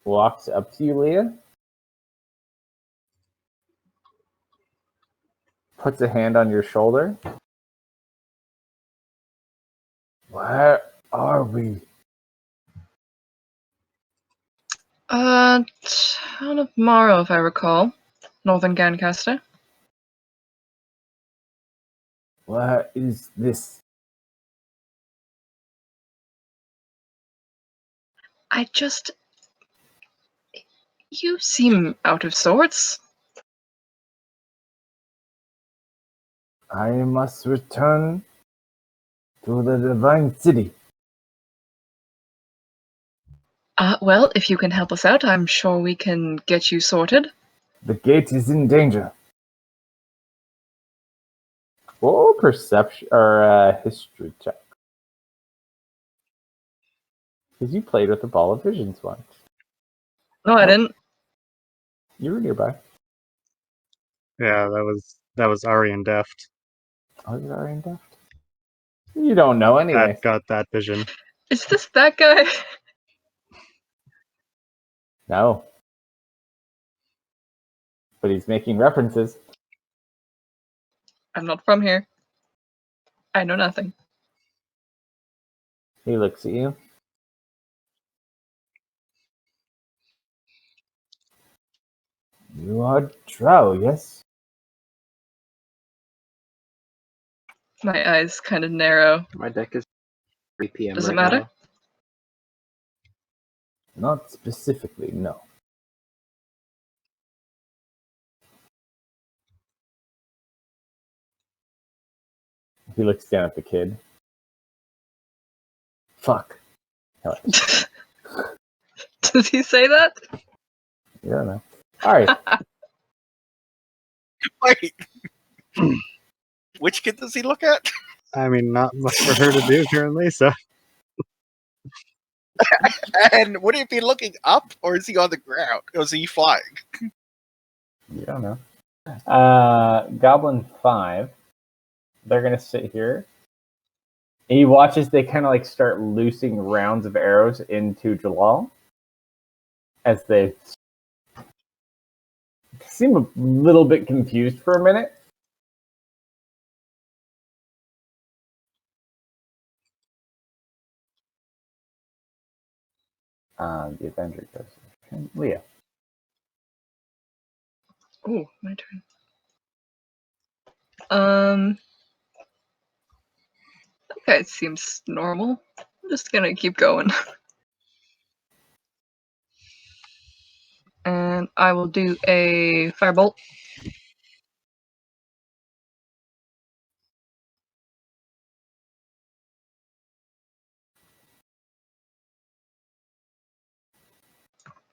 Walks up to you, Leah. Puts a hand on your shoulder. Where are we? Town of Morrow, if I recall. Northern Gancaster. Where is this? You seem out of sorts. I must return to the Divine City. Well, if you can help us out, I'm sure we can get you sorted. The gate is in danger. Roll perception or history check. Because you played with the Ball of Visions once. No, I didn't. You were nearby. Yeah, that was Arian Deft. Oh, is it Arian Deft? You don't know anyway. That got that vision. Is this that guy? No. But he's making references. I'm not from here. I know nothing. He looks at you. You are Drow, yes? My eyes kind of narrow. My deck is 3 p.m. Does it right matter? now. Not specifically, no. He looks down at the kid. Fuck. Did he say that? You don't know. Alright. Wait. Which kid does he look at? I mean, not much for her to do currently, so. And would he be looking up, or is he on the ground? Or is he flying? You don't know. Goblin 5. They're going to sit here. And he watches they kind of like start loosing rounds of arrows into Jalal. As they seem a little bit confused for a minute. The Avenger goes. Leah. Oh, my turn. Okay, it seems normal. I'm just gonna keep going. And I will do a firebolt.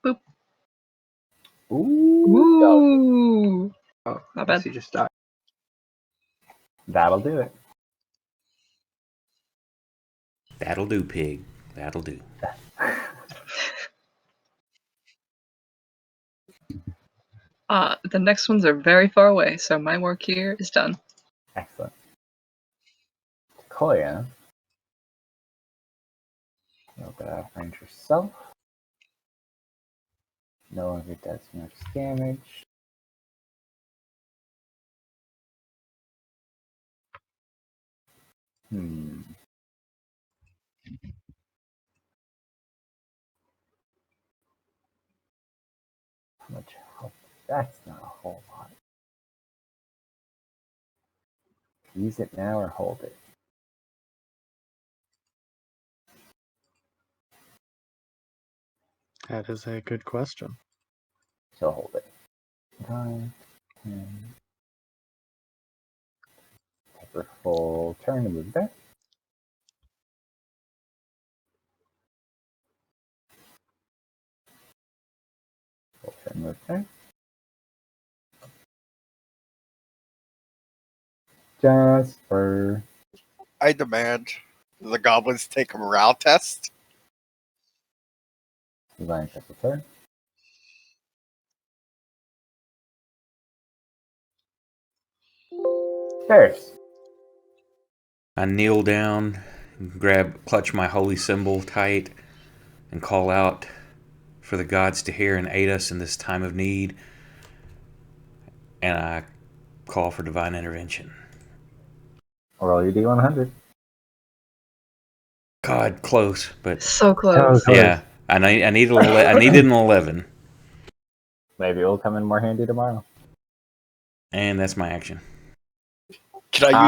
Boop. Ooh. Oh, Not I guess bad. he just died. That'll do it. That'll do, pig. That'll do. The next ones are very far away, so my work here is done. Excellent. Koya. You'll go out range yourself. No longer does much damage. How much health? That's not a whole lot. Use it now or hold it? That is a good question. So hold it. 9, 10. Take a full turn to move there. Full turn move there. Jasper. I demand the goblins take a morale test. Divine check return. Ferris. I kneel down, clutch my holy symbol tight, and call out for the gods to hear and aid us in this time of need. And I call for divine intervention. Roll your D100. God, close, but So close. yeah, I needed an 11, Maybe it will come in more handy tomorrow. and that's my action. Can I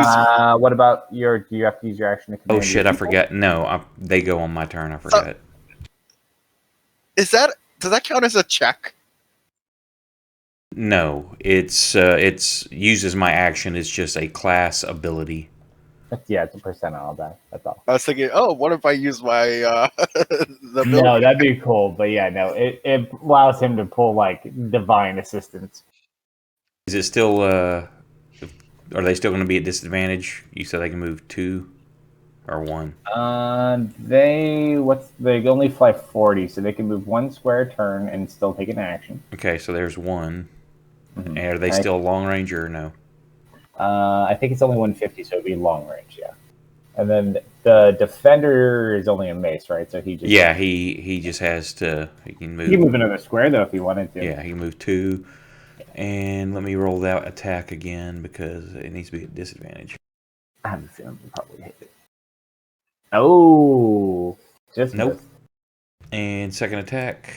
use? What about do you have to use your action to command Oh shit, your I people? forgot. No, they go on my turn. I forgot. Does that count as a check? No, it's uses my action. It's just a class ability. Yeah, it's a percent on all that. That's all. I was thinking, oh, what if I use my the No, that'd be cool. But yeah, no, it allows him to pull like divine assistance. Is it still? Are they still going to be at disadvantage? You said they can move 2 or 1. They only fly 40, so they can move 1 square turn and still take an action. Okay, so there's 1. Mm-hmm. And are they still long range or no? I think it's only 150, so it'd be long range, yeah. And then the defender is only a mace, right? So he just he just has to. He can move. He can move another square though if he wanted to. Yeah, he can move 2. And let me roll that attack again because it needs to be at disadvantage. I have a feeling we'll probably hit it. Oh, just nope. missed. And second attack,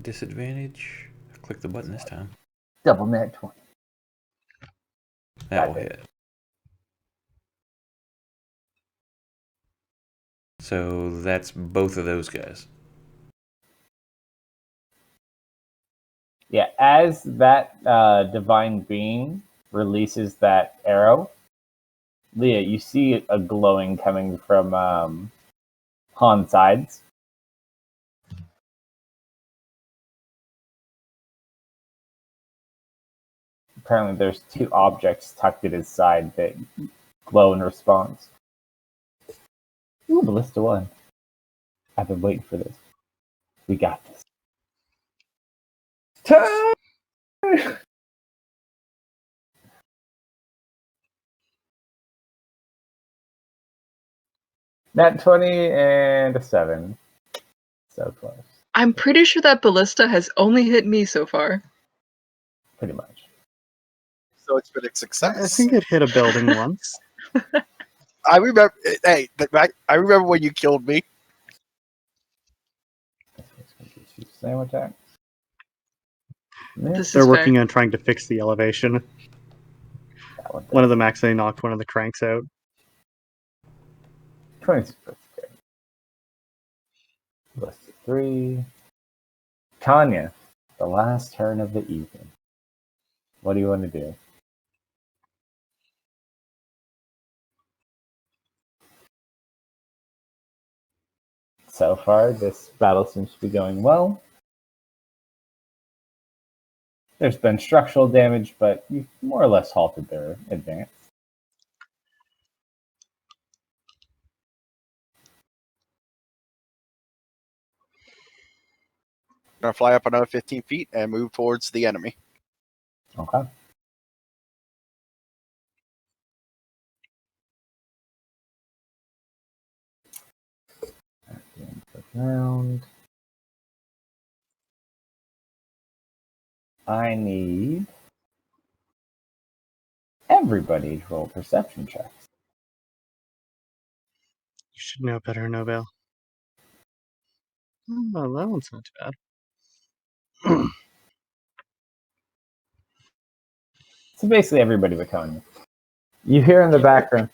disadvantage. Click the button this time. Double net 20. That will hit. So that's both of those guys. Yeah, as that divine being releases that arrow, Leah, you see a glowing coming from Han's sides. Apparently there's 2 objects tucked at his side that glow in response. Ooh, Ballista 1. I've been waiting for this. We got this. Time! Nat 20 and a 7. So close. I'm pretty sure that Ballista has only hit me so far. Pretty much. So it's been a success. I think it hit a building once. I remember. Hey, I remember when you killed me. Same attack. They're working on trying to fix the elevation. One of them actually knocked one of the cranks out. 26. Okay. Ballista 3. Tanya, the last turn of the evening. What do you want to do? So far, this battle seems to be going well. There's been structural damage, but you've more or less halted their advance. I'm gonna fly up another 15 feet and move towards the enemy. Okay. Round. I need everybody to roll perception checks. You should know better, Nobel. Oh, that one's not too bad. So basically everybody but Tony. You hear in the background,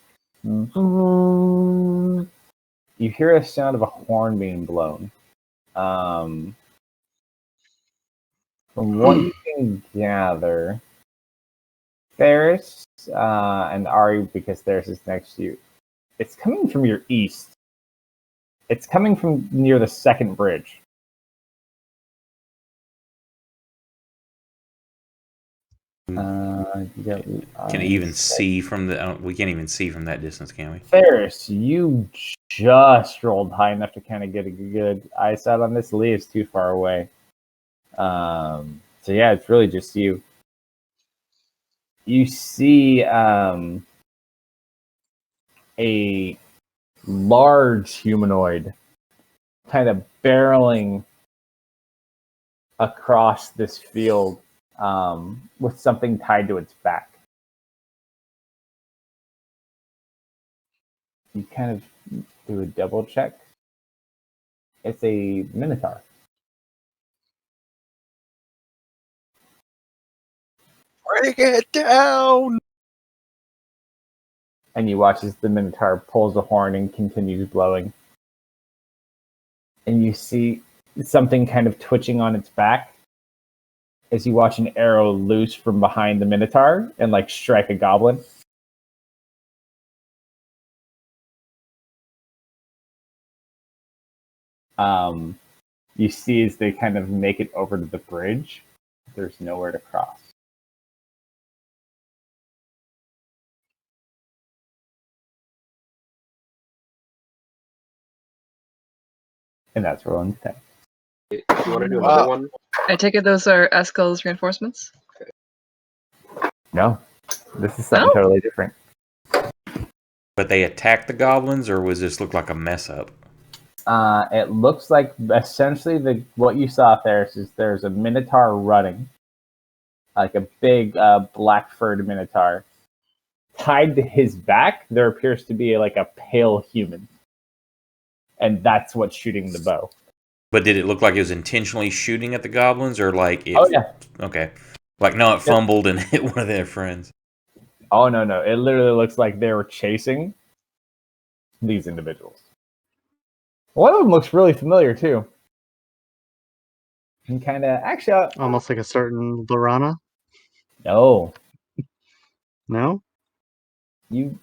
you hear a sound of a horn being blown. From what you can gather, Ferris and Ari, because theirs is next to you, it's coming from your east. It's coming from near the second bridge. Can even see from the? We can't even see from that distance, can we? Ferris, you just rolled high enough to kind of get a good eyesight on this. Lee is too far away. So yeah, it's really just you. You see a large humanoid kind of barreling across this field with something tied to its back. You kind of do a double check. It's a minotaur. Bring it down! And you watch as the minotaur pulls the horn and continues blowing. And you see something kind of twitching on its back as you watch an arrow loose from behind the minotaur and like strike a goblin. You see as they kind of make it over to the bridge, there's nowhere to cross. And that's rolling 10. You want to do another one? I take it those are Eskel's reinforcements? No, this is something totally different. But they attacked the goblins, or was this look like a mess up? It looks like essentially what you saw there is there's a minotaur running, like a big black furred minotaur. Tied to his back, there appears to be like a pale human, and that's what's shooting the bow. But did it look like it was intentionally shooting at the goblins, or like it? Oh yeah. Okay. Like no, it fumbled and hit one of their friends. Oh no! It literally looks like they were chasing these individuals. One of them looks really familiar too. And kind of actually, Almost like a certain Lorana. no, No? you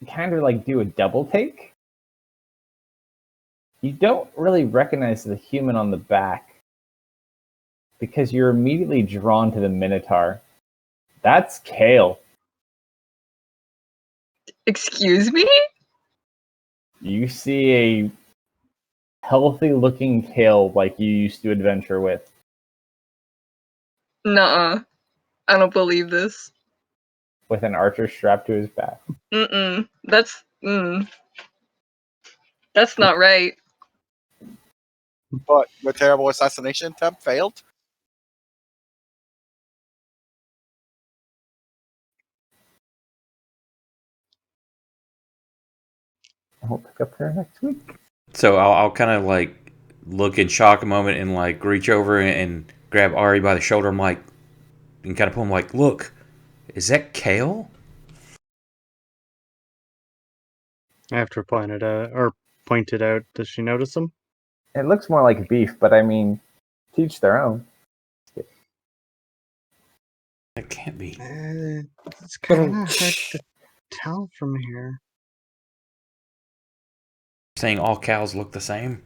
kind of like do a double take. You don't really recognize the human on the back because you're immediately drawn to the minotaur. That's Kale. Excuse me? You see a healthy-looking Kale like you used to adventure with. Nuh-uh. I don't believe this. With an archer strapped to his back. That's not right. But the terrible assassination attempt failed. I'll pick up there next week. So I'll kind of like look in shock a moment and like reach over and grab Ari by the shoulder. I'm like, and kind of pull him like, look, is that Kale? I have to point it out. Does she notice him? It looks more like beef, but I mean, teach their own. It can't be. It's kind of hard to tell from here. Saying all cows look the same?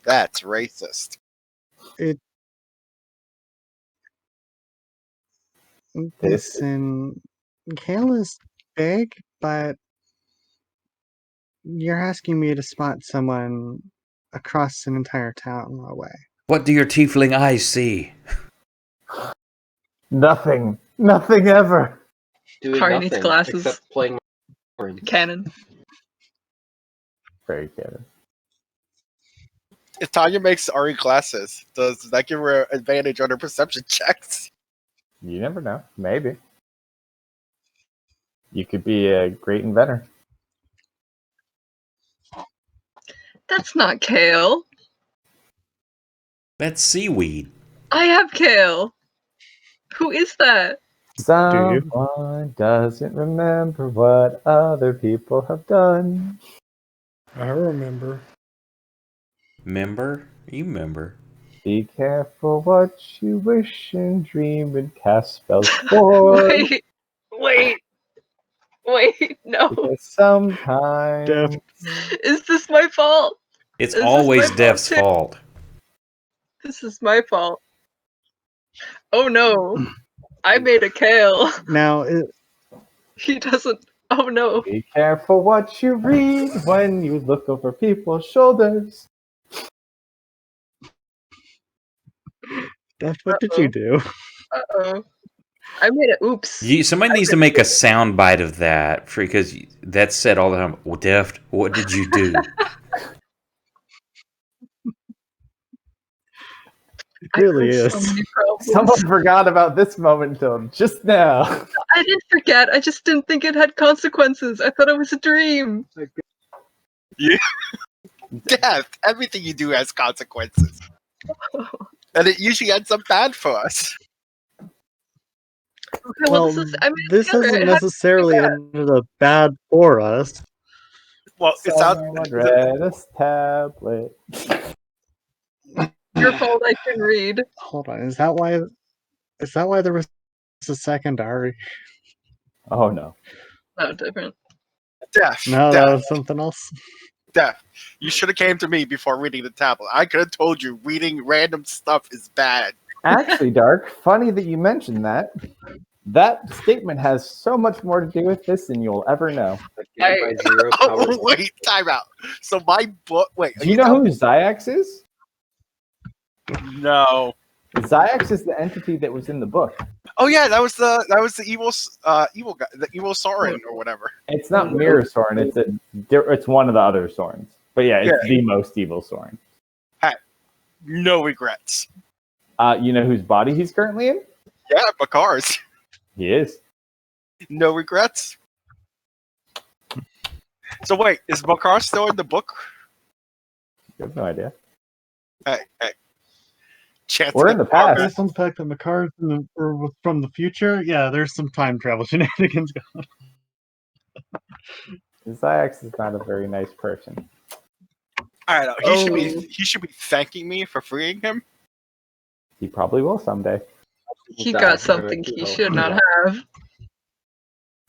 That's racist. Listen, Kale is big, but you're asking me to spot someone across an entire town away. What do your tiefling eyes see? Nothing. Nothing ever. Doing Harry nothing needs glasses. except playing my Cannon. Very good. If Tanya makes Ari glasses, does that give her an advantage on her perception checks? You never know. Maybe. You could be a great inventor. That's not kale. That's seaweed. I have kale. Who is that? Someone doesn't remember what other people have done. I remember. Member? You member. Be careful what you wish and dream and cast spells for. Wait, no. Because sometimes Is this my fault? It's Is this always my Def's fault, too? fault. This is my fault. Oh no. I made a kale. Now, He doesn't. Oh no. Be careful what you read when you look over people's shoulders. Steph, what did you do? Uh-oh. I made it. Oops. Somebody needs to make a sound bite of that because that's said all the time. Well, Deft, what did you do? It really I have is. so many problems. Someone forgot about this moment until just now. I didn't forget. I just didn't think it had consequences. I thought it was a dream. Death. Everything you do has consequences. And it usually ends up bad for us. Okay, well, this is. I mean, this hasn't necessarily ended up bad for us. Well, it sounds. Someone read a tablet. your fault. I can read. Hold on, is that why there was a secondary? Oh no. No, different. Death. No, that was something else. Death. You should have came to me before reading the tablet. I could have told you reading random stuff is bad. Actually, Dark, funny that you mentioned that. That statement has so much more to do with this than you'll ever know. By 0 power. Oh, wait, time out. So my book. Wait, Do you know who Ziax is? No. Ziax is the entity that was in the book. Oh yeah, that was the evil guy, the evil Sauron or whatever. It's not Mirror Soren. It's one of the other Sorens. But yeah, it's the most evil Soren. No regrets. You know whose body he's currently in? Yeah, Bakar's. He is. No regrets. So wait, is Bakar still in the book? You have no idea. Hey. Chance We're in the past. Based on the fact that Makar from the future, yeah, there's some time travel shenanigans going on. Ziax is not a very nice person. I don't know. He should be thanking me for freeing him. He probably will someday. He got something he should not have.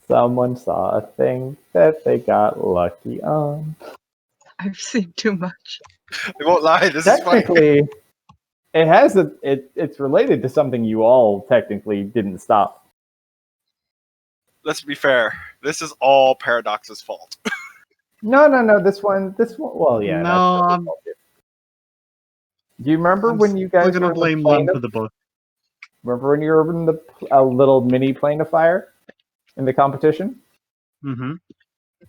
Someone saw a thing that they got lucky on. I've seen too much. I won't lie. This is funny. Technically, it has it's related to something you all technically didn't stop. Let's be fair. This is all Paradox's fault. No. This one. Well, yeah. No, do you remember when you guys we're gonna were blame one for the book. Remember when you were in the little mini plane of fire in the competition? Mm-hmm.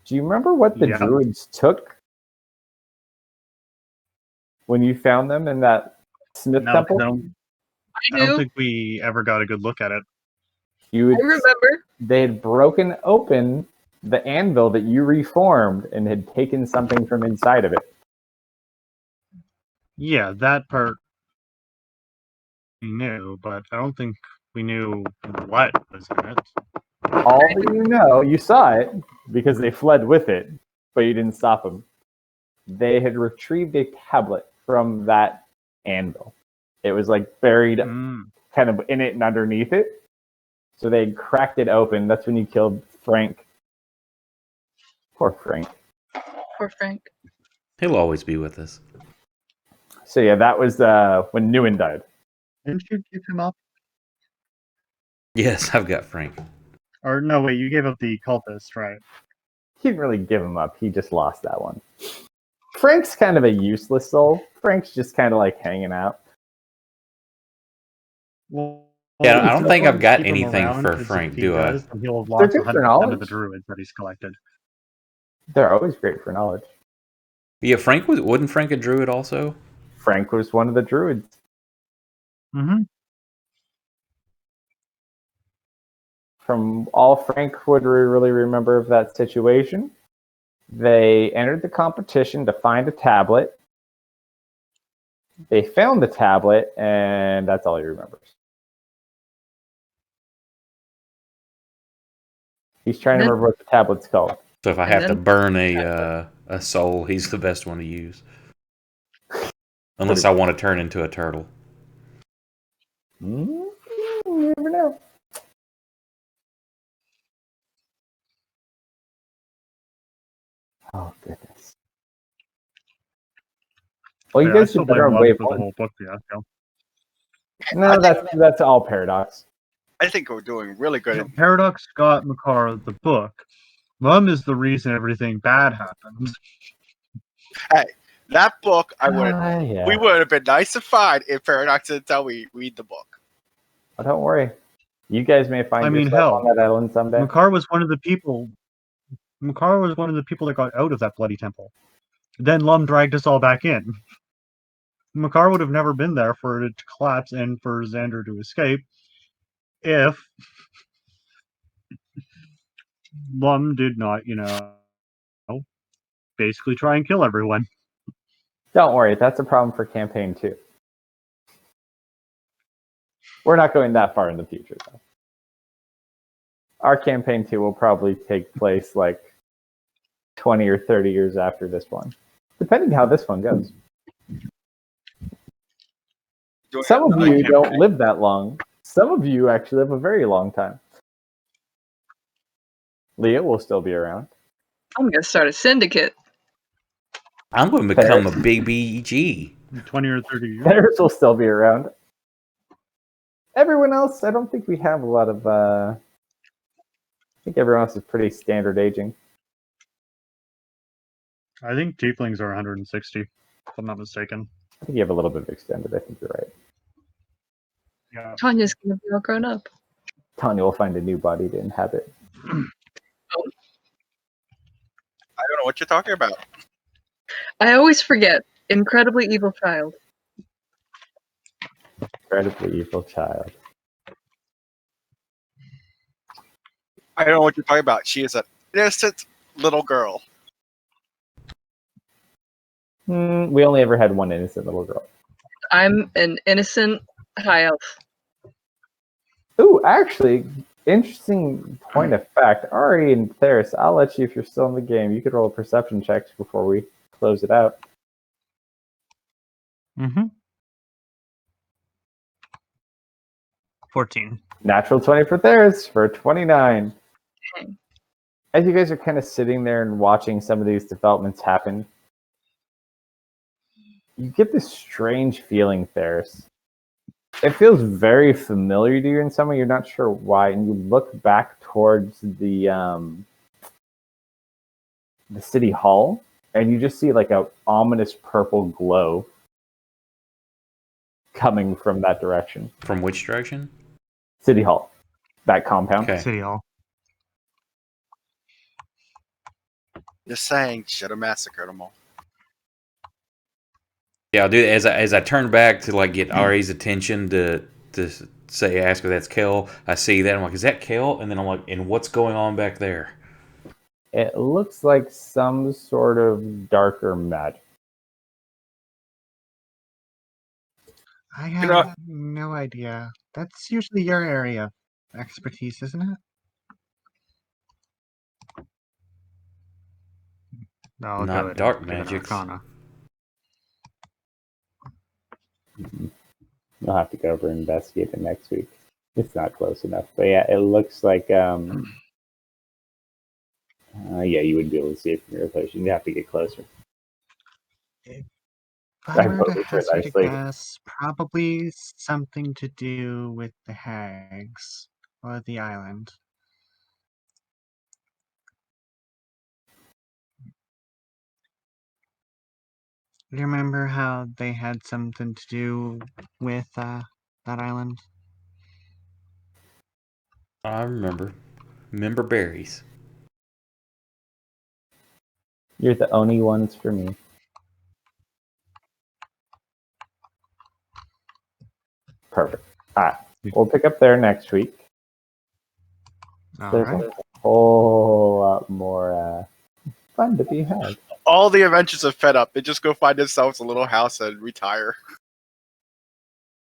Do you remember what the druids took when you found them in that Smith temple? I don't think we ever got a good look at it. I remember. They had broken open the anvil that you reformed and had taken something from inside of it. Yeah, that part we knew, but I don't think we knew what was in it. All that you know, you saw it because they fled with it, but you didn't stop them. They had retrieved a tablet from that anvil. It was like buried kind of in it and underneath it. So they cracked it open. That's when you killed Frank. Poor Frank. Poor Frank. He'll always be with us. So yeah, that was when Newen died. Didn't you give him up? Yes, I've got Frank. Or no, wait, you gave up the cultist, right? He didn't really give him up. He just lost that one. Frank's kind of a useless soul. Frank's just kind of like hanging out. Well, Yeah, I don't think I've got keep him anything around, for 'cause Frank, if he do I? does, then he'll have lost good for 100% of knowledge. the druids that he's collected. They're always great for knowledge. Yeah, wasn't Frank a druid also? Frank was one of the druids. Mm-hmm. From all Frank would really remember of that situation, they entered the competition to find a tablet. They found the tablet, and that's all he remembers. He's trying to remember what the tablet's called. So if I have to burn a soul, he's the best one to use. Unless I want to turn into a turtle. You never know. Oh, goodness. Well, you guys did better on wave for the one. whole book fiasco. No, that's all Paradox. I think we're doing really good. Paradox got Makar the book. Mum is the reason everything bad happened. Hey, that book, Yeah. we would have been nice and fine if Paradox didn't tell me read the book. Oh, don't worry. You guys may find yourself hell, on that island someday. Makar was one of the people. Makar was one of the people that got out of that bloody temple. Then Lum dragged us all back in. Makar would have never been there for it to collapse and for Xander to escape if Lum did not, basically try and kill everyone. Don't worry, that's a problem for campaign 2. We're not going that far in the future, though. Our campaign 2 will probably take place like 20 or 30 years after this one, depending how this one goes. Some of you don't live that long. Some of you actually live a very long time. Leah will still be around. I'm gonna start a syndicate. I'm going to become a BBG. 20 or 30 years. Theirs will still be around. Everyone else, I don't think we have a lot of... I think everyone else is pretty standard aging. I think tieflings are 160, if I'm not mistaken. I think you have a little bit of extended. I think you're right. Yeah. Tanya's gonna be all grown up. Tanya will find a new body to inhabit. I don't know what you're talking about. I always forget. Incredibly evil child. Incredibly evil child. I don't know what you're talking about. She is an innocent little girl. We only ever had one innocent little girl. I'm an innocent high elf. Ooh, actually, interesting point of fact. Ari and Theris, I'll let you, if you're still in the game, you could roll a perception checks before we close it out. Mm-hmm. 14. Natural 20 for Theris for 29. Okay. As you guys are kind of sitting there and watching some of these developments happen, you get this strange feeling, Theris. It feels very familiar to you in some way. You're not sure why, and you look back towards the city hall, and you just see like a ominous purple glow coming from that direction. From which direction? City hall, that compound. Okay. City Hall. Just saying, should have massacred them all. Yeah, dude. As I turn back to like get Ari's attention to say ask her that's Kel, I see that I'm like, is that Kel? And then I'm like, and what's going on back there? It looks like some sort of darker magic. I have no idea. That's usually your area of expertise, isn't it? No, Not dark magics. Arcana. I'll have to go over and investigate it next week. It's not close enough. But yeah, it looks like yeah, you wouldn't be able to see it from your location. You have to get closer. If I were to hazard a precisely. guess, probably something to do with the hags or the island. Do you remember how they had something to do with that island? I remember. Remember berries. You're the only ones for me. Perfect. All right. We'll pick up there next week. There's a whole lot more fun to be had. All the adventures are fed up. They just go find themselves a little house and retire.